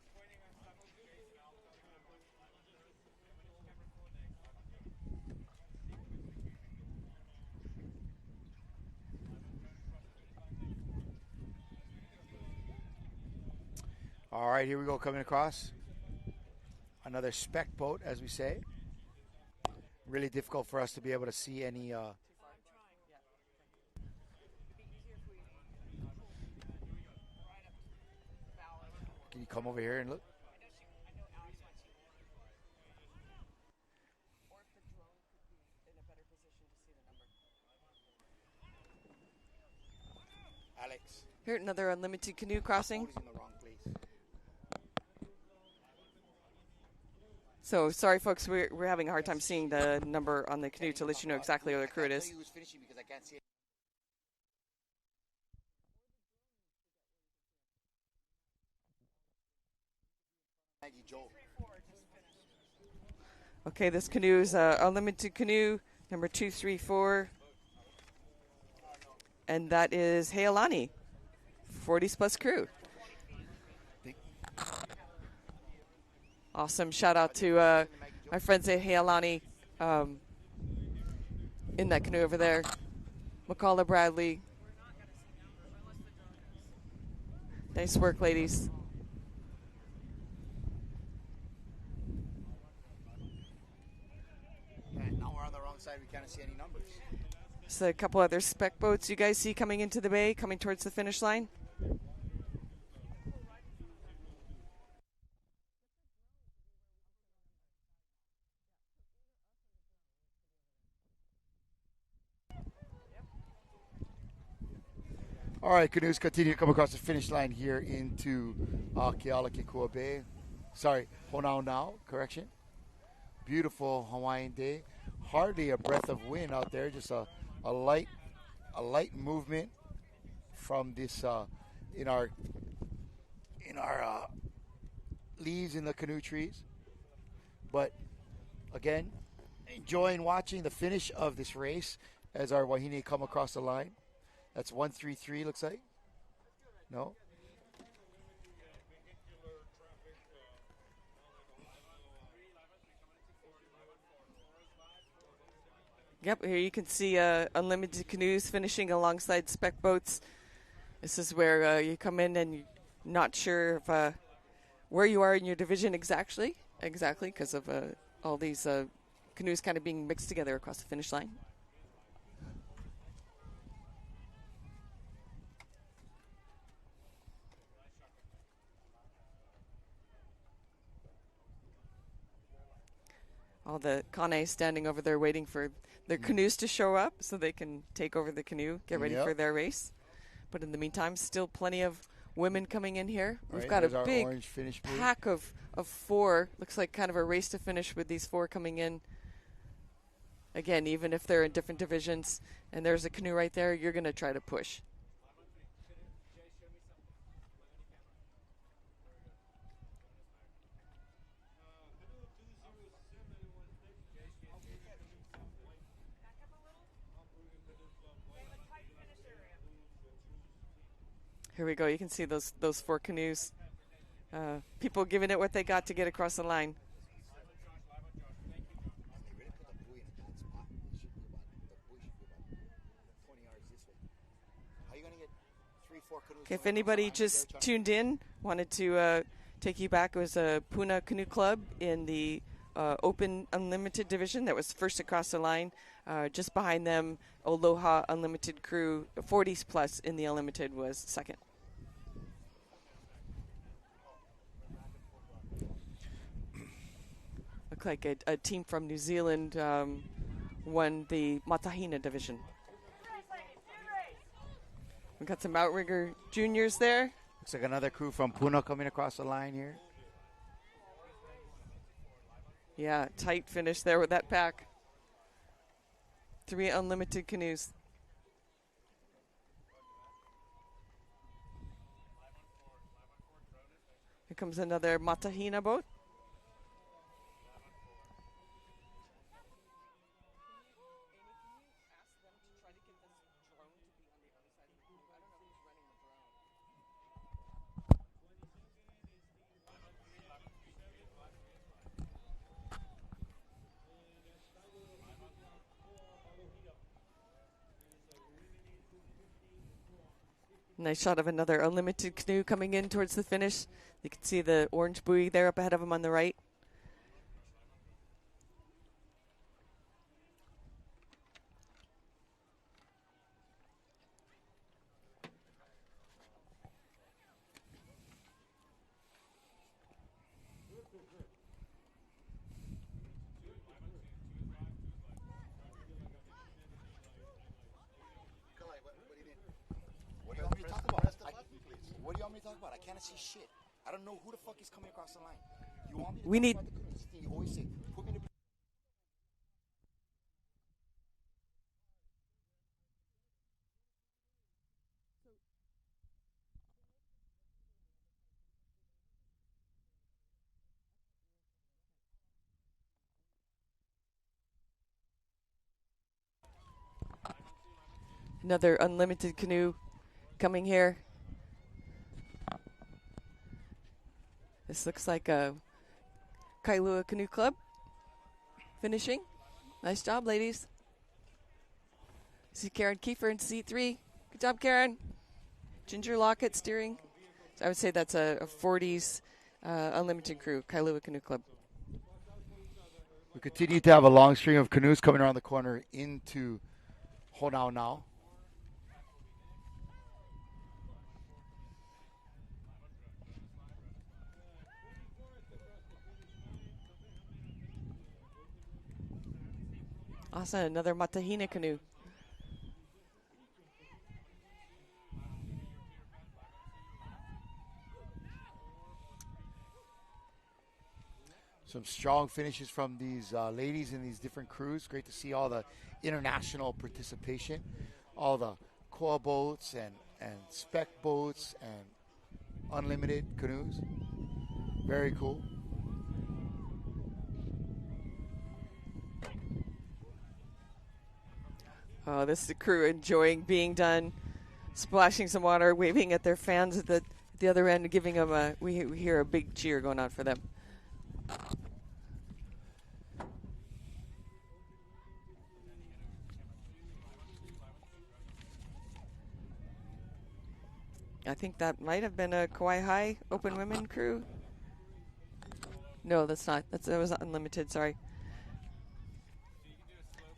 All right, here we go, coming across. Another spec boat, as we say. Really difficult for us to be able to see any... Can you come over here and look? Alex. Here, another unlimited canoe crossing. Phone is in the wrong place. So sorry, folks, we're having a hard time seeing the number on the canoe to let you know exactly where the crew it is. Who's finishing because I can't see it. Okay, this canoe is unlimited canoe number 234, and that is Heilani, 40s plus crew. Awesome! Shout out to my friends at Heilani in that canoe over there, McCullough, Bradley. Nice work, ladies. And now we're on the wrong side. We can't see any numbers. So a couple other spec boats you guys see coming into the bay, coming towards the finish line. All right, canoes continue to come across the finish line here into Kealakekua Bay. Sorry, Honaunau, correction. Beautiful Hawaiian day. Hardly a breath of wind out there, just a light movement from this in our leaves in the canoe trees. But again, enjoying watching the finish of this race as our wahine come across the line. That's 133, looks like. No? Yep, here you can see unlimited canoes finishing alongside spec boats. This is where you come in and you're not sure if, where you are in your division exactly, because of all these canoes kind of being mixed together across the finish line. All the Canoe standing over there waiting for their canoes to show up so they can take over the canoe, get ready for their race. But in the meantime, still plenty of women coming in here. We've got a big pack of 4. Looks like kind of a race to finish with these 4 coming in. Again, even if they're in different divisions and there's a canoe right there, you're going to try to push. Here we go. You can see those 4 canoes. People giving it what they got to get across the line. Okay, if anybody just tuned in, wanted to take you back, it was a Puna Canoe Club in the Open Unlimited division that was first across the line. Just behind them, Aloha Unlimited Crew, 40s plus in the Unlimited, was second. Look like a team from New Zealand won the Matahina division. We got some outrigger juniors there. Looks like another crew from Puna coming across the line here. Yeah, tight finish there with that pack. 3 unlimited canoes. Here comes another Matahina boat. Nice shot of another unlimited canoe coming in towards the finish. You can see the orange buoy there up ahead of him on the right. What do you want me to talk about? I can't see shit. I don't know who the fuck is coming across the line. You want me to we need. about the canoes? You always say, put me in the. Another unlimited canoe coming here. This looks like a Kailua Canoe Club finishing. Nice job, ladies. See Karen Kiefer in seat 3. Good job, Karen. Ginger Lockett steering. So I would say that's a 40s unlimited crew, Kailua Canoe Club. We continue to have a long string of canoes coming around the corner into Honaunau. Awesome, another Matahina canoe. Some strong finishes from these ladies in these different crews. Great to see all the international participation, all the koa boats and spec boats and unlimited canoes. Very cool. Oh, this is the crew enjoying being done, splashing some water, waving at their fans at the other end, giving them we hear a big cheer going on for them. I think that might have been a Kauai High Open Women crew. No, that's not. That was unlimited. Sorry.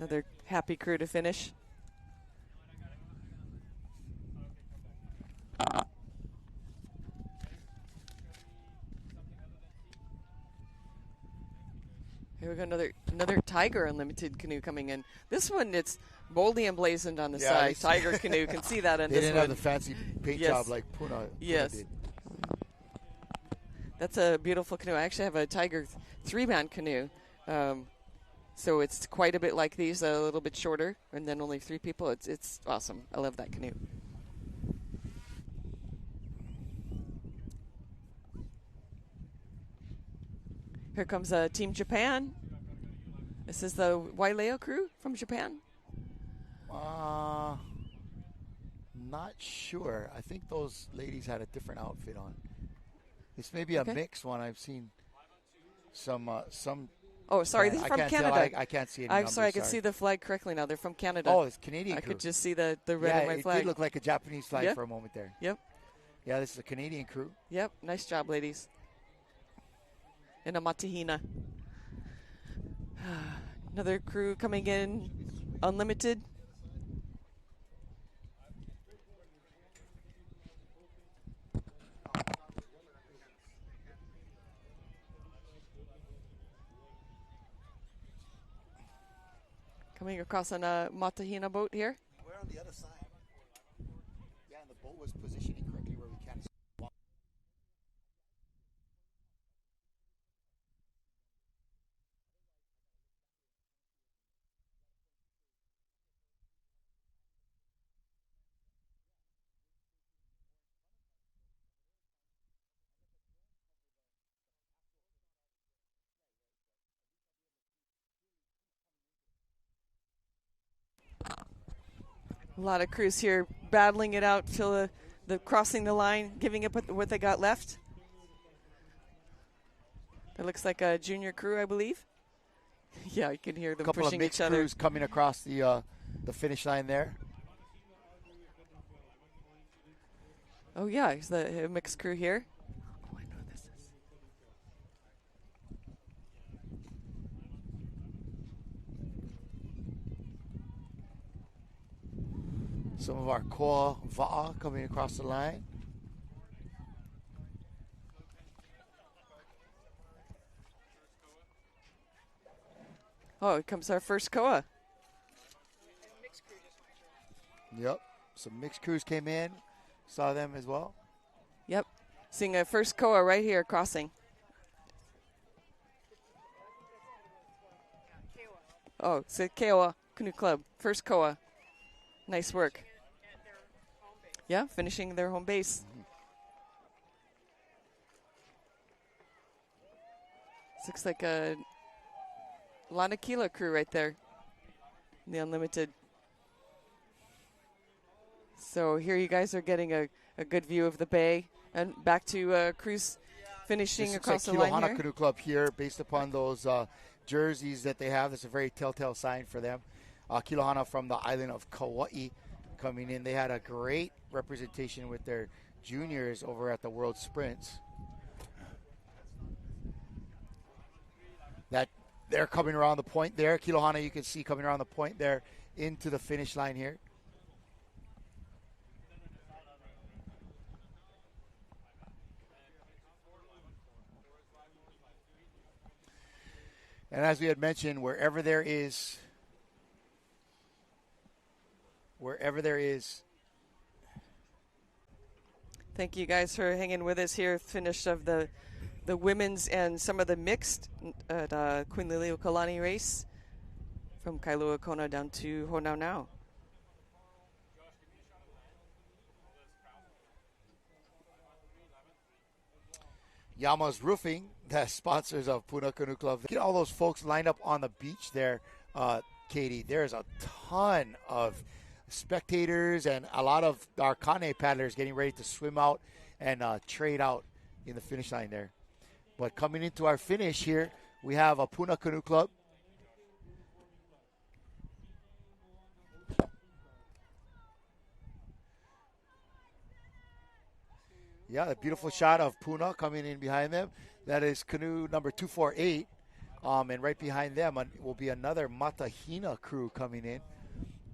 Another happy crew to finish. Here we go, another Tiger Unlimited canoe coming in. This one, it's boldly emblazoned on the side. Tiger canoe, can see that in they this didn't one. have the fancy paint job like Puna did. That's a beautiful canoe. I actually have a Tiger 3-man canoe. So it's quite a bit like these, a little bit shorter, and then only 3 people. It's awesome. I love that canoe. Here comes Team Japan. This is the Wailea crew from Japan. Not sure. I think those ladies had a different outfit on. This may be a mixed one. I've seen some. Oh, sorry, they're from Canada. I can't see any I'm numbers, sorry, I can see the flag correctly now. They're from Canada. Oh, it's Canadian I crew. could just see the red and white flag. It did look like a Japanese flag for a moment there. Yep. Yeah, this is a Canadian crew. Yep, nice job, ladies. In a Matahina. Another crew coming in, unlimited. Coming across on a Matahina boat here. We're on the other side. Yeah, and the boat was positioning correctly where we can't. A lot of crews here battling it out till the crossing the line, giving up what they got left. That looks like a junior crew, I believe. Yeah, you can hear them pushing each other. A couple of mixed crews coming across the finish line there. Oh yeah, it's the mixed crew here. Oh, I know this is. Some of our koa va'a coming across the line. Oh, here comes our first koa. Yep. Some mixed crews came in. Saw them as well. Yep. Seeing a first koa right here crossing. Oh, it's a Keoa Canoe Club. First koa. Nice work. Yeah, finishing their home base. This looks like a Lanakila crew right there. The Unlimited. So here you guys are getting a good view of the bay. And back to crews finishing across the line here. Lili'uokalani Canoe Club here, based upon those jerseys that they have. That's a very telltale sign for them. Kilohana from the island of Kauai coming in. They had a great representation with their juniors over at the World Sprints. That they're coming around the point there. Kilohana, you can see coming around the point there into the finish line here. And as we had mentioned, wherever there is Thank you guys for hanging with us here. Finish of the women's and some of the mixed at Queen Lili'uokalani race from Kailua Kona down to Honaunau. Yama's Roofing, the sponsors of Puna Canoe Club. Get all those folks lined up on the beach there, Katie. There's a ton of spectators and a lot of our Kane paddlers getting ready to swim out and trade out in the finish line there. But coming into our finish here, we have a Puna Canoe Club. Yeah, a beautiful shot of Puna coming in behind them. That is canoe number 248. And right behind them will be another Matahina crew coming in.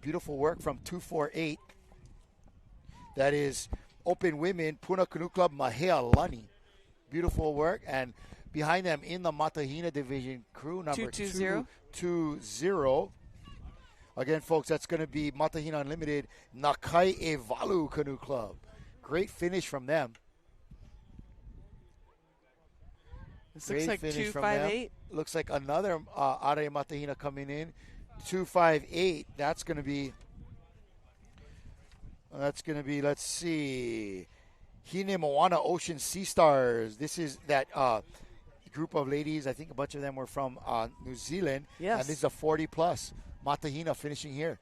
Beautiful work from 248. That is Open Women, Puna Canoe Club, Lili'uokalani. Beautiful work. And behind them in the Matahina division, crew number 220. Again, folks, that's going to be Matahina Unlimited, Nakai Evalu Canoe Club. Great finish from them. This looks like 258. Looks like another Are Matahina coming in. 258. That's going to be, let's see, Hine Moana Ocean Sea Stars. This is that group of ladies. I think a bunch of them were from New Zealand. Yes. And this is a 40-plus. Matahina finishing here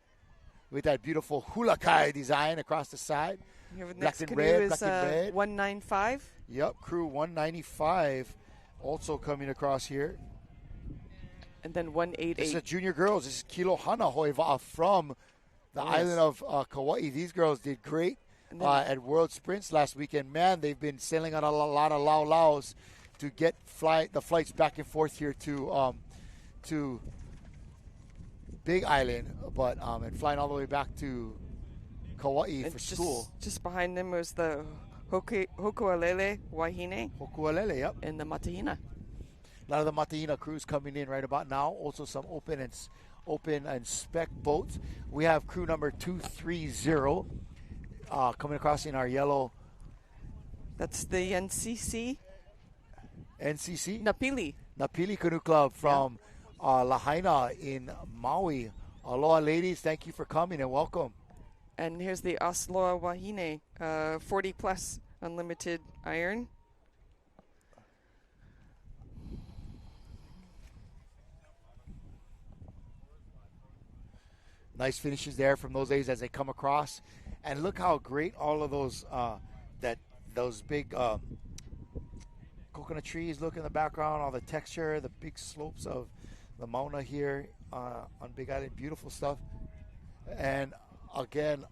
with that beautiful hula kai design across the side. Here with Black next and canoe red, is black and red. 195. Yep, crew 195 also coming across here. And then 188. This is junior girls. This is Kilo Hana Hoiva from the island of Kauai. These girls did great at World Sprints last weekend. Man, they've been sailing on a lot of Lau-Laus to get the flights back and forth here to Big Island, but and flying all the way back to Kauai for school. Just behind them was the Hokualele Wahine. Hokualele, yep. And the Matahina. A lot of the Matahina crews coming in right about now. Also some open and spec boats. We have crew number 230 coming across in our yellow. That's the NCC? Napili Canoe Club from Lahaina in Maui. Aloha, ladies. Thank you for coming and welcome. And here's the Osloa Wahine, 40-plus unlimited iron. Nice finishes there from those ladies as they come across. And look how great all of those those big coconut trees look in the background, all the texture, the big slopes of the Mauna here on Big Island. Beautiful stuff. And again,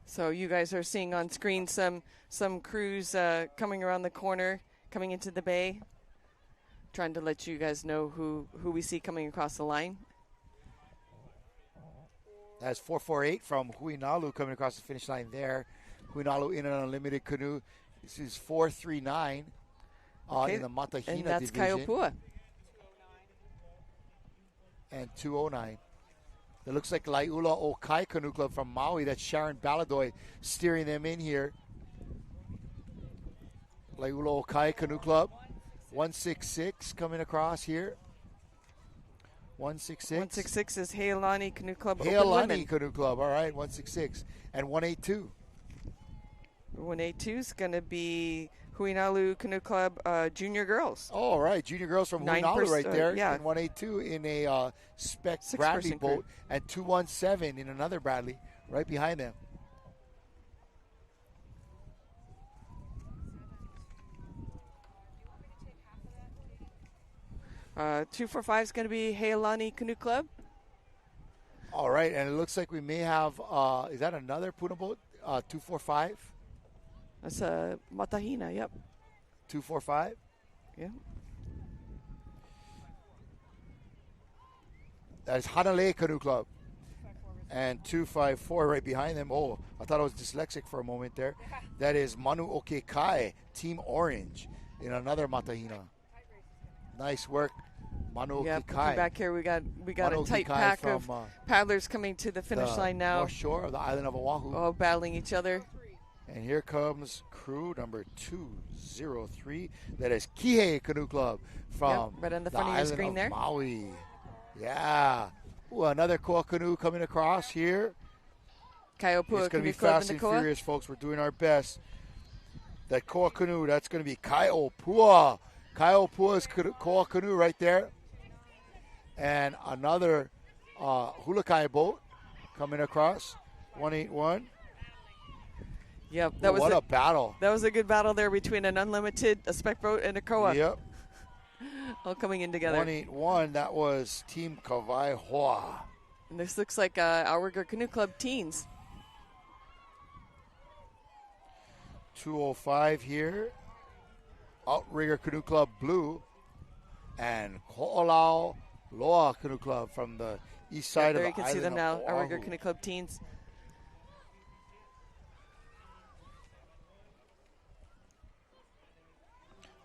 so you guys are seeing on screen some crews coming around the corner, coming into the bay, trying to let you guys know who we see coming across the line. That's 448 from Honaunau coming across the finish line there. Honaunau in an unlimited canoe. This is 439 in the Matahina and that's division. Kaiopua. And 209. It looks like Lili'uokalani Canoe Club from Maui. That's Sharon Baladoy steering them in here. Lili'uokalani Canoe Club. 166 coming across here. 166. 166 is Heialani Canoe Club. Heialani Canoe Club. All right, 166. And 182. 182 is going to be Honaunau Canoe Club Junior Girls. Oh, all right. Junior Girls from Honaunau right there. Yeah. And 182 in a spec Bradley boat. And 217 in another Bradley right behind them. Uh, 245 is going to be Heialani Canoe Club. All right, and it looks like we may have, is that another Puna boat? 245? That's a Matahina, yep. 245. Yeah. That is Honaunau Canoe Club. And 254 right behind them. Oh, I thought I was dyslexic for a moment there. That is Lili'uokalani Kai, Team Orange, in another Matahina. Nice work, Lili'uokalani Yeah, Kai. back here we got a Lili'uokalani tight Kai pack from, of paddlers coming to the finish line now. North Shore of the island of Oahu. Oh, battling each other. And here comes crew number 203. That is Kihei Canoe Club from right on the front of your island screen of there. Maui. Yeah. Ooh, another koa canoe coming across here. Kaiopua It's going to be Canoe Club fast in and the koa. furious, folks. We're doing our best. That koa canoe, that's going to be Kaiopua. Kaiopua's koa canoe right there. And another hulakai boat coming across. 181. Yep, that was what a battle. That was a good battle there between an unlimited, a spec boat, and a koa. Yep. All coming in together. 181, that was Team Kawai Hoa. And this looks like Outrigger Canoe Club teens. 205 here. Outrigger Canoe Club Blue. And Ho'olau Loa Canoe Club from the east side there of you the can see them now, island of Outrigger Oahu. Canoe Club teens.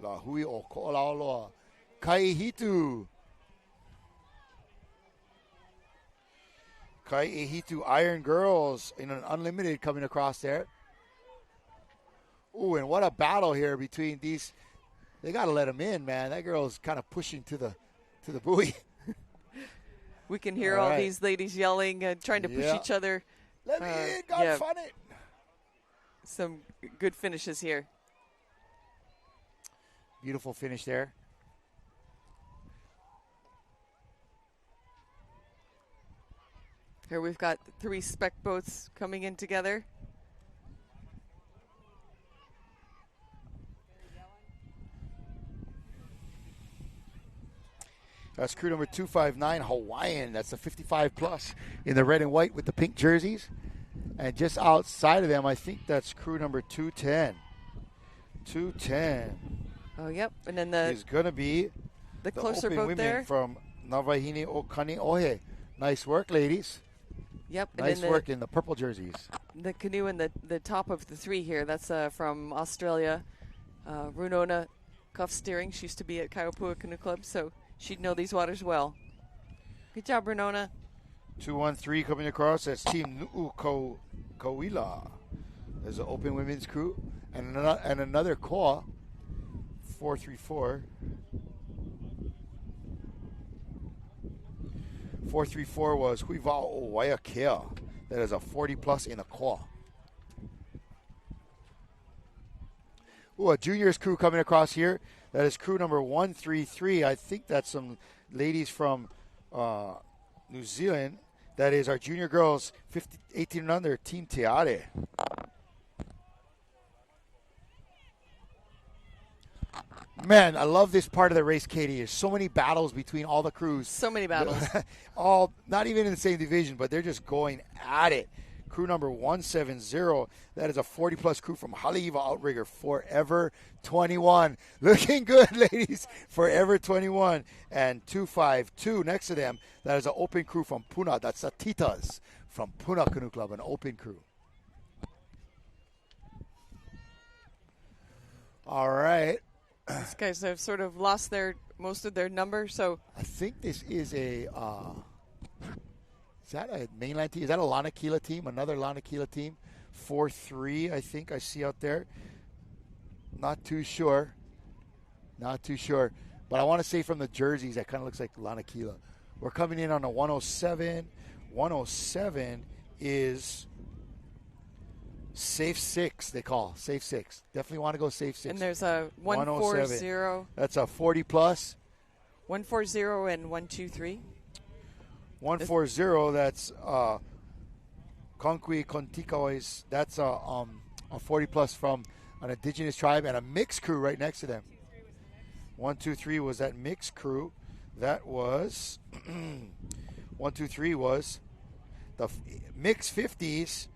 La hui o Ho'olau Loa. Kaihitu. Kaihitu Iron Girls in an unlimited coming across there. Ooh, and what a battle here between these. They got to let them in, man. That girl's kind of pushing to the buoy. We can hear all these ladies yelling and trying to push each other. Let me in, God fun it. Some good finishes here. Beautiful finish there. Here we've got 3 spec boats coming in together. That's crew number 259, Hawaiian. That's the 55 plus in the red and white with the pink jerseys. And just outside of them, I think that's crew number 210. 210. Oh, yep. And then is going to be the closer open boat women there from Nawahine Okani Ohe. Nice work, ladies. Yep. Nice work in the purple jerseys. The canoe in the top of the 3 here. That's from Australia. Runona Cuff Steering. She used to be at Kaiopua Canoe Club, so she'd know these waters well. Good job, Runona. 213 coming across. That's Team Nu'uko'ila. There's an open women's crew. And another koa. 434. 434 was Huiva'o Waiakea. That is a 40 plus in a koa. Ooh, a juniors crew coming across here. That is crew number 133. I think that's some ladies from New Zealand. That is our junior girls, 18 and under, Team Teare. Man, I love this part of the race, Katie. There's so many battles between all the crews. So many battles. All not even in the same division, but they're just going at it. Crew number 170. That is a 40-plus crew from Haleiwa Outrigger, Forever 21. Looking good, ladies. Forever 21. And 252 next to them. That is an open crew from Puna. That's the Titas from Puna Canoe Club, an open crew. All right. These guys have sort of lost most of their number, so I think this is a is that a mainland team? Is that a Lanakila team? Another Lanakila team? 4-3, I think I see out there. Not too sure. But I want to say from the jerseys, that kind of looks like Lanakila. We're coming in on a 107. 107 is Safe 6, they call. Safe 6. Definitely want to go Safe 6. And there's a 140. That's a 40 plus. 140 and 123. 140, that's Konkwi Kontikawais. That's a 40 plus from an indigenous tribe and a mixed crew right next to them. 123 was that mixed crew. That was 123 was the mixed 50s.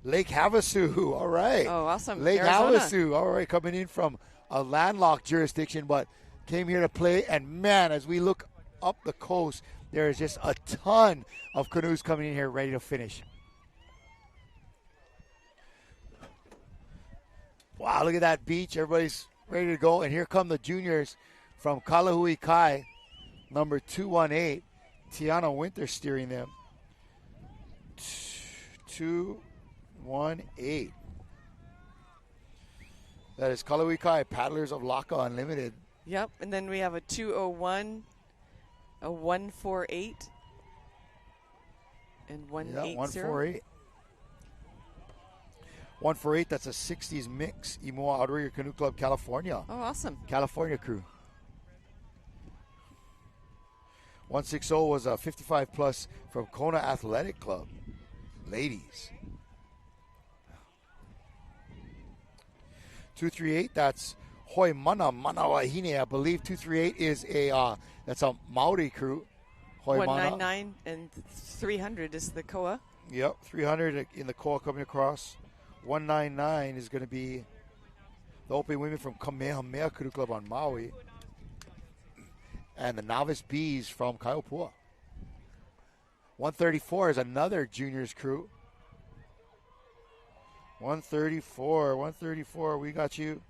Lake Havasu. All right. Oh, awesome. Lake Arizona. Havasu. All right, coming in from a landlocked jurisdiction, but came here to play. And, man, as we look up the coast, there is just a ton of canoes coming in here ready to finish. Wow, look at that beach. Everybody's ready to go. And here come the juniors from Kalahui Kai, number 218. Tiana Winter steering them. 218. That is Kalahui Kai, Paddlers of Laka Unlimited. Yep, and then we have a 201, a 148, and 180. Yeah, 148. 148, that's a 60s mix. Imoa Outrigger Canoe Club, California. Oh, awesome. California crew. 160 was a 55 plus from Kona Athletic Club. Ladies. 238, that's Hoi Mana Manawahine. I believe 238 is that's a Maori crew. Hoi Mana. 199 and 300 is the Koa. Yep, 300 in the Koa coming across. 199 is going to be the Open Women from Kamehameha Canoe Club on Maui. And the Novice Bees from Kaiopua. 134 is another juniors crew. 134, we got you.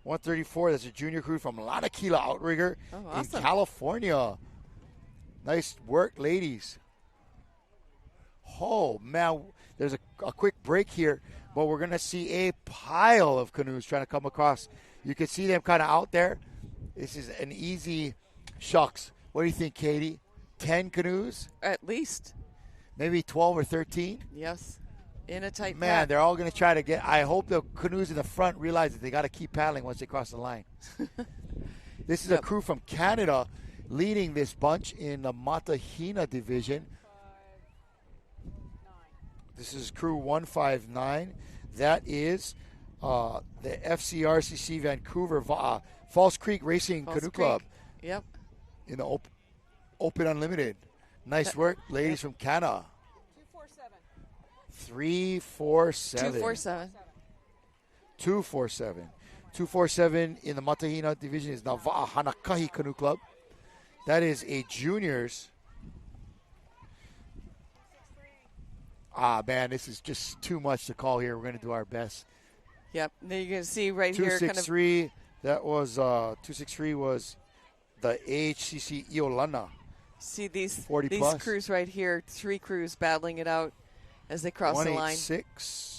134, that's a junior crew from Lanakila Outrigger in California. Nice work, ladies. Oh, man, there's a quick break here, but we're going to see a pile of canoes trying to come across. You can see them kind of out there. This is an easy shucks. What do you think, Katie? 10 canoes? At least. Maybe 12 or 13? Yes. In a tight Man, pack. they're all going to try to get. I hope the canoes in the front realize that they got to keep paddling once they cross the line. This is a crew from Canada leading this bunch in the Matahina division. This is crew 159. That is the FCRCC Vancouver Falls Creek Racing Canoe Club. Yep. In the Open Unlimited. Nice work, ladies from Canada. 347. 247. 247. 247 in the Matahina division is Nava'a Hanakahi Canoe Club. That is a juniors. Man, this is just too much to call here. We're going to do our best. Yep. Then you're going to see right here. 263. That was 263 was the AHCC Iolana. See these 40 these plus. crews right here. 3 crews battling it out as they cross the line. 186.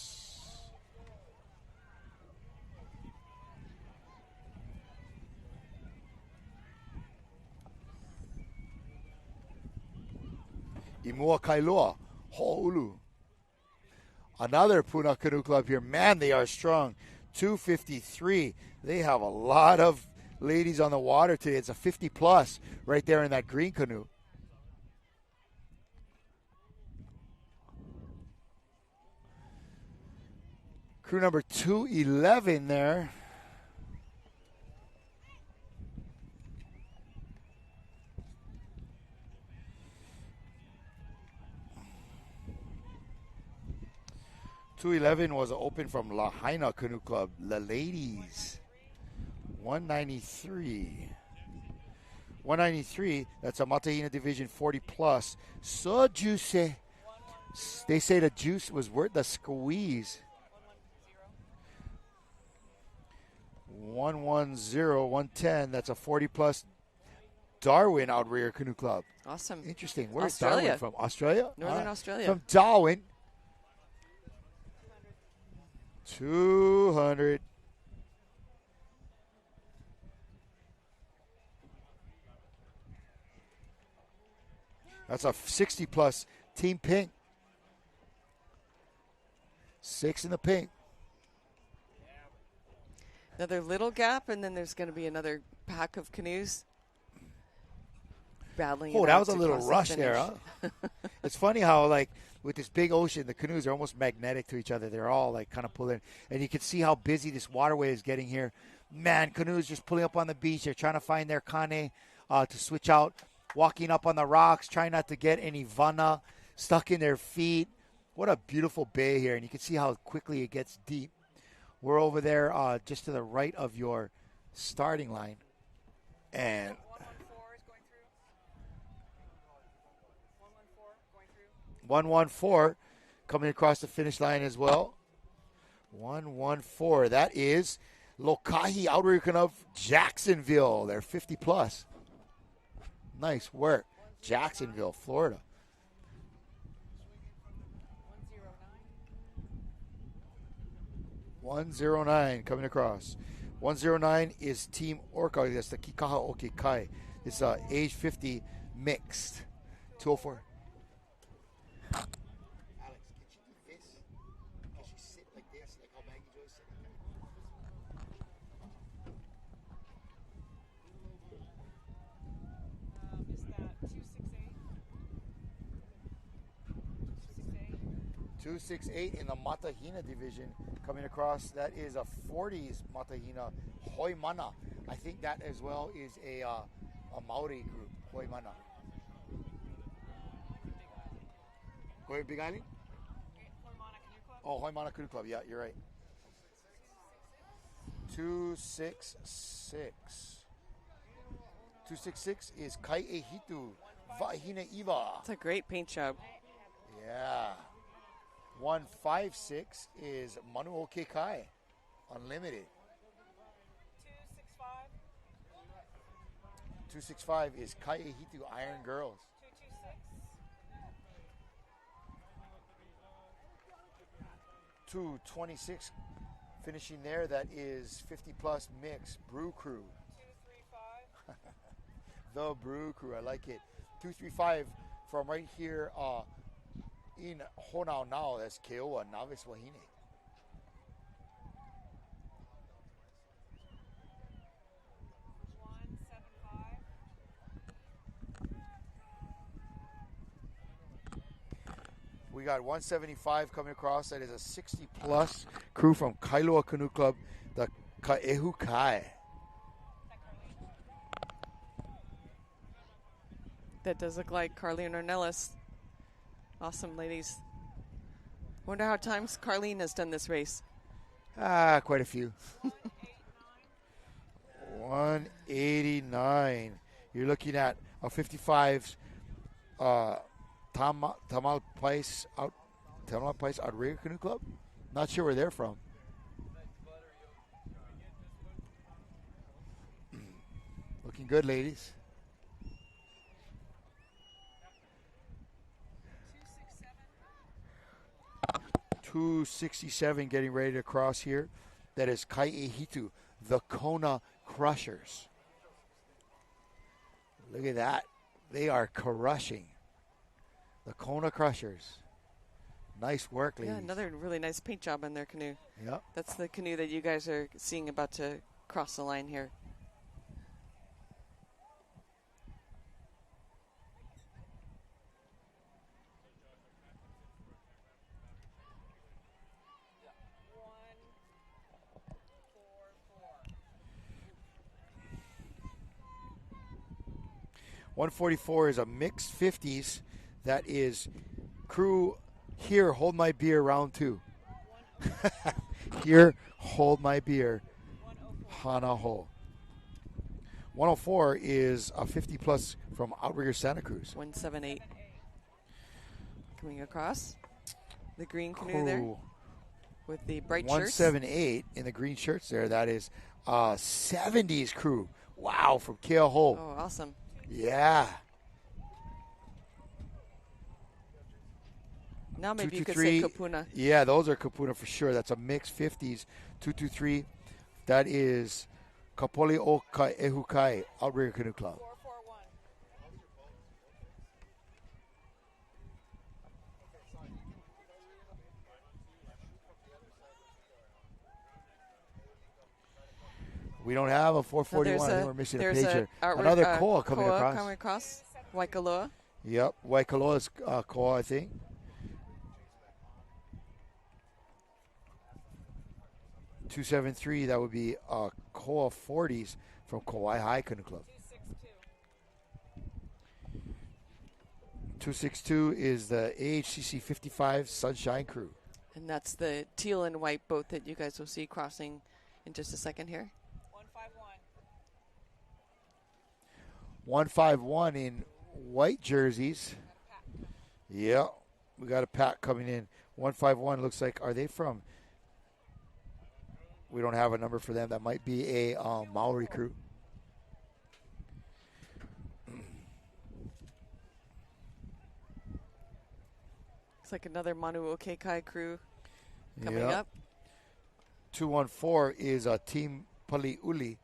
Imua Kailua, Ho'ulu. Another Puna Canoe Club here. Man, they are strong. 253. They have a lot of ladies on the water today. It's a 50 plus right there in that green canoe. Crew number 211 there. .211 was open from Lahaina Canoe Club. The ladies. 193. 193, that's a Matahina Division 40 plus. So juicy. They say the juice was worth the squeeze. 110, 110, that's a 40 plus Darwin Outrigger Canoe Club. Awesome. Interesting. Where's Australia. Darwin from? Australia? Northern Australia. From Darwin. 200. That's a 60 plus Team Pink. 6 in the pink. Another little gap, and then there's going to be another pack of canoes battling. Oh, it that out was a to little cross the rush there, finish. huh? It's funny how, like, with this big ocean, the canoes are almost magnetic to each other. They're all, like, kind of pulling. And you can see how busy this waterway is getting here. Man, canoes just pulling up on the beach. They're trying to find their kane to switch out, walking up on the rocks, trying not to get any vana stuck in their feet. What a beautiful bay here, and you can see how quickly it gets deep. We're over there just to the right of your starting line. And 114 is going through. 114 going through. 114 coming across the finish line as well. 114. That is Lokahi Outrigger of Jacksonville. They're 50 plus. Nice work. Jacksonville, Florida. 109 coming across. 109 is Team Orca. That's the Kikaha Okikai. It's age 50 mixed. 204. Alex, can she do this? Can she sit like this, like how Maggie Joyce sit? Is that 268? 268 in the Matahina division coming across. That is a 40s Matahina Hoimana. I think that as well is a Maori group, Hoimana. Go ahead, Big Island? Oh, Hoimana Canoe Club. Yeah, you're right. 266. 266 is Kai Ehitu Vahina Iva. It's a great paint job. Yeah. 156 is Manu Okekai, Unlimited. 265. 265 is Kai Ehitu Iron Girls. 226 finishing there. That is 50 plus mix Brew Crew. 235. The Brew Crew. I like it. 235 from right here in Honaunau. That's Keoa Navis Wahine. 175. We got 175 coming across. That is a 60 plus crew from Kailua Canoe Club, the Kaehu Kai. That does look like Carlene Ornelas. Awesome, ladies. Wonder how times Carlene has done this race. Quite a few. 189. You're looking at a 55's Tamal Place Outrigger Canoe Club. Not sure where they're from. Looking good, ladies. 267 getting ready to cross here. That is Kai Ehitu, the Kona Crushers. Look at that. They are crushing. The Kona Crushers. Nice work, ladies. Yeah, another really nice paint job on their canoe. Yep. That's the canoe that you guys are seeing about to cross the line here. .144 is a mixed 50s. That is crew here, hold my beer, round 2. Here, hold my beer, Hanaho. 104 is a 50 plus from Outrigger Santa Cruz. 178. Coming across the green canoe there with the bright shirts. 178 in the green shirts there. That is 70s crew. Wow, from Keoho. Oh, awesome. Yeah. Now maybe you could say Kapuna. Yeah, those are Kapuna for sure. That's a mixed 50s. 223. That is Kapoli o Ehukai Outrigger Canoe Club. 441. We don't have a 441. I think we're missing a page here. Another koa coming across. Waikoloa. Yep, Waikoloa's koa, I think. .273, that would be koa 40s from Kauai High Canoe Club. 262 is the AHCC 55 Sunshine Crew. And that's the teal and white boat that you guys will see crossing in just a second here. 151 in white jerseys. Yeah, we got a pack coming in. 151 looks like, are they from? We don't have a number for them. That might be a Maori crew. Looks like another Lili'uokalani crew coming up. 214 is a Team Pali'uli.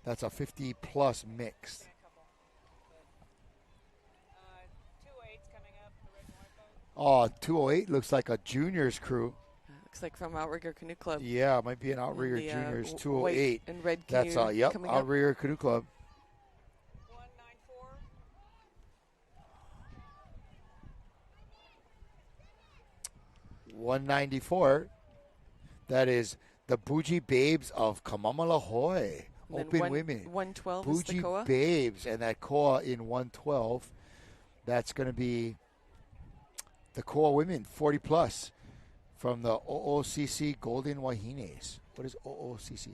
That's a 50-plus mixed. 208's coming up, the red and white boat. 208 looks like a juniors crew. Looks like from Outrigger Canoe Club. Yeah, it might be an Outrigger Juniors. 208. White and red canoe. That's Outrigger Canoe Club. 194. That is the Bougie Babes of Kamamalahoe. Open women. 112 Bougie is the koa. Babes, and that koa in 112. That's going to be the koa women, 40 plus, from the OOCC Golden Wahines. What is OOCC?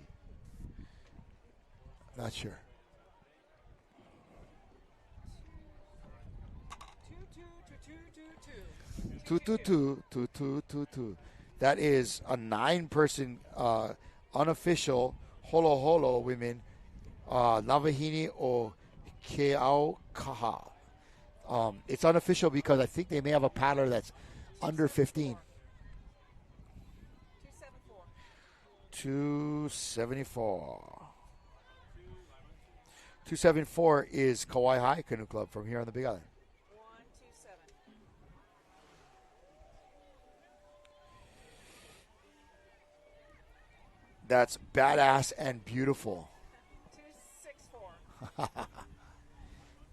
Not sure. 222. That is a 9-person unofficial holo holo women, Navahini o Keau Kaha. It's unofficial because I think they may have a paddler that's under 15. 274. 274 is Kauai High Canoe Club from here on the Big Island. 127. That's badass and beautiful. 264.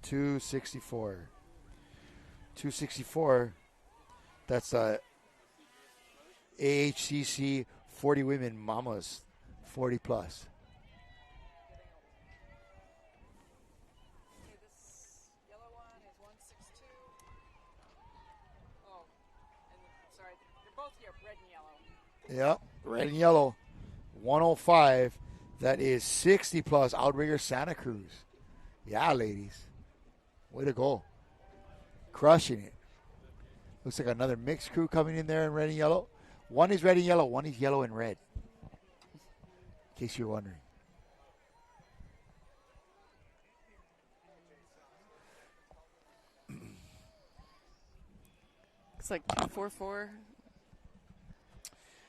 264. 264. That's AHCC 40 women mamas, 40 plus. Okay, this yellow one is 162. Oh, and sorry, they're both here, red and yellow. Yep, red and yellow. 105. That is 60 plus Outrigger Santa Cruz. Yeah, ladies. Way to go. Crushing it. Looks like another mixed crew coming in there in red and yellow. One is red and yellow. One is yellow and red. In case you're wondering. Looks like 244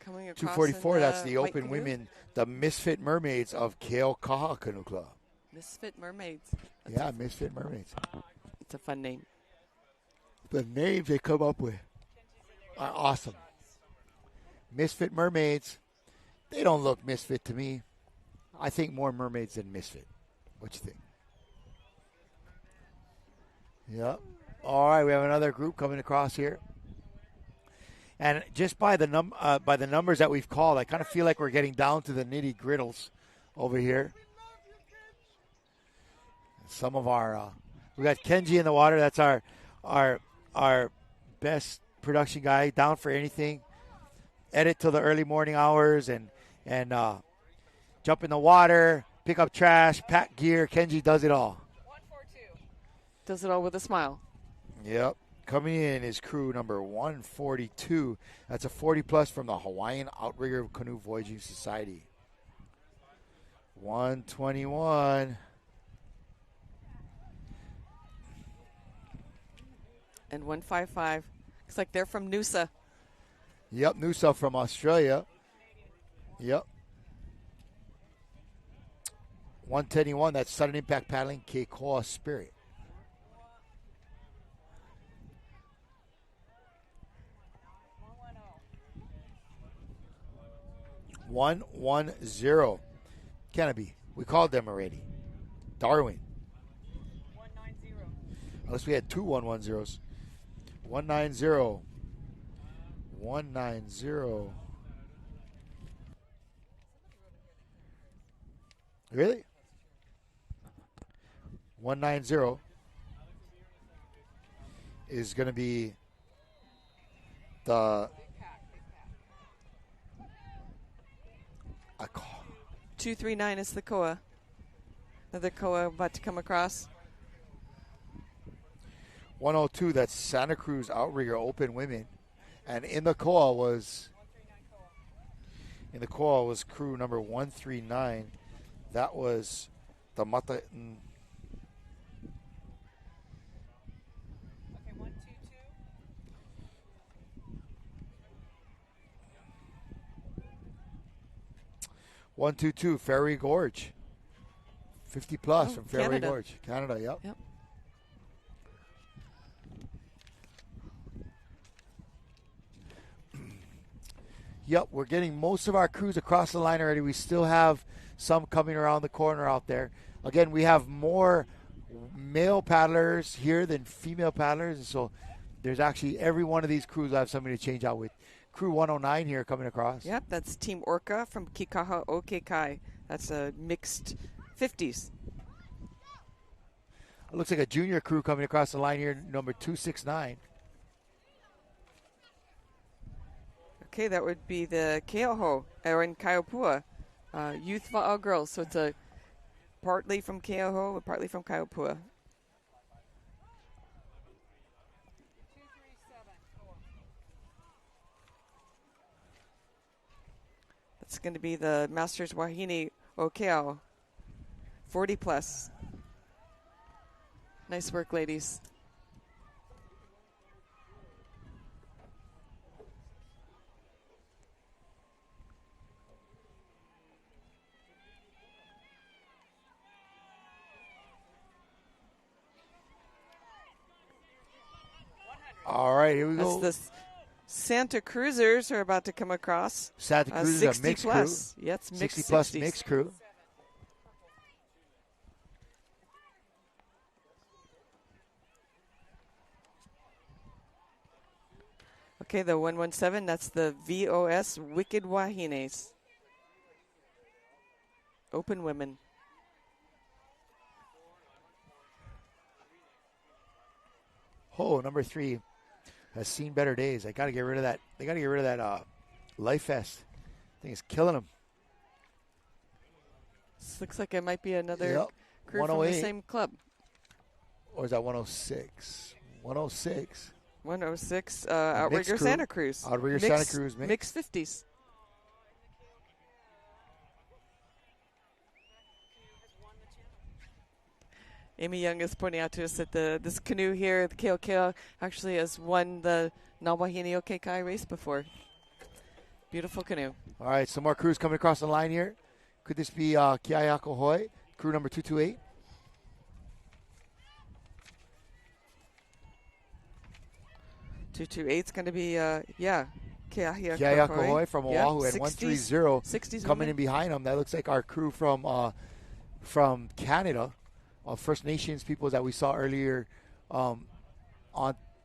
coming across. 244, that's the white open canoe. women, the Misfit Mermaids of Keaukaha Canoe Club. Misfit Mermaids. Yeah, Misfit Mermaids. It's a fun name. The names they come up with are awesome. Misfit Mermaids. They don't look misfit to me. I think more mermaids than misfit. What you think? Yep. All right, we have another group coming across here. And just by the numbers that we've called, I kind of feel like we're getting down to the nitty griddles over here. Some of our, we got Kenji in the water. That's our best production guy, down for anything. Edit till the early morning hours and jump in the water, pick up trash, pack gear. Kenji does it all. 142. Does it all with a smile. Yep. Coming in is crew number 142. That's a 40 plus from the Hawaiian Outrigger Canoe Voyaging Society. 121. And 155. Looks like they're from Noosa. Yep, Noosa from Australia. Yep. 121, that's Sudden Impact Paddling, Keikoa Spirit. 110. Canopy. We called them already. Darwin. 190. Unless we had two 110s. 190. 190. Really? 190 is going to be the 239 is the koa. Another koa about to come across. 102, that's Santa Cruz Outrigger Open Women. And in the koa was crew number 139. That was the Mata. Okay, 122. 122 Fairy Gorge. 50 plus from Fairy Canada. Gorge. Canada, yep. Yep. Yep, we're getting most of our crews across the line already. We still have some coming around the corner out there. Again, we have more male paddlers here than female paddlers, and so there's actually every one of these crews I have somebody to change out with. Crew 109 here coming across. Yep, that's Team Orca from Kikaha Okekai. That's a mixed 50s. It looks like a junior crew coming across the line here, number 269. Okay, that would be the Keoho, or in Kaiopua, Youth Va'au Girls. So it's a partly from Keoho, partly from Kaiopua. 237. That's going to be the Masters Wahine Okeo, 40 plus. Nice work, ladies. All right, here we That's go. the Santa Cruzers are about to come across. Santa Cruz is 60 a mixed plus. crew. Yeah, it's mixed 60 plus 60s. mixed crew. Okay, the 117, that's the VOS Wicked Wahines. Open women. Oh, number 3 has seen better days. I got to get rid of that. They got to get rid of that Life Vest. I think it's killing them. This looks like it might be another Yep. crew from the 108. same club. Or is that 106? 106. 106, mixed Outrigger crew. Santa Cruz. Outrigger Santa Cruz mix. Mixed 50s. Amy Young is pointing out to us that this canoe here, the Keokeo, actually has won the Nawahine Okekai race before. Beautiful canoe. All right, some more crews coming across the line here. Could this be Kiayako Hoi, crew number 228? It's going to be, Kiayako Kiayako Hoi from Yeah, Oahu and 130 60s coming women. in behind them. That looks like our crew from Canada, First Nations people that we saw earlier on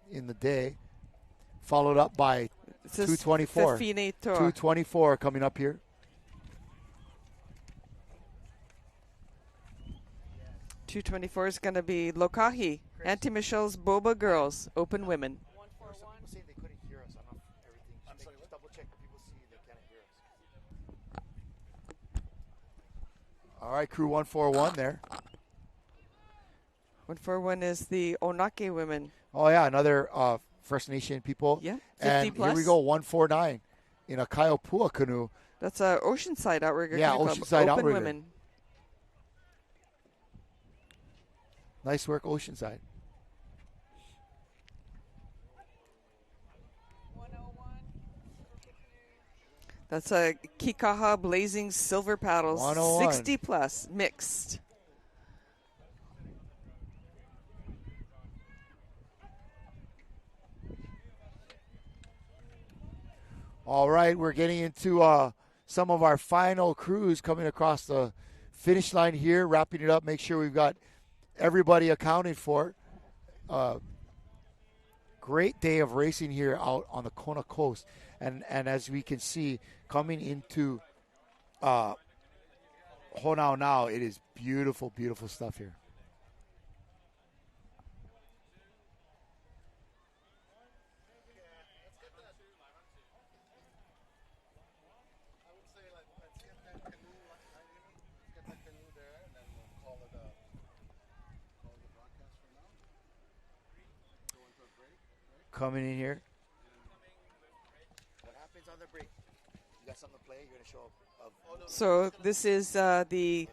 in the day, followed up by This is 224. Fefine Toa. 224 coming up here. 224 is going to be Lokahi, Auntie Michelle's Boba Girls, Open Women. Saying they couldn't hear us. I don't know if everything. I'm sorry, just double check that people see they can't hear us. All right, crew 141 there. 141 is the Onake women. Oh yeah, another First Nation people. Yeah, 50 and plus. here we go, 149 in a Kaiopua canoe. That's a Oceanside Outrigger. Yeah, Canoe Club, Oceanside Open Outrigger. Women. Nice work, Oceanside. 101. That's a Kikaha Blazing Silver Paddles. 101. 60 plus, mixed. All right, we're getting into some of our final crews coming across the finish line here, wrapping it up. Make sure we've got everybody accounted for. Great day of racing here out on the Kona coast. And as we can see, coming into Honaunau, it is beautiful, beautiful stuff here. coming in here. What happens on the break? You got something to play? You're going to show up. So this is the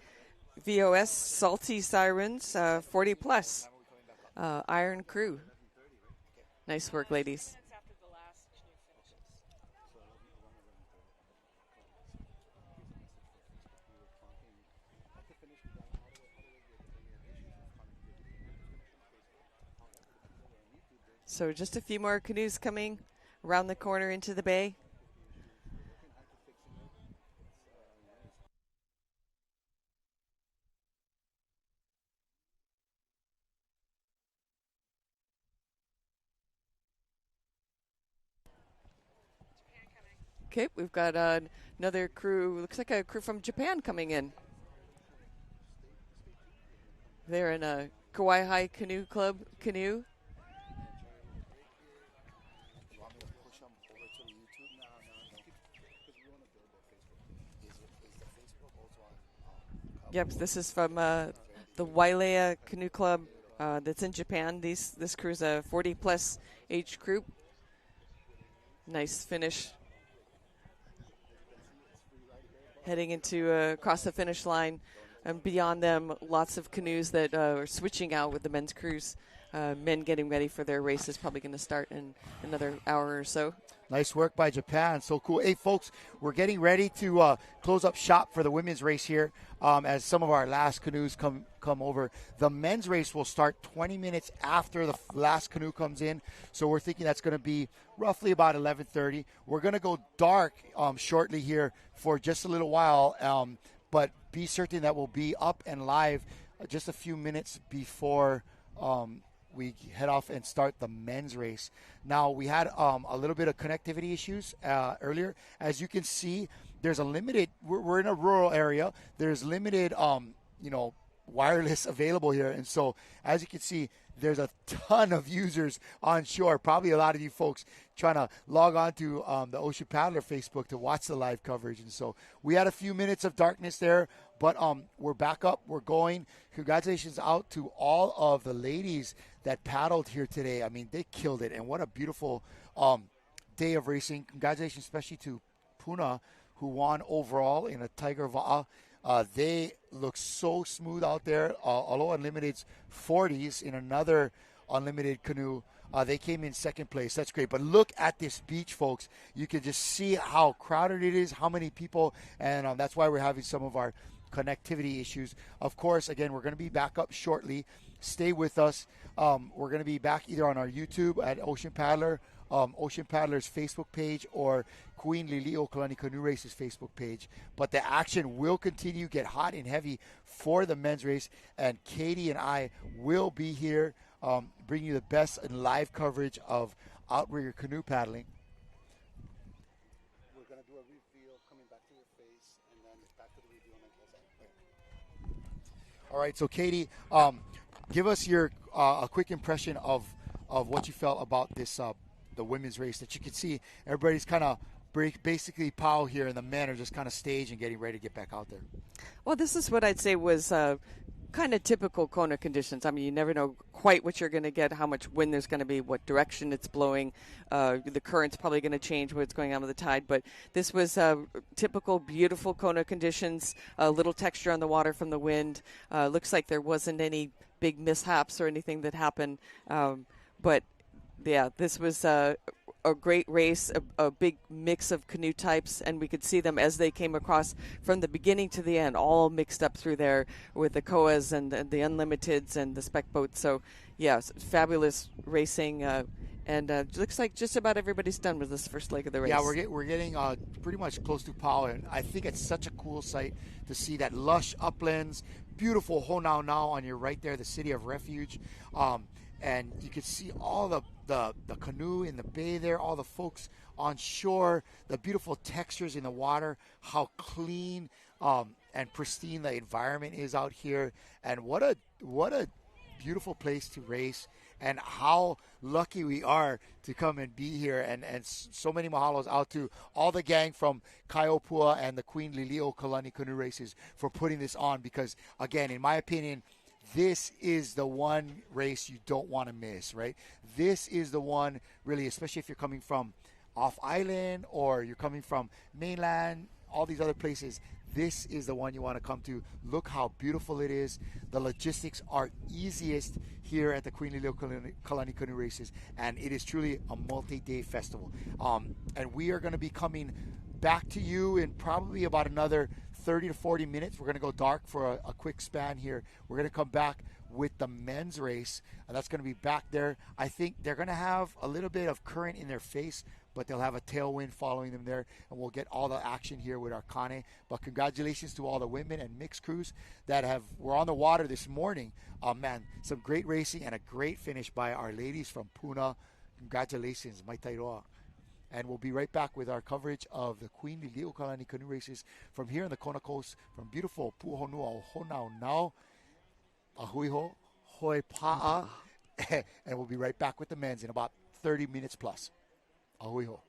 VOS Salty Sirens 40 plus Iron Crew. Nice work, ladies. After the last canoe finishes. So just a few more canoes coming around the corner into the bay. Okay, we've got another crew. Looks like a crew from Japan coming in. They're in a Kauai High Canoe Club canoe. Yep, this is from the Wailea Canoe Club that's in Japan. This crew's a 40-plus age group. Nice finish. Heading into across the finish line. And beyond them, lots of canoes that are switching out with the men's crews. Men getting ready for their race is probably going to start in another hour or so. Nice work by Japan. So cool. Hey, folks, we're getting ready to close up shop for the women's race here as some of our last canoes come over. The men's race will start 20 minutes after the last canoe comes in. So we're thinking that's going to be roughly about 11:30. We're going to go dark shortly here for just a little while, but be certain that we'll be up and live just a few minutes before we head off and start the men's race. Now, we had a little bit of connectivity issues earlier. As you can see, there's a limited, we're in a rural area. There's limited, wireless available here. And so, as you can see, there's a ton of users on shore. Probably a lot of you folks trying to log on to the Ocean Paddler Facebook to watch the live coverage. And so we had a few minutes of darkness there, but we're back up. We're going. Congratulations out to all of the ladies that paddled here today. I mean, they killed it. And what a beautiful day of racing. Congratulations especially to Puna, who won overall in a Tiger Va'a. They look so smooth out there. Although Unlimited's 40s in another Unlimited canoe, they came in second place. That's great. But look at this beach, folks. You can just see how crowded it is, how many people, and that's why we're having some of our connectivity issues. Of course, again, we're going to be back up shortly. Stay with us. We're going to be back either on our YouTube at Ocean Paddler, Ocean Paddler's Facebook page, or Queen Lili'uokalani Canoe Race's Facebook page. But the action will continue, get hot and heavy for the men's race, and Katie and I will be here bringing you the best in live coverage of outrigger canoe paddling. We're going to do a reveal coming back to your face, and then back to the reveal and then close out. All right, so Katie, give us your a quick impression of what you felt about this the women's race. That you can see everybody's kind of basically pow here, and the men are just kind of staged and getting ready to get back out there. Well, this is what I'd say was kind of typical Kona conditions. I mean, you never know quite what you're going to get, how much wind there's going to be, what direction it's blowing. The current's probably going to change what's going on with the tide. But this was typical, beautiful Kona conditions, a little texture on the water from the wind. Looks like there wasn't any big mishaps or anything that happened. But, yeah, this was a great race, a big mix of canoe types, and we could see them as they came across from the beginning to the end, all mixed up through there with the Koas and the Unlimiteds and the spec boats. So, yeah, fabulous racing, and looks like just about everybody's done with this first leg of the race. Yeah, we're getting pretty much close to power, and I think it's such a cool sight to see that lush uplands, beautiful Honaunau on your right there, the city of refuge. And you can see all the canoe in the bay there, all the folks on shore, the beautiful textures in the water, how clean and pristine the environment is out here, and what a beautiful place to race, and how lucky we are to come and be here. And so many mahalos out to all the gang from Kaiopua and the Queen Lili'uokalani Canoe Races for putting this on, because, again, in my opinion, this is the one race you don't want to miss, right? This is the one, really, especially if you're coming from off island or you're coming from mainland, all these other places. This is the one you want to come to. Look how beautiful it is. The logistics are easiest here at the Queen Lili'uokalani Canoe Races, and it is truly a multi-day festival. And we are going to be coming back to you in probably about another 30 to 40 minutes. We're going to go dark for a quick span here. We're going to come back with the men's race, and that's going to be back there. I think they're going to have a little bit of current in their face, but they'll have a tailwind following them there, and we'll get all the action here with our Canoe. But congratulations to all the women and mixed crews that were on the water this morning. Man, some great racing and a great finish by our ladies from Puna. Congratulations, mai tairoa. And we'll be right back with our coverage of the Queen Lili'uokalani Canoe Races from here on the Kona Coast, from beautiful Honaunau, Honaunau, Ahuiho, Hoipa'a. And we'll be right back with the men's in about 30 minutes plus. Ahuiho.